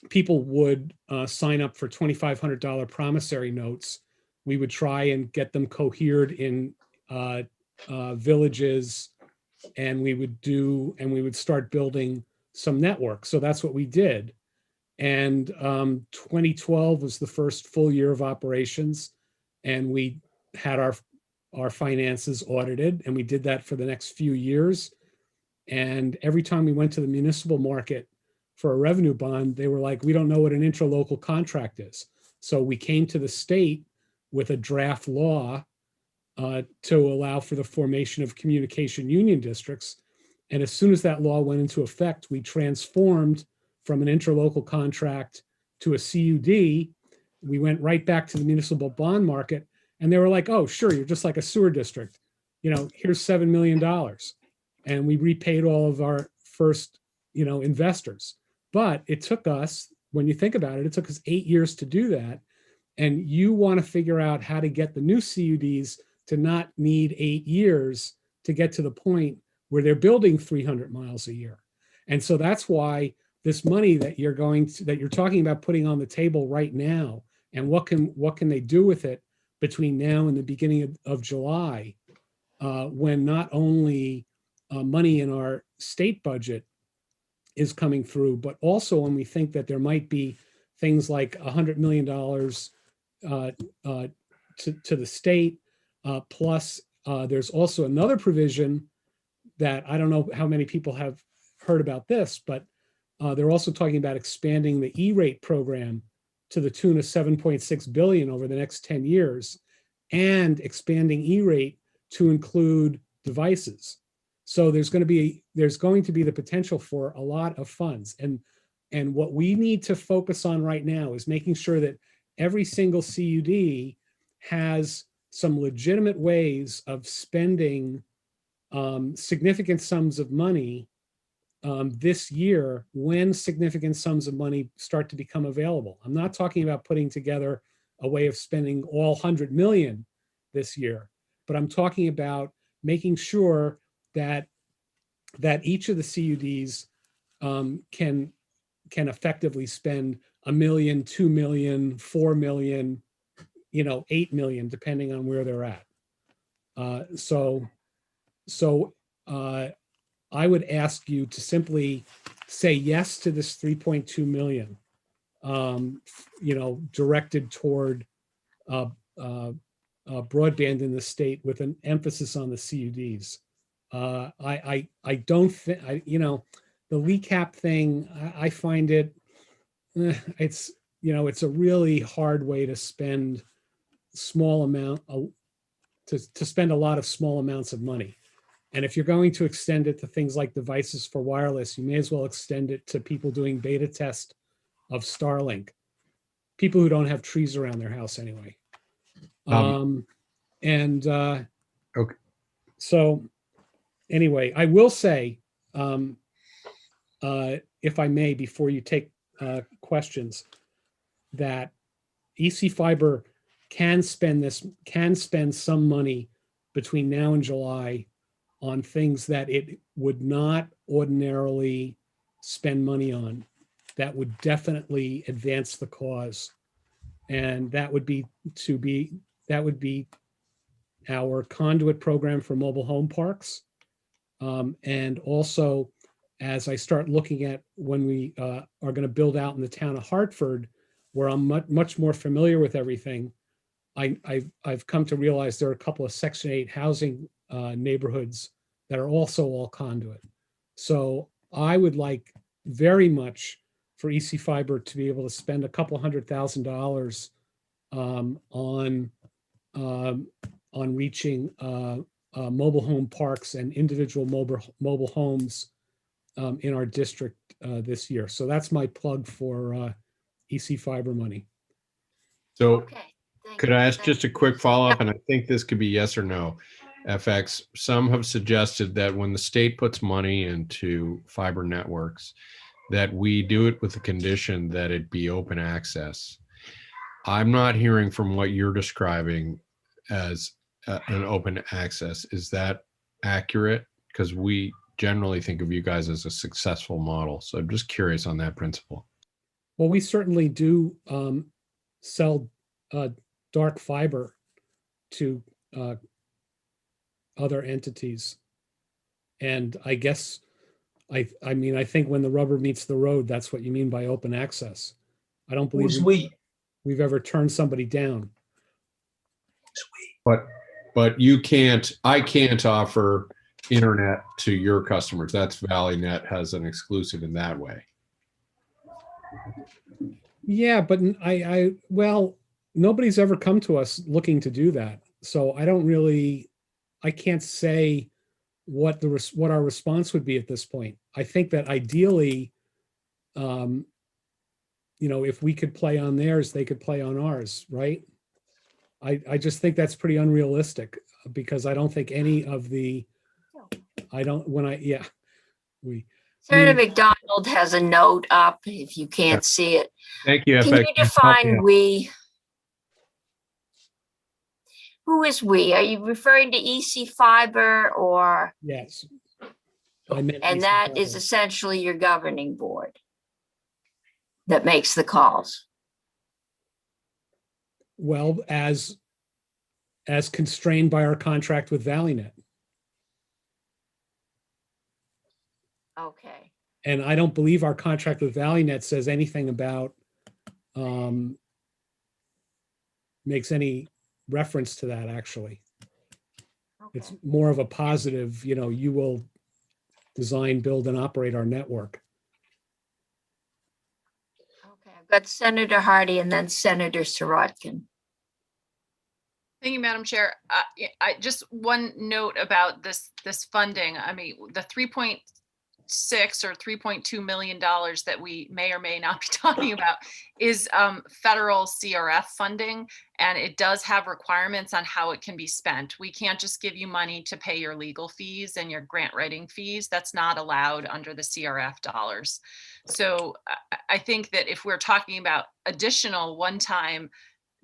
people would sign up for $2,500 promissory notes. We would try and get them cohered in villages, and we would start building some networks. So that's what we did. And 2012 was the first full year of operations, and we had our finances audited, and we did that for the next few years. And every time we went to the municipal market for a revenue bond, they were like, we don't know what an interlocal contract is. So we came to the state with a draft law to allow for the formation of communication union districts. And as soon as that law went into effect, we transformed from an interlocal contract to a CUD. We went right back to the municipal bond market, and they were like, oh, sure, you're just like a sewer district. Here's $7 million. And we repaid all of our first, investors. But it took us, when you think about it, it took us 8 years to do that. And you want to figure out how to get the new CUDs to not need 8 years to get to the point where they're building 300 miles a year. And so that's why this money that you're talking about putting on the table right now, and what can they do with it between now and the beginning of July, when not only money in our state budget is coming through, but also when we think that there might be things like $100 million to the state, plus there's also another provision that I don't know how many people have heard about this, but they're also talking about expanding the E-rate program to the tune of $7.6 billion over the next 10 years, and expanding E-rate to include devices. So there's going to be the potential for a lot of funds. And what we need to focus on right now is making sure that every single CUD has some legitimate ways of spending significant sums of money this year, when significant sums of money start to become available. I'm not talking about putting together a way of spending all 100 million this year, but I'm talking about making sure that each of the CUDs can effectively spend $1 million, $2 million, $4 million, $8 million, depending on where they're at. So I would ask you to simply say yes to this 3.2 million, directed toward broadband in the state with an emphasis on the CUDs. I don't think, the LECAP thing, I find it's a really hard way to spend to spend a lot of small amounts of money. And if you're going to extend it to things like devices for wireless, you may as well extend it to people doing beta test of Starlink, people who don't have trees around their house anyway. Okay. So anyway, I will say, if I may, before you take questions, that EC Fiber can spend some money between now and July on things that it would not ordinarily spend money on, that would definitely advance the cause. And that would be our conduit program for mobile home parks. And also, as I start looking at when we are going to build out in the town of Hartford, where I'm much more familiar with everything, I've come to realize there are a couple of Section 8 housing neighborhoods that are also all conduit. So I would like very much for EC Fiber to be able to spend a couple $100,000 on reaching mobile home parks and individual mobile homes in our district this year. So that's my plug for EC Fiber money. So could I ask just a quick follow-up? And I think this could be yes or no. FX, some have suggested that when the state puts money into fiber networks, that we do it with the condition that it be open access. I'm not hearing from what you're describing as an open access. Is that accurate? Because we generally think of you guys as a successful model. So I'm just curious on that principle. Well, we certainly do sell dark fiber to other entities. And I guess, I mean, I think when the rubber meets the road, that's what you mean by open access. I don't believe Who's we? we've ever turned somebody down. But you can't, I can't offer internet to your customers. That's ValleyNet has an exclusive in that way. Yeah, but well, nobody's ever come to us looking to do that. So I can't say what our response would be at this point. I think that ideally, if we could play on theirs, they could play on ours, right? I just think that's pretty unrealistic because I don't think any of Senator McDonald has a note up if you can't see it. Thank you. Can you define we? Who is we? Are you referring to EC Fiber or? Yes. And that is essentially your governing board that makes the calls. Well, as constrained by our contract with ValleyNet. Okay. And I don't believe our contract with ValleyNet says anything about, makes any reference to that, actually. Okay. It's more of a positive, you will design, build, and operate our network. Okay, I've got Senator Hardy and then Senator Sirotkin. Thank you, Madam Chair. I just one note about this funding. I mean, the 3.6 or $3.2 million that we may or may not be talking about is federal CRF funding, and it does have requirements on how it can be spent. We can't just give you money to pay your legal fees and your grant writing fees. That's not allowed under the CRF dollars. So I think that if we're talking about additional one-time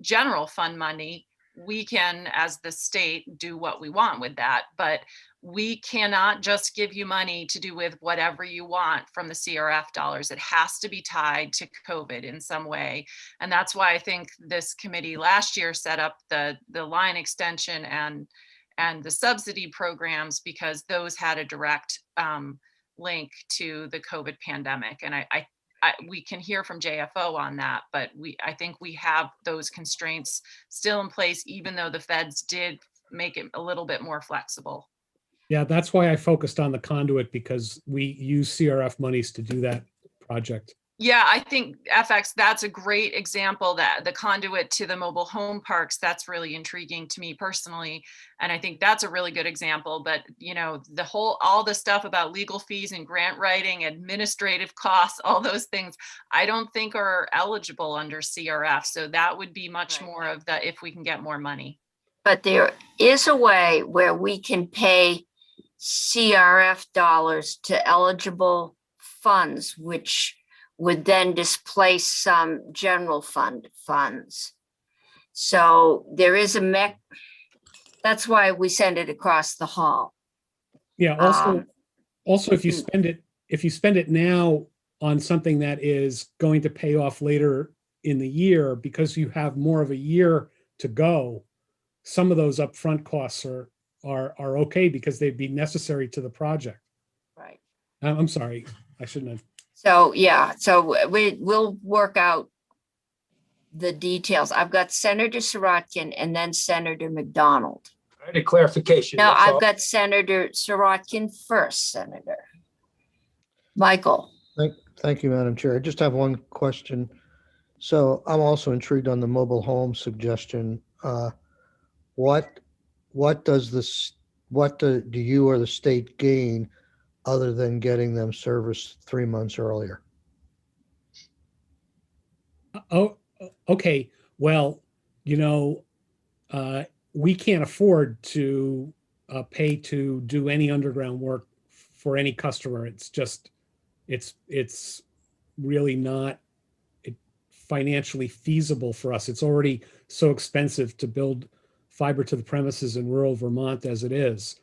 general fund money, we can, as the state, do what we want with that, but we cannot just give you money to do with whatever you want from the CRF dollars. It has to be tied to COVID in some way. And that's why I think this committee last year set up the line extension and the subsidy programs, because those had a direct link to the COVID pandemic. And we can hear from JFO on that, but I think we have those constraints still in place, even though the feds did make it a little bit more flexible. Yeah, that's why I focused on the conduit, because we use CRF monies to do that project. Yeah, I think FX, that's a great example, that the conduit to the mobile home parks, that's really intriguing to me personally. And I think that's a really good example, but all the stuff about legal fees and grant writing, administrative costs, all those things, I don't think are eligible under CRF. So that would be much more of the, if we can get more money. But there is a way where we can pay CRF dollars to eligible funds, which would then displace some general fund funds. So there is that's why we send it across the hall. Yeah, also if you spend it now on something that is going to pay off later in the year, because you have more of a year to go, some of those upfront costs are okay because they'd be necessary to the project. Right. I'm sorry, I shouldn't have. So, yeah, so we'll work out the details. I've got Senator Sirotkin and then Senator McDonald. I had a clarification. No, that's I've all. got Senator Sirotkin first, Senator. Michael. Thank you, Madam Chair. I just have one question. So I'm also intrigued on the mobile home suggestion. What do you or the state gain other than getting them serviced 3 months earlier? Oh, okay. Well, we can't afford to pay to do any underground work for any customer. It's just, it's really not financially feasible for us. It's already so expensive to build fiber to the premises in rural Vermont as it is.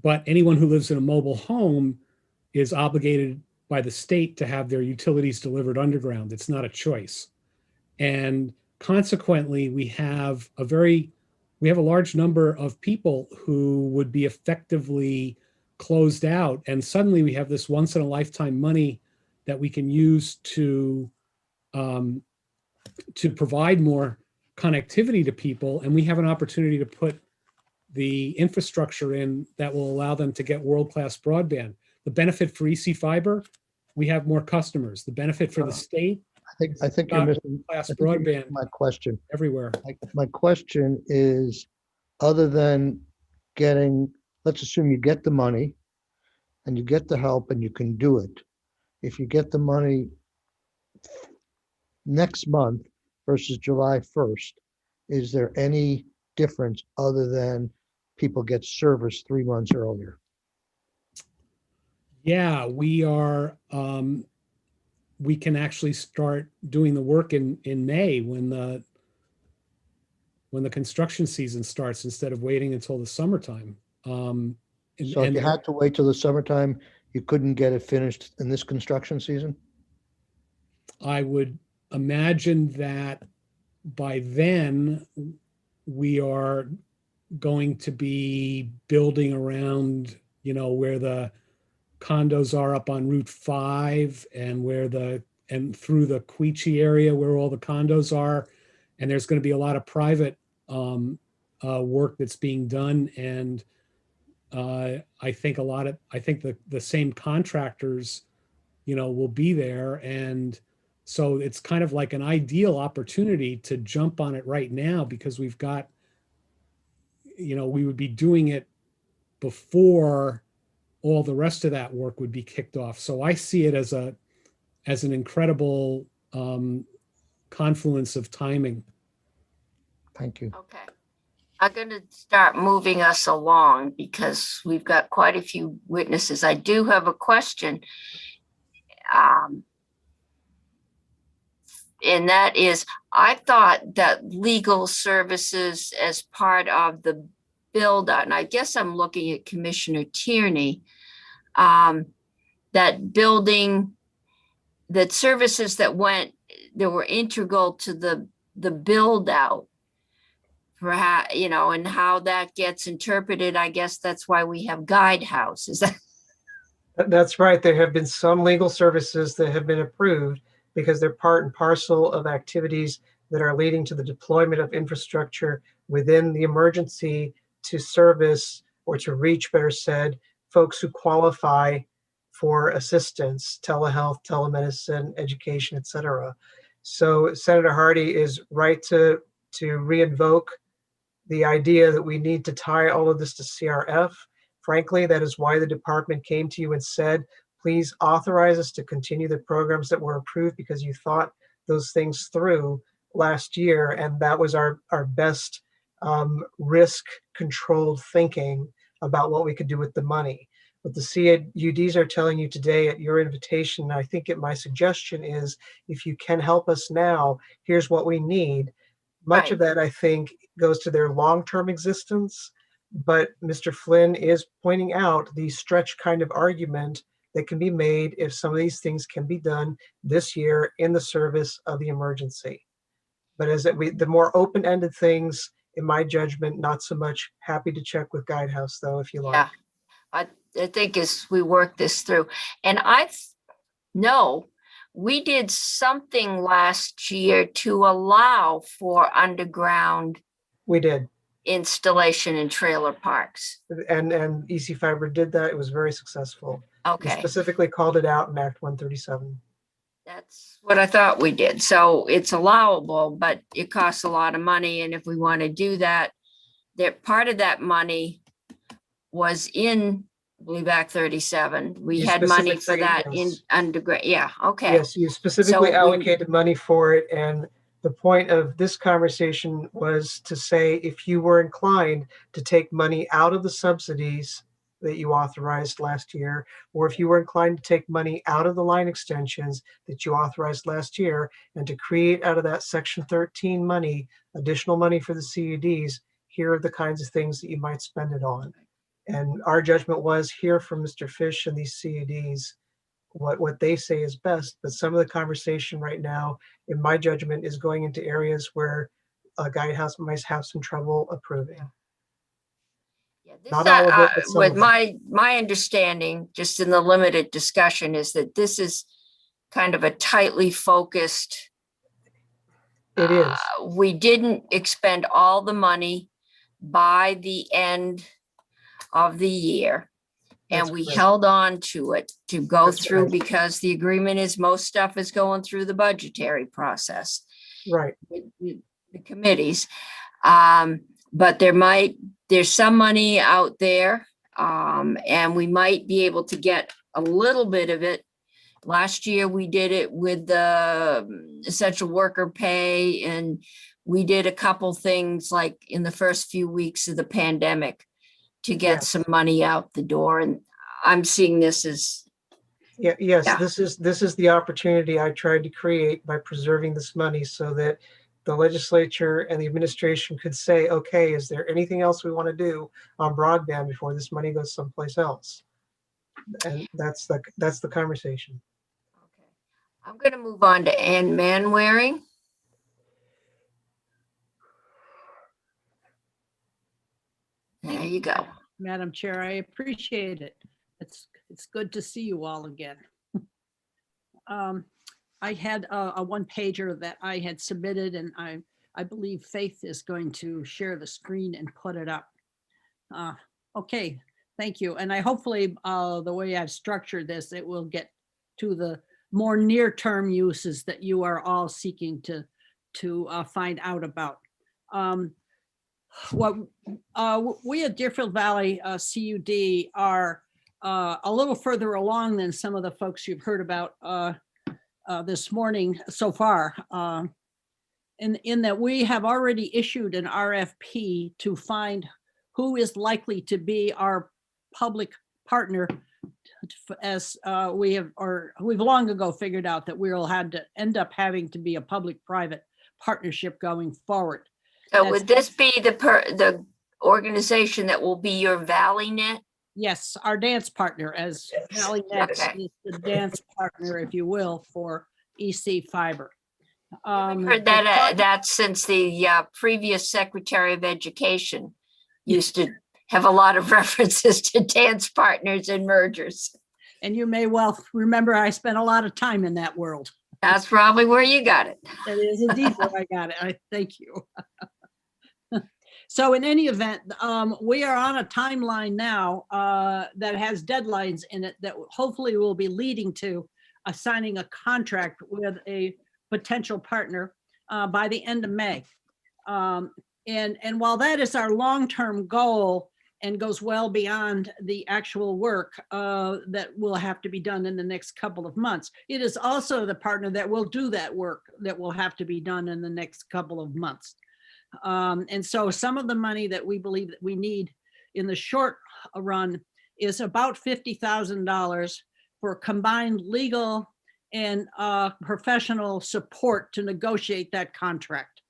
But anyone who lives in a mobile home is obligated by the state to have their utilities delivered underground. It's not a choice. And consequently, we have a large number of people who would be effectively closed out. And suddenly we have this once in a lifetime money that we can use to provide more connectivity to people. And we have an opportunity to put the infrastructure in that will allow them to get world-class broadband. The benefit for EC Fiber, we have more customers. The benefit for the state, I think you're missing class broadband my question. everywhere. My question is, other than getting, let's assume you get the money and you get the help and you can do it. If you get the money next month versus July 1st, is there any difference other than people get service 3 months earlier? Yeah, we are, we can actually start doing the work in May when the construction season starts instead of waiting until the summertime. So if you had to wait till the summertime, you couldn't get it finished in this construction season? I would imagine that by then we are going to be building around, where the condos are up on Route 5 and through the Queechee area where all the condos are. And there's going to be a lot of private work that's being done. And I think the same contractors, will be there. And so it's kind of like an ideal opportunity to jump on it right now, because we've got, we would be doing it before all the rest of that work would be kicked off. So I see it as an incredible confluence of timing. Thank you. Okay. I'm going to start moving us along because we've got quite a few witnesses. I do have a question. And that is, I thought that legal services as part of the build out, and I guess I'm looking at Commissioner Tierney, that services that were integral to the build out, perhaps, and how that gets interpreted. I guess that's why we have Guidehouse. Is that? That's right. There have been some legal services that have been approved because they're part and parcel of activities that are leading to the deployment of infrastructure within the emergency to service, or to reach, better said, folks who qualify for assistance, telehealth, telemedicine, education, et cetera. So Senator Hardy is right to reinvoke the idea that we need to tie all of this to CRF. Frankly, that is why the department came to you and said, please authorize us to continue the programs that were approved, because you thought those things through last year. And that was our best risk controlled thinking about what we could do with the money. What the CUDs are telling you today at your invitation, I think my suggestion is, if you can help us now, here's what we need. Much of that, I think, goes to their long-term existence. But Mr. Flynn is pointing out the stretch kind of argument that can be made if some of these things can be done this year in the service of the emergency. But the more open-ended things, in my judgment, not so much. Happy to check with Guidehouse, though, if you like. Yeah, I think as we work this through, and I know we did something last year to allow for underground. We did. Installation in trailer parks. And EC Fiber did that. It was very successful. Okay. We specifically called it out in Act 137. That's what I thought we did. So it's allowable, but it costs a lot of money. And if we want to do that, part of that money was in, I believe, Act 37. We had money for that in underground. Yeah. Okay. Yes, you specifically allocated money for it. And The point of this conversation was to say if you were inclined to take money out of the subsidies that you authorized last year, or if you were inclined to take money out of the line extensions that you authorized last year and to create out of that Section 13 money, additional money for the CUDs, here are the kinds of things that you might spend it on. And our judgment was hear from Mr. Fish and these CUDs what they say is best. But some of the conversation right now, in my judgment, is going into areas where a guidehouse might have some trouble approving. This, Not all of it, but some with of it. my understanding, just in the limited discussion, is that this is kind of a tightly focused. It is. We didn't expend all the money by the end of the year. And That's we correct. held on to it to go That's through right. because the agreement is most stuff is going through the budgetary process. Right. with the committees. But there's some money out there, and we might be able to get a little bit of it. Last year, we did it with the essential worker pay, and we did a couple things like in the first few weeks of the pandemic to get Yeah. some money out the door. And I'm seeing this as, Yeah, yes, Yeah. this is the opportunity I tried to create by preserving this money so that the legislature and the administration could say, okay, is there anything else we want to do on broadband before this money goes someplace else? And that's the conversation. okay. I'm going to move on to Ann Manwaring. There you go. Madam Chair, I appreciate it. It's good to see you all again. I had a one pager that I had submitted, and I believe Faith is going to share the screen and put it up. Okay, thank you. And I hopefully the way I've structured this, it will get to the more near-term uses that you are all seeking to find out about. What we at Deerfield Valley CUD are a little further along than some of the folks you've heard about this morning so far, in that we have already issued an RFP to find who is likely to be our public partner, as we've long ago figured out that we'll have to end up having to be a public-private partnership going forward. So That's- would this be the organization that will be your ValleyNet? Yes, our dance partner, as Valley Next Okay. is the dance partner, if you will, for EC Fiber. I've heard that since the previous Secretary of Education used to have a lot of references to dance partners and mergers. And you may well remember I spent a lot of time in that world. That's probably where you got it. That is indeed where I got it. I thank you. So in any event, we are on a timeline now that has deadlines in it that hopefully will be leading to signing a contract with a potential partner by the end of May. And while that is our long-term goal and goes well beyond the actual work that will have to be done in the next couple of months, it is also the partner that will do that work that will have to be done in the next couple of months. And so some of the money that we believe that we need in the short run is about $50,000 for combined legal and professional support to negotiate that contract.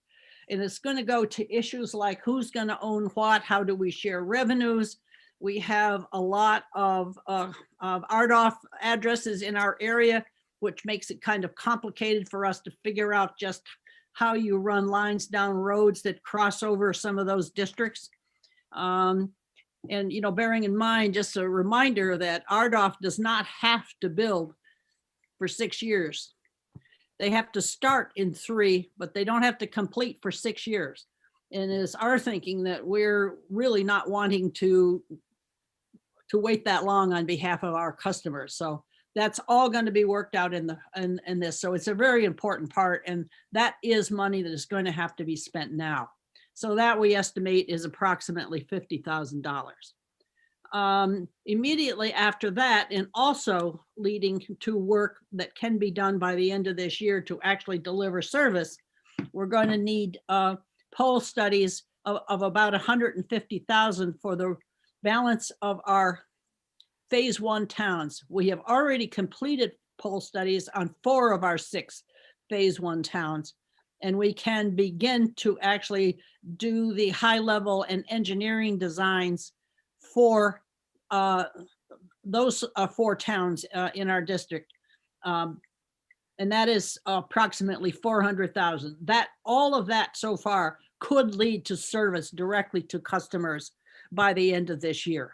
And it's going to go to issues like who's going to own what, how do we share revenues? We have a lot of RDOF addresses in our area, which makes it kind of complicated for us to figure out just how you run lines down roads that cross over some of those districts. And, you know, bearing in mind, just a reminder that RDOF does not have to build for 6 years. They have to start in 3, but they don't have to complete for 6 years. And it's our thinking that we're really not wanting to wait that long on behalf of our customers. So that's all going to be worked out in this. So it's a very important part, and that is money that is going to have to be spent now. So that we estimate is approximately $50,000. Immediately after that, and also leading to work that can be done by the end of this year to actually deliver service, we're going to need poll studies of about 150,000 for the balance of our phase 1 towns. We have already completed poll studies on 4 of our 6 phase 1 towns. And we can begin to actually do the high level and engineering designs for those 4 towns in our district. And that is approximately 400,000. That, all of that so far could lead to service directly to customers by the end of this year.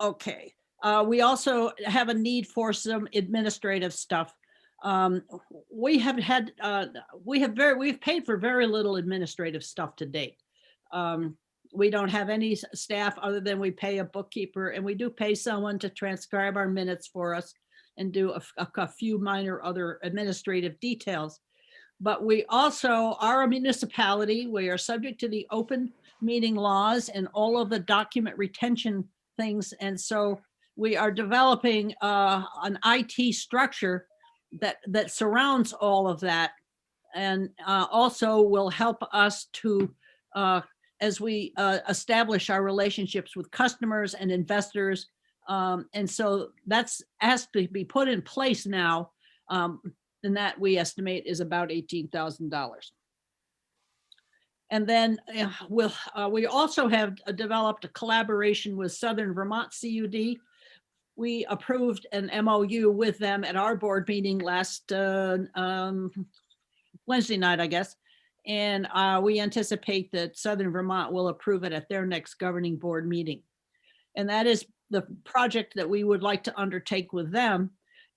Okay, we also have a need for some administrative stuff. We've paid for very little administrative stuff to date. We don't have any staff other than we pay a bookkeeper, and we do pay someone to transcribe our minutes for us and do a few minor other administrative details. But we also are a municipality. We are subject to the open meeting laws and all of the document retention things. And so we are developing an IT structure that surrounds all of that, and also will help us to as we establish our relationships with customers and investors. And so that's has to be put in place now. And that we estimate is about $18,000. And then we also have developed a collaboration with Southern Vermont CUD. We approved an MOU with them at our board meeting last Wednesday night, I guess. And we anticipate that Southern Vermont will approve it at their next governing board meeting. And that is the project that we would like to undertake with them,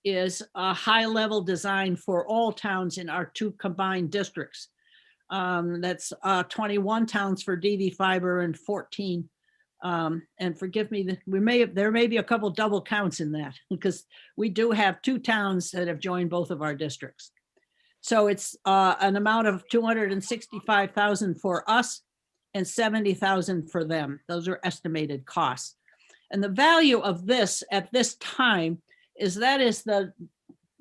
is a high-level design for all towns in our 2 combined districts. That's 21 towns for DV fiber and 14. And forgive me, there may be a couple double counts in that, because we do have 2 towns that have joined both of our districts. So it's an amount of 265,000 for us and 70,000 for them. Those are estimated costs. And the value of this at this time is that is the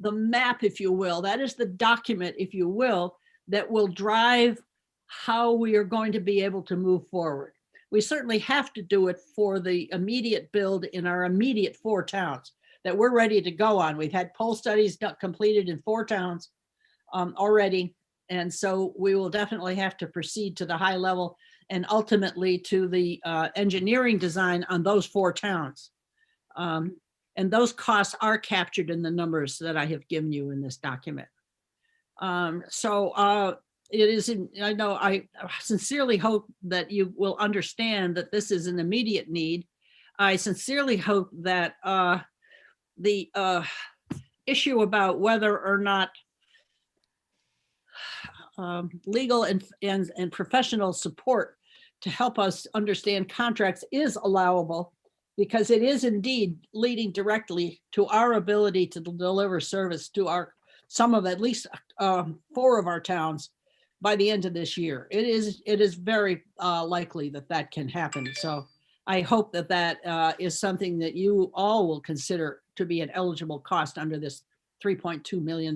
map, if you will, that is the document, if you will, that will drive how we are going to be able to move forward. We certainly have to do it for the immediate build in our immediate 4 towns that we're ready to go on. We've had poll studies completed in 4 towns already. And so we will definitely have to proceed to the high level and ultimately to the engineering design on those 4 towns. And those costs are captured in the numbers that I have given you in this document. It is, I know, I sincerely hope that you will understand that this is an immediate need. I sincerely hope that the issue about whether or not legal and professional support to help us understand contracts is allowable, because it is indeed leading directly to our ability to deliver service to some of at least 4 of our towns by the end of this year. It is very likely that that can happen. So I hope that that is something that you all will consider to be an eligible cost under this $3.2 million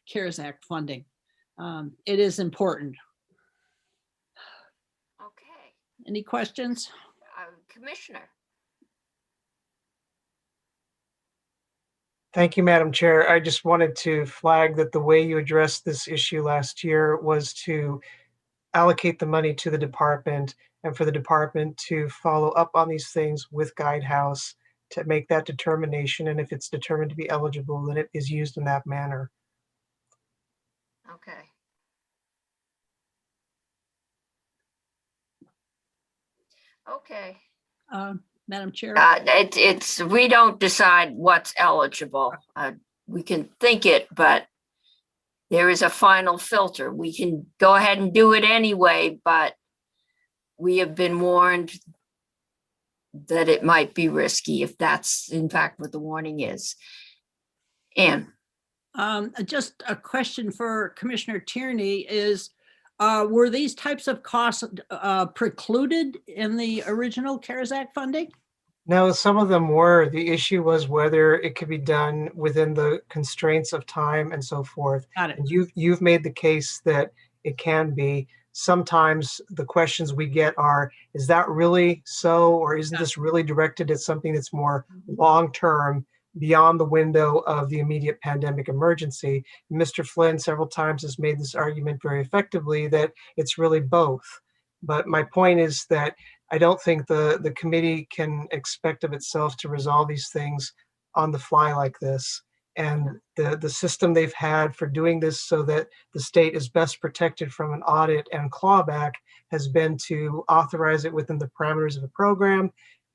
CARES Act funding. It is important. Okay, Any questions? Commissioner. Thank you, Madam Chair. I just wanted to flag that the way you addressed this issue last year was to allocate the money to the department, and for the department to follow up on these things with Guidehouse to make that determination. And if it's determined to be eligible, then it is used in that manner. Okay. Okay. Madam Chair. We don't decide what's eligible. We can think it, but there is a final filter. We can go ahead and do it anyway, but we have been warned that it might be risky if that's in fact what the warning is. Ann. Just a question for Commissioner Tierney is, were these types of costs precluded in the original CARES Act funding? No, some of them were. The issue was whether it could be done within the constraints of time and so forth. Got it. And you've made the case that it can be. Sometimes the questions we get are, is that really so? Or isn't this really directed at something that's more long-term beyond the window of the immediate pandemic emergency? Mr. Flynn several times has made this argument very effectively that it's really both. But my point is that I don't think the committee can expect of itself to resolve these things on the fly like this. And the system they've had for doing this so that the state is best protected from an audit and clawback has been to authorize it within the parameters of the program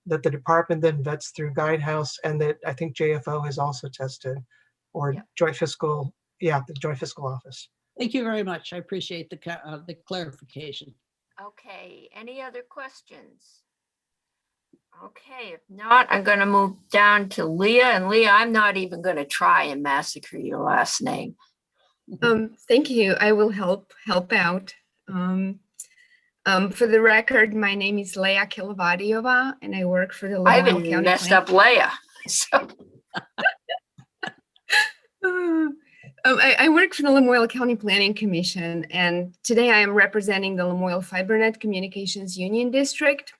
that the department then vets through Guidehouse, and that I think JFO has also tested, or Joint Fiscal, the Joint Fiscal Office. Thank you very much. I appreciate the clarification. Okay, any other questions? Okay, if not, I'm going to move down to Leah. And Leah, I'm not even going to try and massacre your last name. Thank you. I will help out. For the record, my name is Leah Kilovadiova, and I work for the I Lamoille haven't County messed Plan- up Leah. So. I work for the Lamoille County Planning Commission, and today I am representing the Lamoille FiberNet Communications Union District,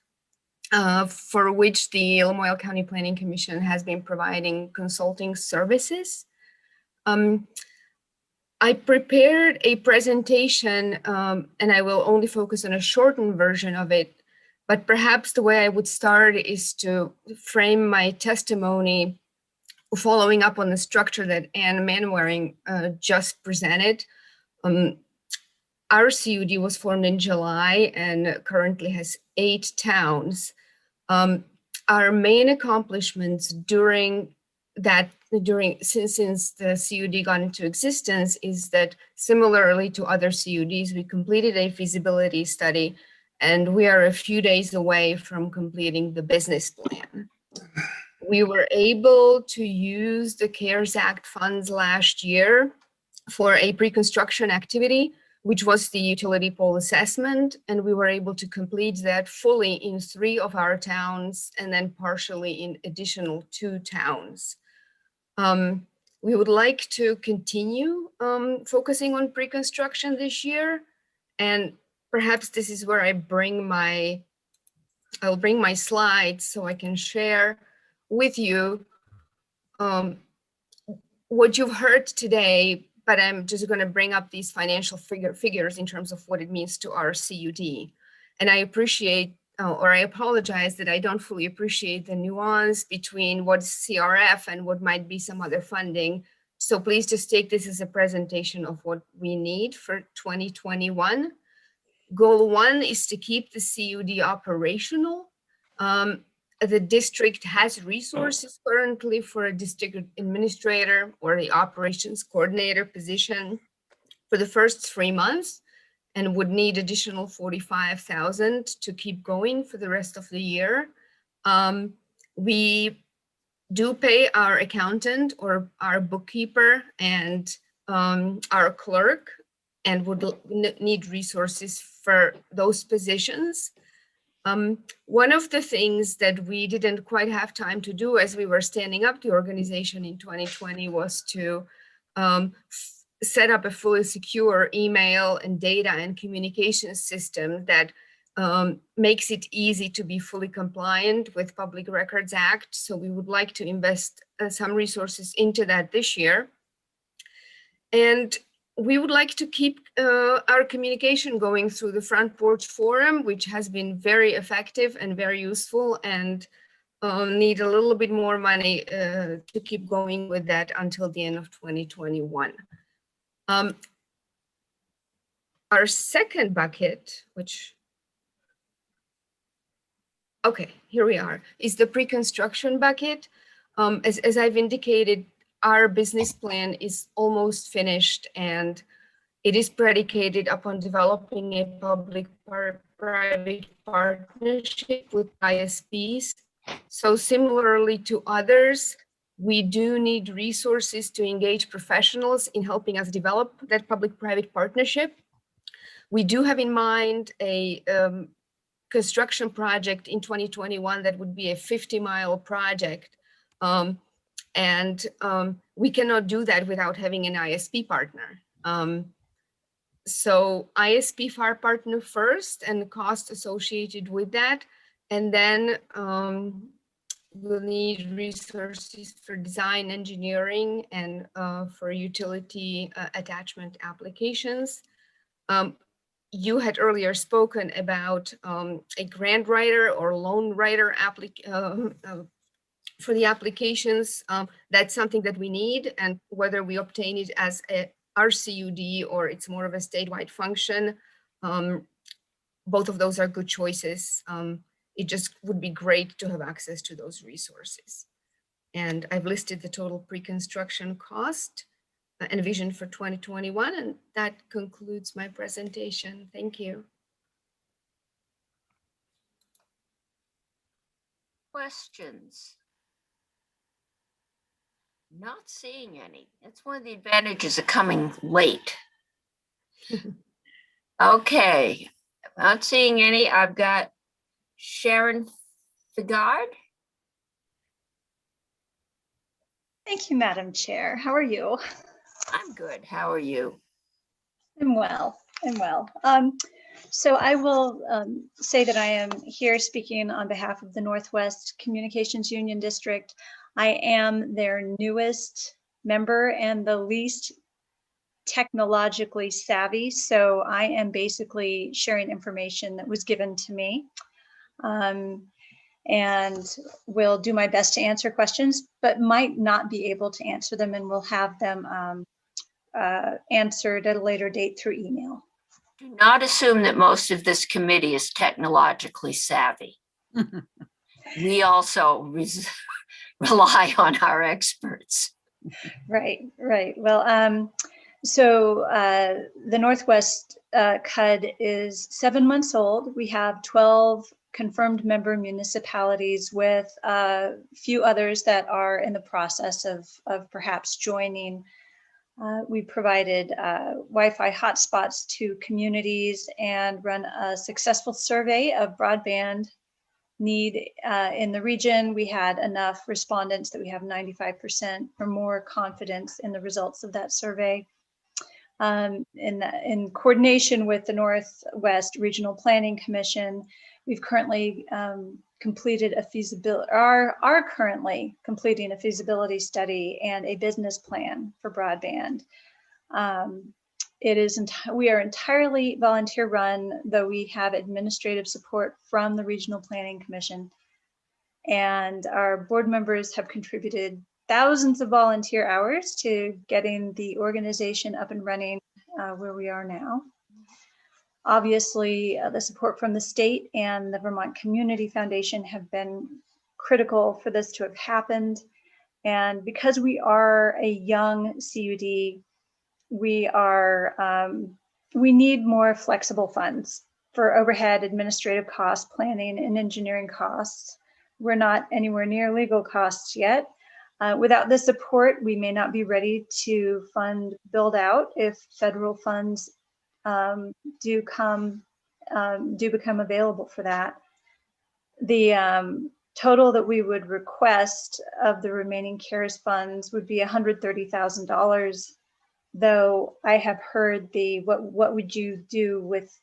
for which the Lamoille County Planning Commission has been providing consulting services. I prepared a presentation, and I will only focus on a shortened version of it, but perhaps the way I would start is to frame my testimony following up on the structure that Anne Manwaring just presented. Our CUD was formed in July and currently has 8 towns. Our main accomplishments since the CUD got into existence is that, similarly to other CUDs, we completed a feasibility study, and we are a few days away from completing the business plan. We were able to use the CARES Act funds last year for a pre-construction activity, which was the utility pole assessment, and we were able to complete that fully in 3 of our towns and then partially in additional 2 towns. We would like to continue focusing on pre-construction this year, and perhaps this is where I'll bring my slides so I can share with you what you've heard today, but I'm just going to bring up these financial figures in terms of what it means to our CUD. And I appreciate, or I apologize that I don't fully appreciate the nuance between what's CRF and what might be some other funding. So please just take this as a presentation of what we need for 2021. Goal 1 is to keep the CUD operational. The district has resources currently for a district administrator or the operations coordinator position for the first 3 months, and would need additional 45,000 to keep going for the rest of the year. We do pay our accountant or our bookkeeper and our clerk, and would need resources for those positions. One of the things that we didn't quite have time to do as we were standing up the organization in 2020 was to set up a fully secure email and data and communication system that makes it easy to be fully compliant with Public Records Act. So we would like to invest some resources into that this year. And we would like to keep our communication going through the Front Porch Forum, which has been very effective and very useful, and need a little bit more money to keep going with that until the end of 2021. Our second bucket, okay, here we are, is the pre-construction bucket. As I've indicated, our business plan is almost finished, and it is predicated upon developing a public-private partnership with ISPs. So similarly to others, we do need resources to engage professionals in helping us develop that public-private partnership. We do have in mind a construction project in 2021 that would be a 50-mile project. We cannot do that without having an ISP partner. So ISP FAR partner first and the cost associated with that. And then we'll need resources for design engineering and for utility attachment applications. You had earlier spoken about a grant writer or loan writer for the applications. That's something that we need, and whether we obtain it as a RCUD or it's more of a statewide function, both of those are good choices. It just would be great to have access to those resources. And I've listed the total pre-construction cost envisioned for 2021, and that concludes my presentation. Thank you. Questions? Not seeing any. That's one of the advantages of coming late. Okay, not seeing any. I've got Sharon Figard. Thank you, Madam Chair. How are you? I'm good. How are you? I'm well. I'm well. So I will say that I am here speaking on behalf of the Northwest Communications Union District. I am their newest member and the least technologically savvy. So I am basically sharing information that was given to me. And will do my best to answer questions, but might not be able to answer them, and we'll have them answered at a later date through email. Do not assume that most of this committee is technologically savvy. We also rely on our experts. Right, right. Well, so the Northwest CUD is 7 months old. We have 12 confirmed member municipalities with a few others that are in the process of perhaps joining. We provided Wi-Fi hotspots to communities and run a successful survey of broadband need in the region. We had enough respondents that we have 95% or more confidence in the results of that survey. In coordination with the Northwest Regional Planning Commission, we've currently completed a feasibility, are currently completing a feasibility study and a business plan for broadband. We are entirely volunteer run, though we have administrative support from the Regional Planning Commission. And our board members have contributed thousands of volunteer hours to getting the organization up and running where we are now. Obviously, the support from the state and the Vermont Community Foundation have been critical for this to have happened. And because we are a young CUD, we need more flexible funds for overhead, administrative costs, planning, and engineering costs. We're not anywhere near legal costs yet. Without this support, we may not be ready to fund build out if federal funds do become available for that. The total that we would request of the remaining CARES funds would be $130,000, though I have heard what would you do with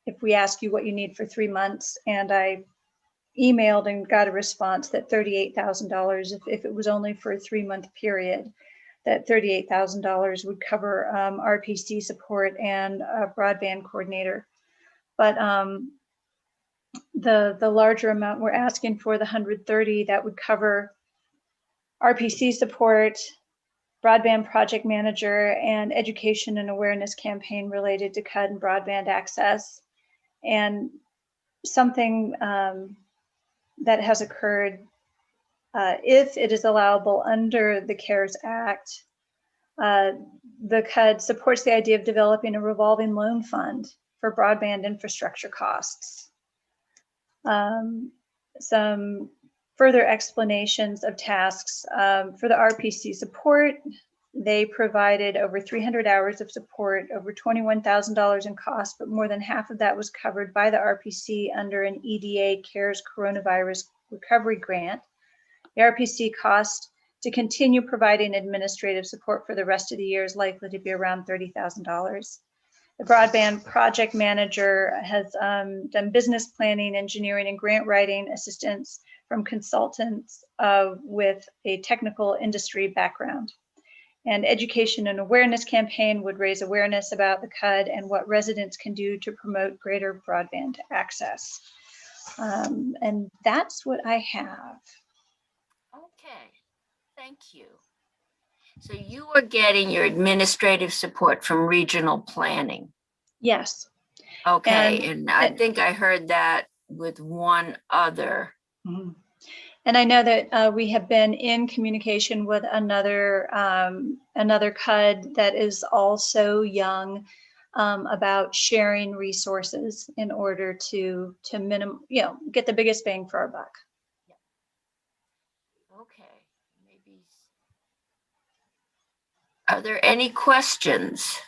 if we ask you what you need for 3 months, and I emailed and got a response that $38,000 if it was only for a 3-month period, that $38,000 would cover RPC support and a broadband coordinator. But the larger amount we're asking for, the $130,000, that would cover RPC support, broadband project manager, and education and awareness campaign related to CUD and broadband access. And something that has occurred, if it is allowable under the CARES Act, the CUD supports the idea of developing a revolving loan fund for broadband infrastructure costs. Some further explanations of tasks for the RPC support. They provided over 300 hours of support, over $21,000 in cost, but more than half of that was covered by the RPC under an EDA CARES Coronavirus Recovery Grant. The RPC cost to continue providing administrative support for the rest of the year is likely to be around $30,000. The broadband project manager has done business planning, engineering, and grant writing assistance from consultants with a technical industry background. And education and awareness campaign would raise awareness about the CUD and what residents can do to promote greater broadband access. And that's what I have. Okay, thank you. So you are getting your administrative support from regional planning. Yes. Okay, and I think I heard that with one other. Mhm. And I know that we have been in communication with another CUD that is also young about sharing resources in order to get the biggest bang for our buck. Okay, maybe. Are there any questions?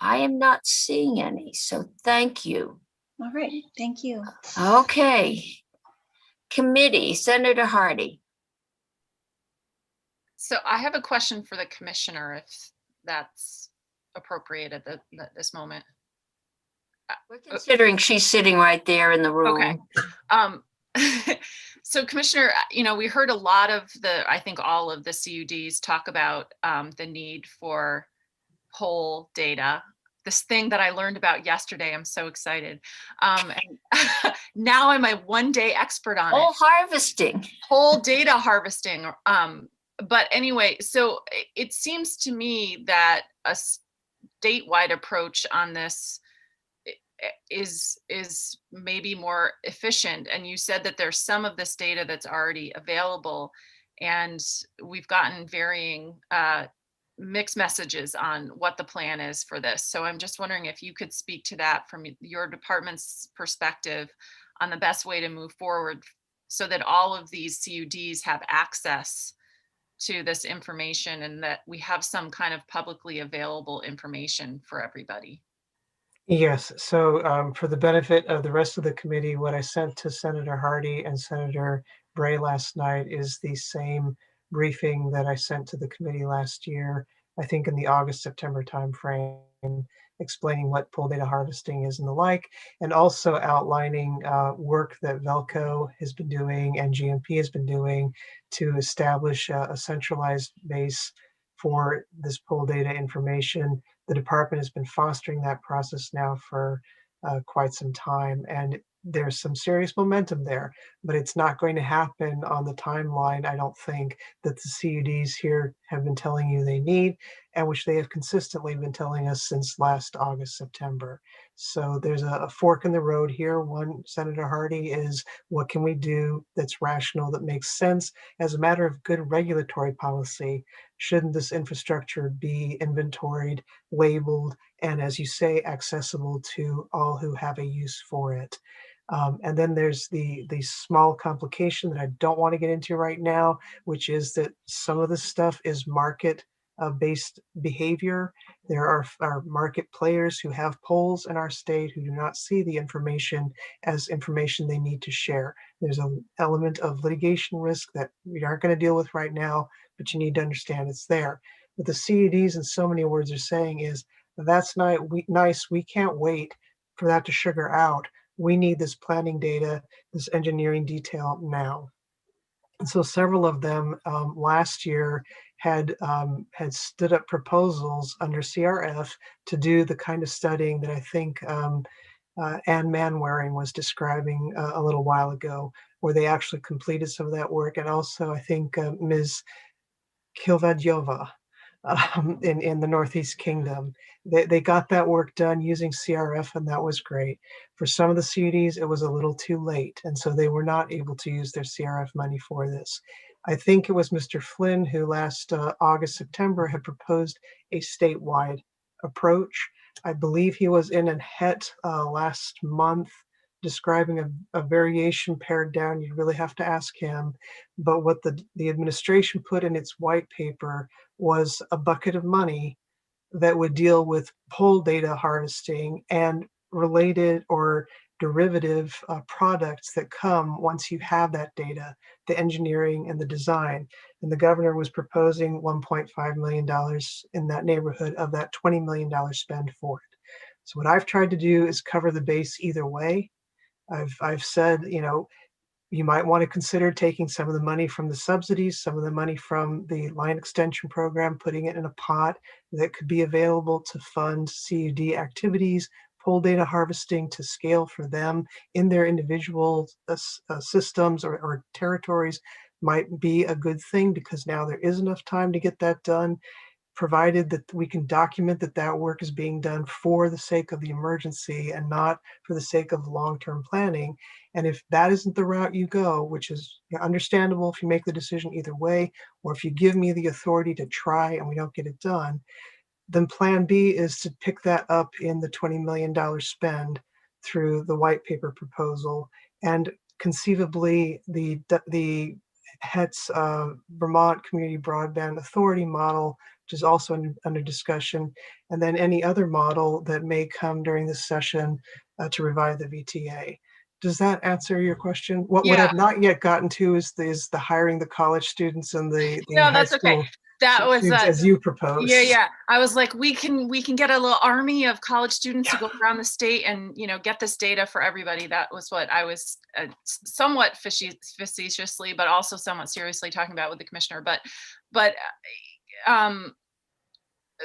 I am not seeing any, so thank you. All right, thank you. Okay. Committee, Senator Hardy. So I have a question for the commissioner, if that's appropriate at this moment. We're considering she's sitting right there in the room. Okay. So Commissioner, we heard a lot of I think all of the CUDs talk about the need for poll data. This thing that I learned about yesterday, I'm so excited. And now I'm a one-day expert on Poll it. harvesting. Poll data harvesting. But anyway, so it seems to me that a statewide approach on this is maybe more efficient. And you said that there's some of this data that's already available, and we've gotten varying mixed messages on what the plan is for this. So I'm just wondering if you could speak to that from your department's perspective on the best way to move forward so that all of these CUDs have access to this information and that we have some kind of publicly available information for everybody. Yes, so for the benefit of the rest of the committee, what I sent to Senator Hardy and Senator Bray last night is the same briefing that I sent to the committee last year, I think in the August-September timeframe, explaining what poll data harvesting is and the like, and also outlining work that Velco has been doing and GMP has been doing to establish a centralized base for this poll data information. The department has been fostering that process now for quite some time, and there's some serious momentum there, but it's not going to happen on the timeline, I don't think, that the CUDs here have been telling you they need, and which they have consistently been telling us since last August, September. So there's a fork in the road here. One, Senator Hardy, is what can we do that's rational, that makes sense as a matter of good regulatory policy? Shouldn't this infrastructure be inventoried, labeled, and as you say, accessible to all who have a use for it? And then there's the small complication that I don't want to get into right now, which is that some of this stuff is market-based behavior. There are market players who have polls in our state who do not see the information as information they need to share. There's an element of litigation risk that we aren't going to deal with right now, but you need to understand it's there. What the CUDs in so many words are saying is, that's nice, we can't wait for that to sugar out. We need this planning data, this engineering detail now. And so several of them last year had stood up proposals under CRF to do the kind of studying that I think Ann Manwaring was describing a little while ago, where they actually completed some of that work. And also I think Ms. Kilvadyova in the Northeast Kingdom. They got that work done using CRF, and that was great. For some of the CUDs, it was a little too late, and so they were not able to use their CRF money for this. I think it was Mr. Flynn who last August, September had proposed a statewide approach. I believe he was in a HET last month describing a variation pared down, you'd really have to ask him. But what the administration put in its white paper was a bucket of money that would deal with poll data harvesting and related or derivative products that come once you have that data, the engineering and the design. And the governor was proposing $1.5 million in that neighborhood of that $20 million spend for it. So what I've tried to do is cover the base either way. I've said, you know, you might want to consider taking some of the money from the subsidies, some of the money from the line extension program, putting it in a pot that could be available to fund CUD activities, poll data harvesting to scale for them in their individual systems or territories might be a good thing, because now there is enough time to get that done, provided that we can document that that work is being done for the sake of the emergency and not for the sake of long-term planning. And if that isn't the route you go, which is understandable if you make the decision either way, or if you give me the authority to try and we don't get it done, then plan B is to pick that up in the $20 million spend through the white paper proposal. And conceivably the HETS Vermont Community Broadband Authority model, which is also under discussion, and then any other model that may come during this session to revive the VTA. Does that answer your question? What I've not yet gotten to is the hiring the college students and the No, high that's school okay. That was students as you propose. Yeah. I was like, we can get a little army of college students to go around the state and, you know, get this data for everybody. That was what I was somewhat facetiously, but also somewhat seriously talking about with the commissioner. But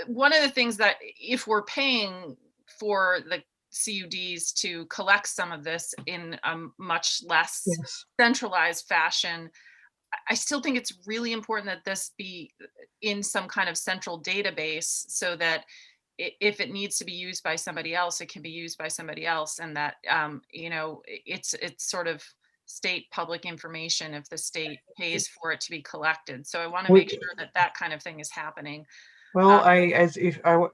one of the things that if we're paying for the CUDs to collect some of this in a much less centralized fashion, I still think it's really important that this be in some kind of central database so that if it needs to be used by somebody else, it can be used by somebody else. And that, you know, it's sort of state public information if the state pays for it to be collected. So I want to make sure that that kind of thing is happening. Well,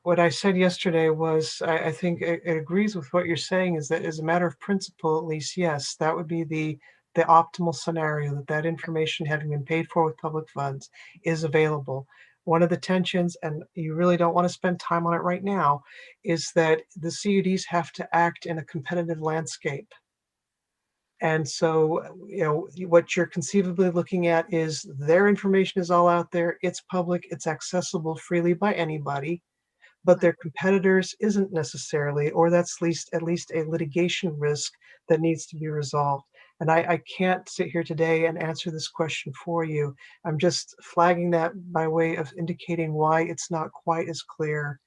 what I said yesterday was, I think it agrees with what you're saying, is that as a matter of principle, at least, yes, that would be the optimal scenario, that information, having been paid for with public funds, is available. One of the tensions, and you really don't want to spend time on it right now, is that the CUDs have to act in a competitive landscape. And so, you know, what you're conceivably looking at is their information is all out there. It's public. It's accessible freely by anybody, but their competitors isn't necessarily, or that's at least a litigation risk that needs to be resolved. And I can't sit here today and answer this question for you. I'm just flagging that by way of indicating why it's not quite as clear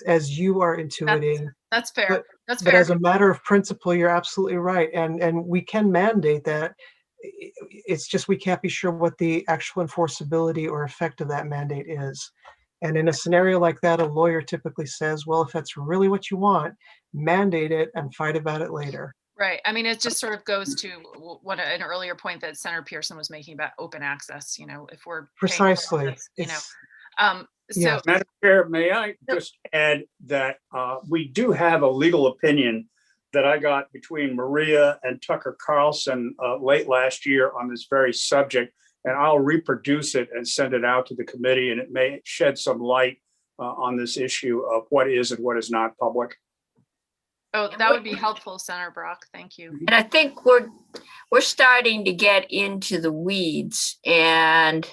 as you are intuiting. That's fair. That's But fair. as a matter of principle, you're absolutely right. And we can mandate that. It's just we can't be sure what the actual enforceability or effect of that mandate is. And in a scenario like that, a lawyer typically says, well, if that's really what you want, mandate it and fight about it later. Right. I mean, it just sort of goes to an earlier point that Senator Pearson was making about open access. You know, if we're precisely, you know, so Madam Chair, may I just add that we do have a legal opinion that I got between Maria and Tucker Carlson late last year on this very subject, and I'll reproduce it and send it out to the committee, and it may shed some light on this issue of what is and what is not public. Oh, that would be helpful, Senator Brock. Thank you. And I think we're starting to get into the weeds, and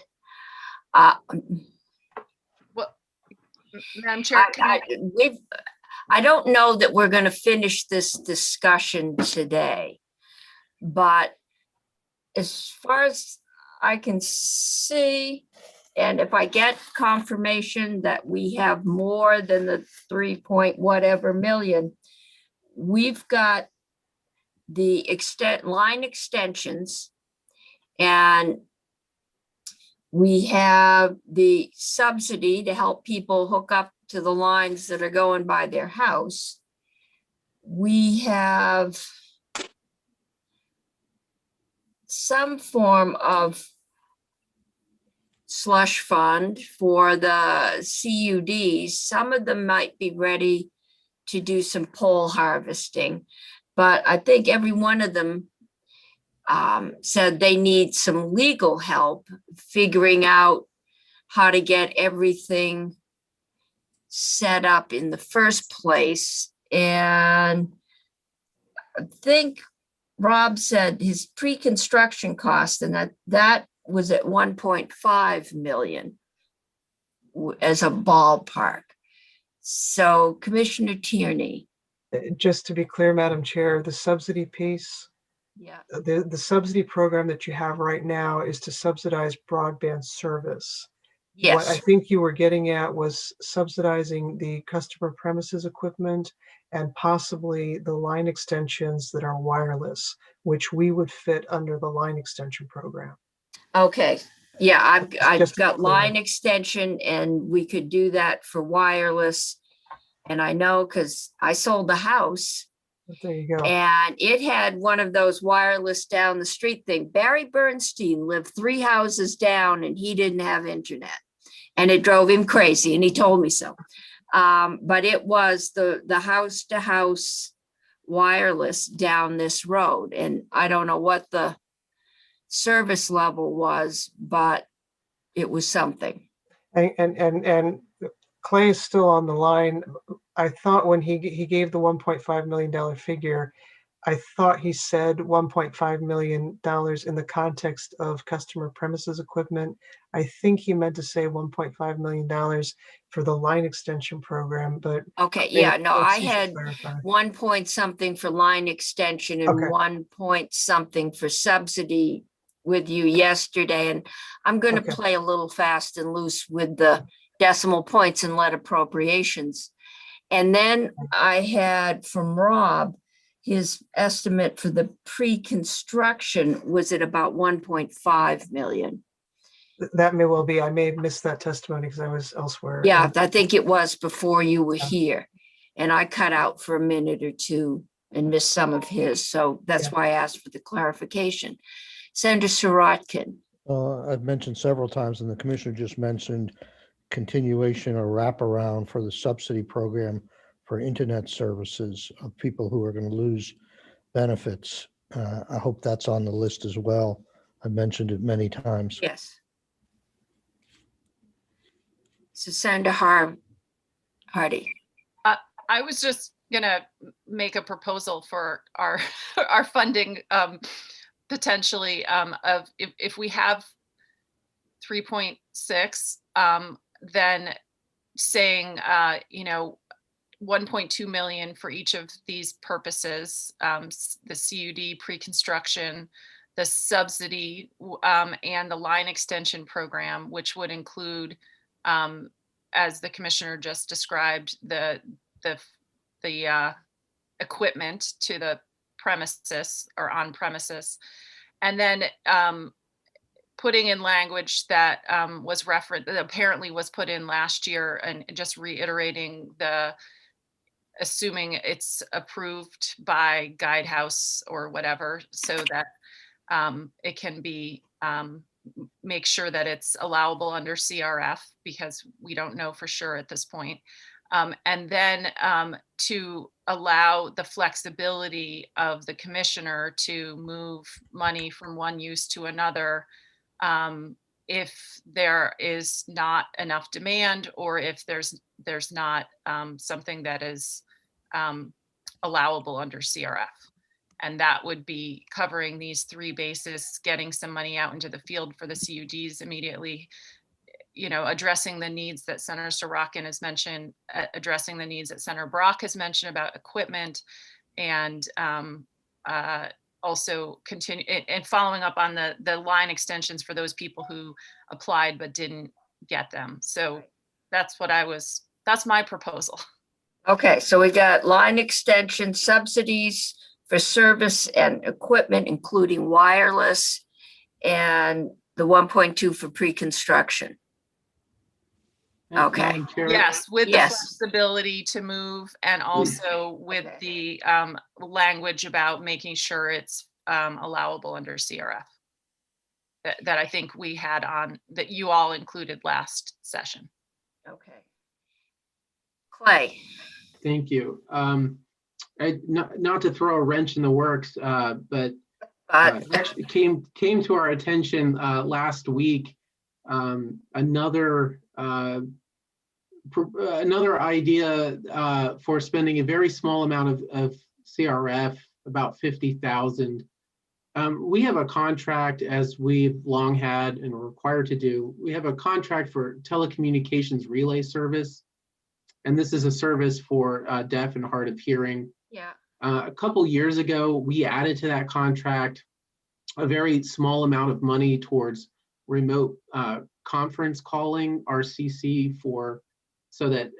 Madam Chair, I don't know that we're going to finish this discussion today, but as far as I can see, and if I get confirmation that we have more than the 3 point whatever million, we've got the line extensions, and we have the subsidy to help people hook up to the lines that are going by their house. We have some form of slush fund for the CUDs. Some of them might be ready to do some poll harvesting. but I think every one of them said they need some legal help figuring out how to get everything set up in the first place. And I think Rob said his pre-construction cost, and that was at 1.5 million as a ballpark. So Commissioner Tierney. Just to be clear, Madam Chair, the subsidy piece, Yeah. the subsidy program that you have right now is to subsidize broadband service. What I Yes. think you were getting at was subsidizing the customer premises equipment and possibly the line extensions that are wireless, which we would fit under the line extension program. Okay. Yeah, I've Just got clear. line extension and we could do that for wireless. And I know because I sold the house There you go. and it had one of those wireless down the street thing. Barry Bernstein lived 3 houses down and he didn't have internet. And it drove him crazy and he told me so. But it was the house to house wireless down this road. And I don't know what the service level was, but it was something. And Clay is still on the line. I thought when he gave the $1.5 million figure, I thought he said $1.5 million in the context of customer premises equipment. I think he meant to say $1.5 million for the line extension program, but Okay, yeah, no, I he should had clarify. 1 point something for line extension and Okay. 1 point something for subsidy with you yesterday. And I'm going to Okay. play a little fast and loose with the decimal points and let appropriations. And then I had from Rob, his estimate for the pre-construction was at about 1.5 million. That may well be. I may have missed that testimony because I was elsewhere. Yeah, I think it was before you were Yeah. here. And I cut out for a minute or two and missed some of his. So that's Yeah. why I asked for the clarification. Senator Sirotkin. I've mentioned several times, and the commissioner just mentioned continuation or wraparound for the subsidy program for internet services of people who are going to lose benefits. I hope that's on the list as well. I mentioned it many times. Yes. So Senator Hardy. I was just gonna make a proposal for our our funding potentially of if we have 3.6, then saying 1.2 million for each of these purposes, the CUD pre-construction, the subsidy, and the line extension program, which would include, as the commissioner just described, the equipment to the premises or on premises, and then putting in language that was referenced, apparently was put in last year, and just reiterating assuming it's approved by Guidehouse or whatever, so that it can be make sure that it's allowable under CRF, because we don't know for sure at this point. And then to allow the flexibility of the commissioner to move money from one use to another if there is not enough demand, or if there's not something that is allowable under CRF. And that would be covering these 3 bases, getting some money out into the field for the CUDs immediately, addressing the needs that Senator Sirotkin has mentioned, addressing the needs that Senator Brock has mentioned about equipment, and also continue and following up on the line extensions for those people who applied but didn't get them. So that's my proposal. Okay, so we got line extension subsidies for service and equipment, including wireless, and the 1.2 for pre-construction. Okay. Madam Chair, Yes, with the Yes. flexibility to move, and also with the language about making sure it's allowable under CRF. That I think we had on, that you all included last session. Okay. Clay. Thank you. not to throw a wrench in the works, but But actually came to our attention last week. Another idea for spending a very small amount of CRF, about 50,000. We have a contract, as we've long had and are required to do. We have a contract for telecommunications relay service, and this is a service for deaf and hard of hearing. yeah, A couple years ago, we added to that contract a very small amount of money towards remote conference calling, RCC, so that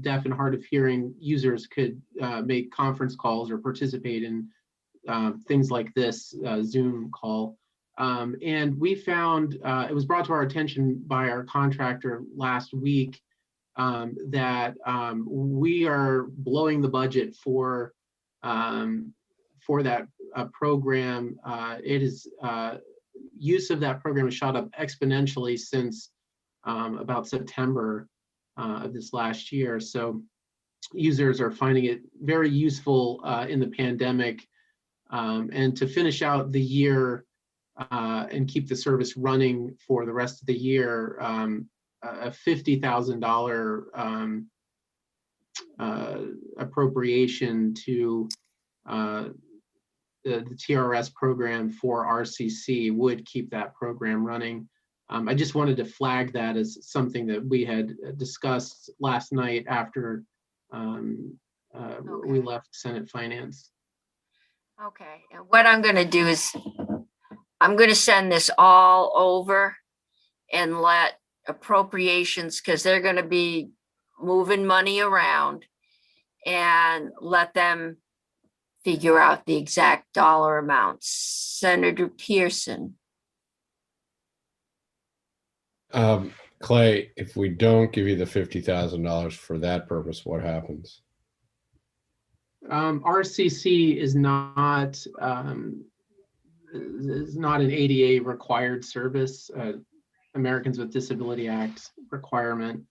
deaf and hard of hearing users could make conference calls or participate in things like this Zoom call. And we found, it was brought to our attention by our contractor last week, that we are blowing the budget for that program. It is use of that program has shot up exponentially since about September of this last year. So users are finding it very useful in the pandemic. And to finish out the year and keep the service running for the rest of the year, a $50,000 appropriation to the TRS program for RCC would keep that program running. I just wanted to flag that as something that we had discussed last night after we left Senate Finance. okay. And what I'm gonna do is, I'm gonna send this all over and let appropriations, because they're gonna be moving money around, and let them figure out the exact dollar amounts. Senator Pearson. Clay, if we don't give you the $50,000 for that purpose, what happens? RCC is not an ADA required service, Americans with Disability Act requirement.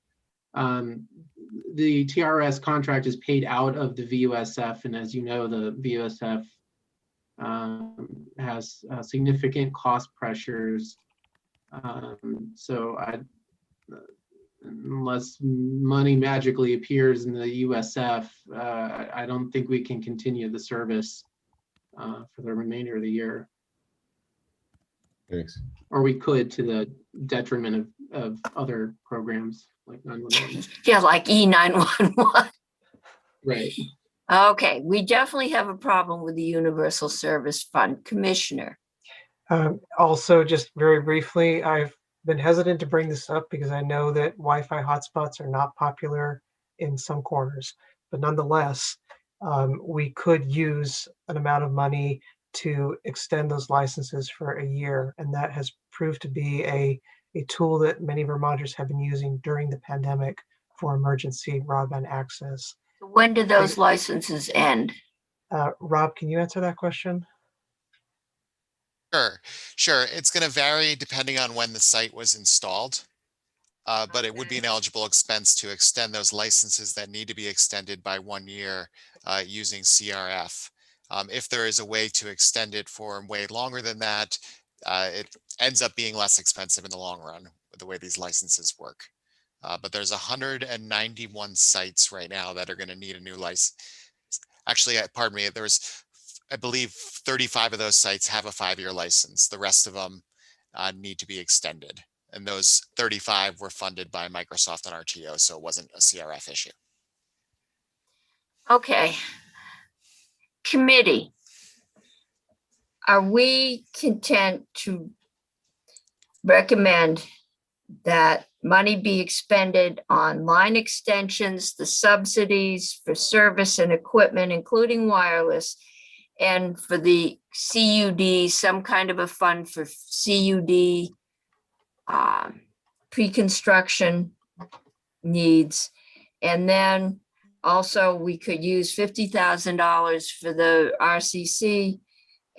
The TRS contract is paid out of the VUSF, and as you know, the VUSF has significant cost pressures. So unless money magically appears in the USF, I don't think we can continue the service for the remainder of the year. Thanks. Or we could, to the detriment of other programs like 911. Yeah, like E911. Right. Okay, we definitely have a problem with the Universal Service Fund. Commissioner. Also, just very briefly, I've been hesitant to bring this up because I know that Wi-Fi hotspots are not popular in some corners, but nonetheless, we could use an amount of money to extend those licenses for a year, and that has proved to be a tool that many Vermonters have been using during the pandemic for emergency broadband access. When do those licenses end? Rob, can you answer that question? Sure. It's going to vary depending on when the site was installed, but it would be an eligible expense to extend those licenses that need to be extended by 1 year using CRF. If there is a way to extend it for way longer than that, it ends up being less expensive in the long run with the way these licenses work. But there's 191 sites right now that are going to need a new license. Actually, pardon me, there's, I believe 35 of those sites have a 5-year license. The rest of them need to be extended. And those 35 were funded by Microsoft and RTO, so it wasn't a CRF issue. Okay. Committee. Are we content to recommend that money be expended on line extensions, the subsidies for service and equipment, including wireless, and for the CUD, some kind of a fund for CUD pre-construction needs? And then also we could use $50,000 for the RCC,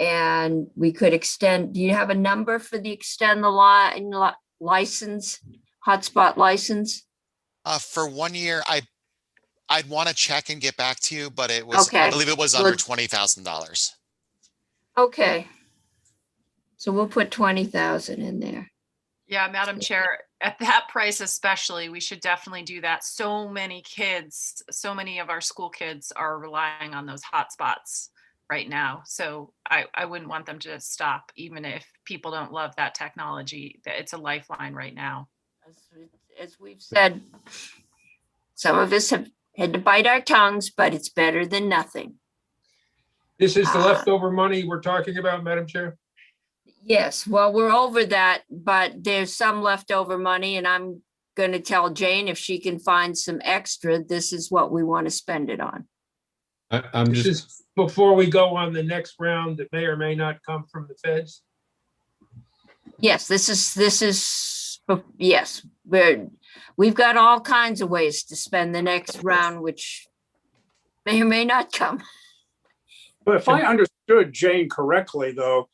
and we could extend. Do you have a number for the extend the line license, hotspot license? For 1 year, I'd want to check and get back to you, but it was, I Okay. believe it was Well- under $20,000. Okay. So we'll put 20,000 in there. Yeah, Madam Chair, at that price especially, we should definitely do that. So many kids, so many of our school kids are relying on those hotspots right now. So I wouldn't want them to stop, even if people don't love that technology. It's a lifeline right now. As we've said, some of us have had to bite our tongues, but it's better than nothing. This is the leftover money we're talking about, Madam Chair? Yes, well, we're over that, but there's some leftover money and I'm going to tell Jane if she can find some extra, this is what we want to spend it on. I'm This just, is before we go on the next round that may or may not come from the feds. Yes, yes, we've got all kinds of ways to spend the next round, which may or may not come. But if I understood Jane correctly, though,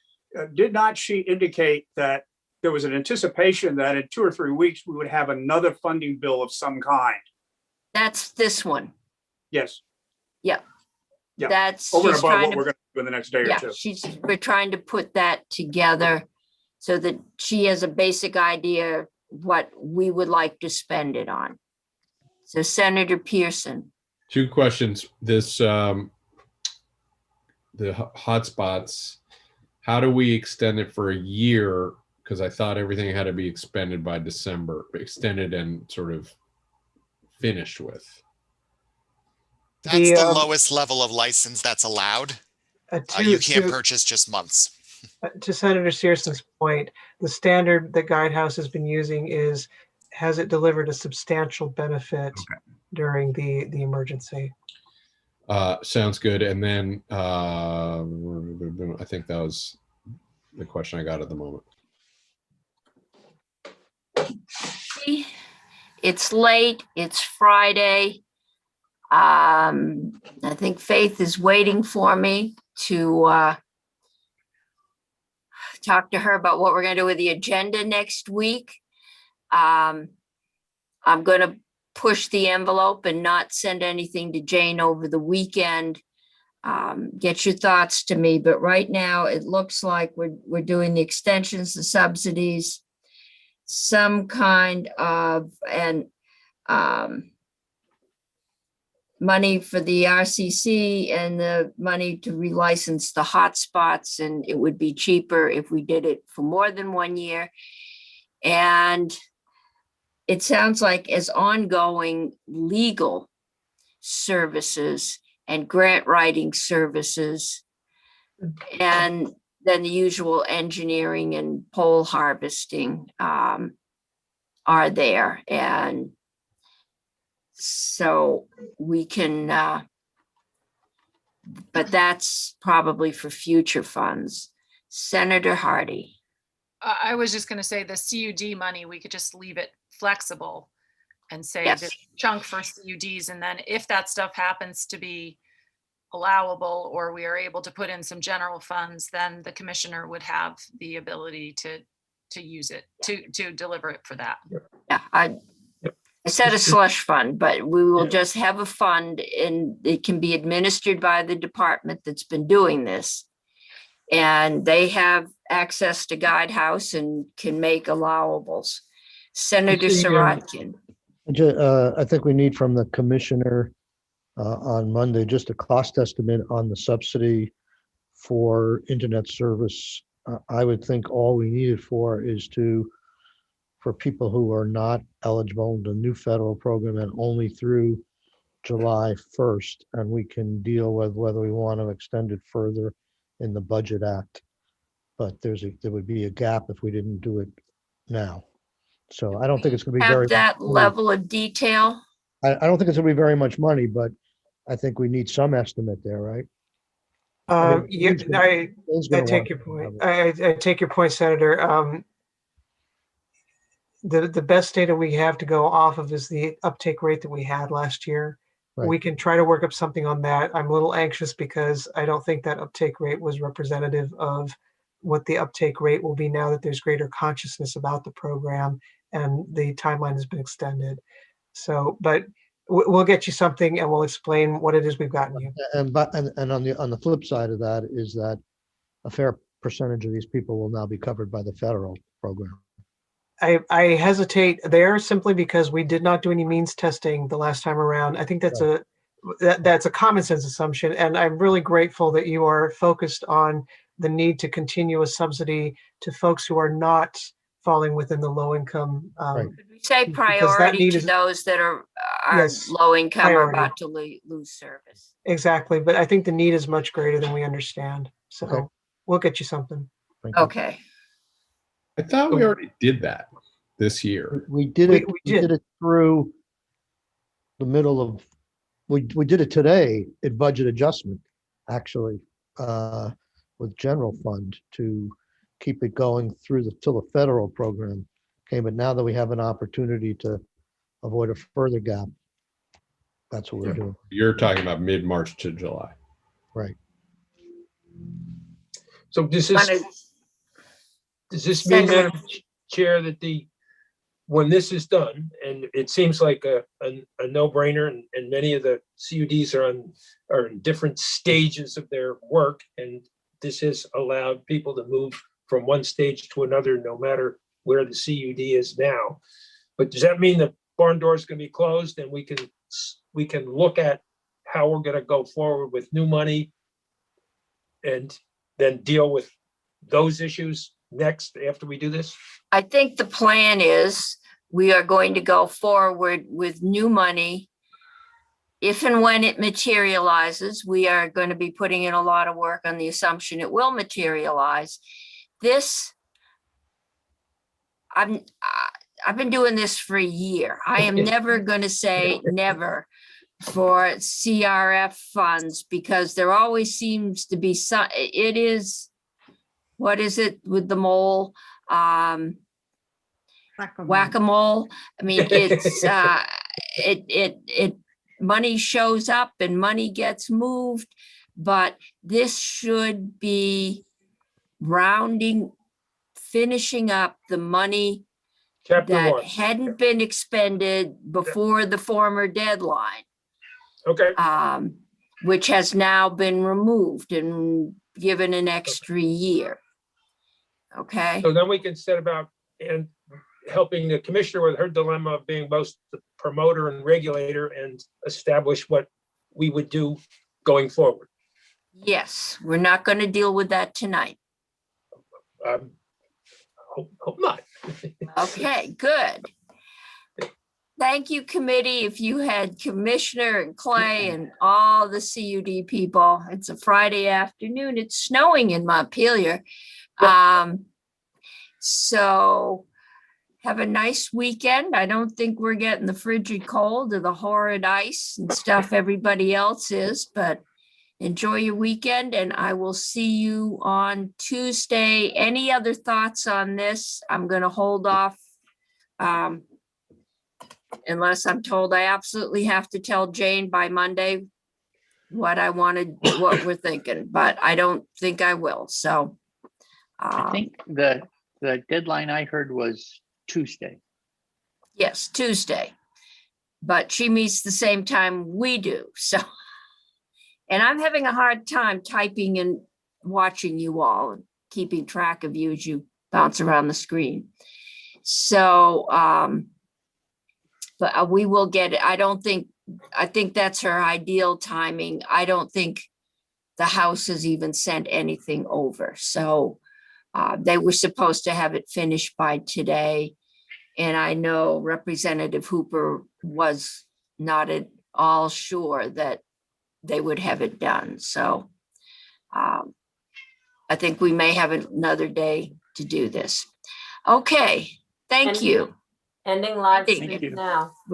did not she indicate that there was an anticipation that in 2 or 3 weeks, we would have another funding bill of some kind? That's this one. Yes. Yeah. Yeah. That's. Over and she's above trying what to- we're going to do in the next day or Yeah, two. we're trying to put that together so that she has a basic idea what we would like to spend it on. So Senator Pearson, 2 questions. This, the hotspots, how do we extend it for a year? Because I thought everything had to be expended by December, extended and sort of finished with. That's The, the lowest level of license that's allowed. You can't purchase just months. To Senator Searson's point, the standard that Guidehouse has been using is, has it delivered a substantial benefit during the emergency? Sounds good. And then I think that was the question I got at the moment. it's late, it's Friday. I think Faith is waiting for me to talk to her about what we're gonna do with the agenda next week. I'm gonna push the envelope and not send anything to Jane over the weekend. Get your thoughts to me, but right now it looks like we're doing the extensions, the subsidies, some kind of, and money for the RCC and the money to relicense the hotspots, and it would be cheaper if we did it for more than 1 year. And it sounds like as ongoing legal services and grant writing services, and then the usual engineering and pole harvesting are there. And so we can, but that's probably for future funds. Senator Hardy. I was just going to say the CUD money, we could just leave it flexible and say Yes. this chunk for CUDs. And then if that stuff happens to be allowable, or we are able to put in some general funds, then the commissioner would have the ability to use it, to deliver it for that. Yeah, I said a slush fund, but we will just have a fund and it can be administered by the department that's been doing this. And they have access to Guidehouse and can make allowables. Senator Saratkin. I think we need from the commissioner on Monday, just a cost estimate on the subsidy for internet service. I would think all we need it for is for people who are not eligible in the new federal program and only through July 1st. And we can deal with whether we want to extend it further in the Budget Act. But there would be a gap if we didn't do it now. So I don't think it's going to be very. Have that level of detail. I don't think it's going to be very much money, but I think we need some estimate there, right? Yeah, I take your point. I take your point, Senator. The best data we have to go off of is the uptake rate that we had last year. Right. We can try to work up something on that. I'm a little anxious because I don't think that uptake rate was representative of what the uptake rate will be now that there's greater consciousness about the program and the timeline has been extended. So, but we'll get you something and we'll explain what it is we've gotten you. And on the flip side of that is that a fair percentage of these people will now be covered by the federal program. I hesitate there simply because we did not do any means testing the last time around. I think that's that's a common sense assumption, and I'm really grateful that you are focused on the need to continue a subsidy to folks who are not falling within the low income. Say priority to those that are Yes, low income or priority. about to lose service. Exactly, but I think the need is much greater than we understand. So Okay. we'll get you something. Okay. I thought we already did that this year. We did We- it. we We did. did it through the middle of. We did it today in budget adjustment, actually, with general fund to keep it going through till the federal program came. But now that we have an opportunity to avoid a further gap, that's what we're doing. You're talking about mid-March to July. Right. So does Wanna this mean, send Madam Chair, that when this is done, and it seems like a no-brainer, and many of the CUDs are in different stages of their work, and this has allowed people to move from one stage to another, no matter where the CUD is now. But does that mean the barn door is going to be closed, and we can look at how we're going to go forward with new money, and then deal with those issues next after we do this? I think the plan is we are going to go forward with new money. If and when it materializes, we are going to be putting in a lot of work on the assumption it will materialize. This, I've been doing this for a year. I am never going to say never for CRF funds, because there always seems to be some, it is, what is it with the mole? Whack-a-mole. I mean, it's, it money shows up and money gets moved, but this should be rounding, finishing up the money Chapter that one. hadn't been expended before the former deadline. Okay. Which has now been removed and given an extra year. Okay, So then we can set about and helping the commissioner with her dilemma of being both the promoter and regulator, and establish what we would do going forward. yes, we're not going to deal with that tonight. Hope not. Okay, good. Thank you, committee. If you had Commissioner and Clay and all the CUD people, it's a Friday afternoon. It's snowing in Montpelier. So have a nice weekend. I don't think we're getting the frigid cold or the horrid ice and stuff everybody else is, but enjoy your weekend, and I will see you on Tuesday. Any other thoughts on this? I'm going to hold off. Unless I'm told I absolutely have to tell Jane by Monday what I wanted, what we're thinking, but I don't think I will. So I think the deadline I heard was Tuesday. yes, Tuesday, but she meets the same time we do. So, and I'm having a hard time typing and watching you all and keeping track of you as you bounce around the screen. So, but we will get it. I think that's her ideal timing. I don't think the House has even sent anything over. So they were supposed to have it finished by today. And I know Representative Hooper was not at all sure that they would have it done. So I think we may have another day to do this. Okay, thank you. Ending live Thank stream you. now.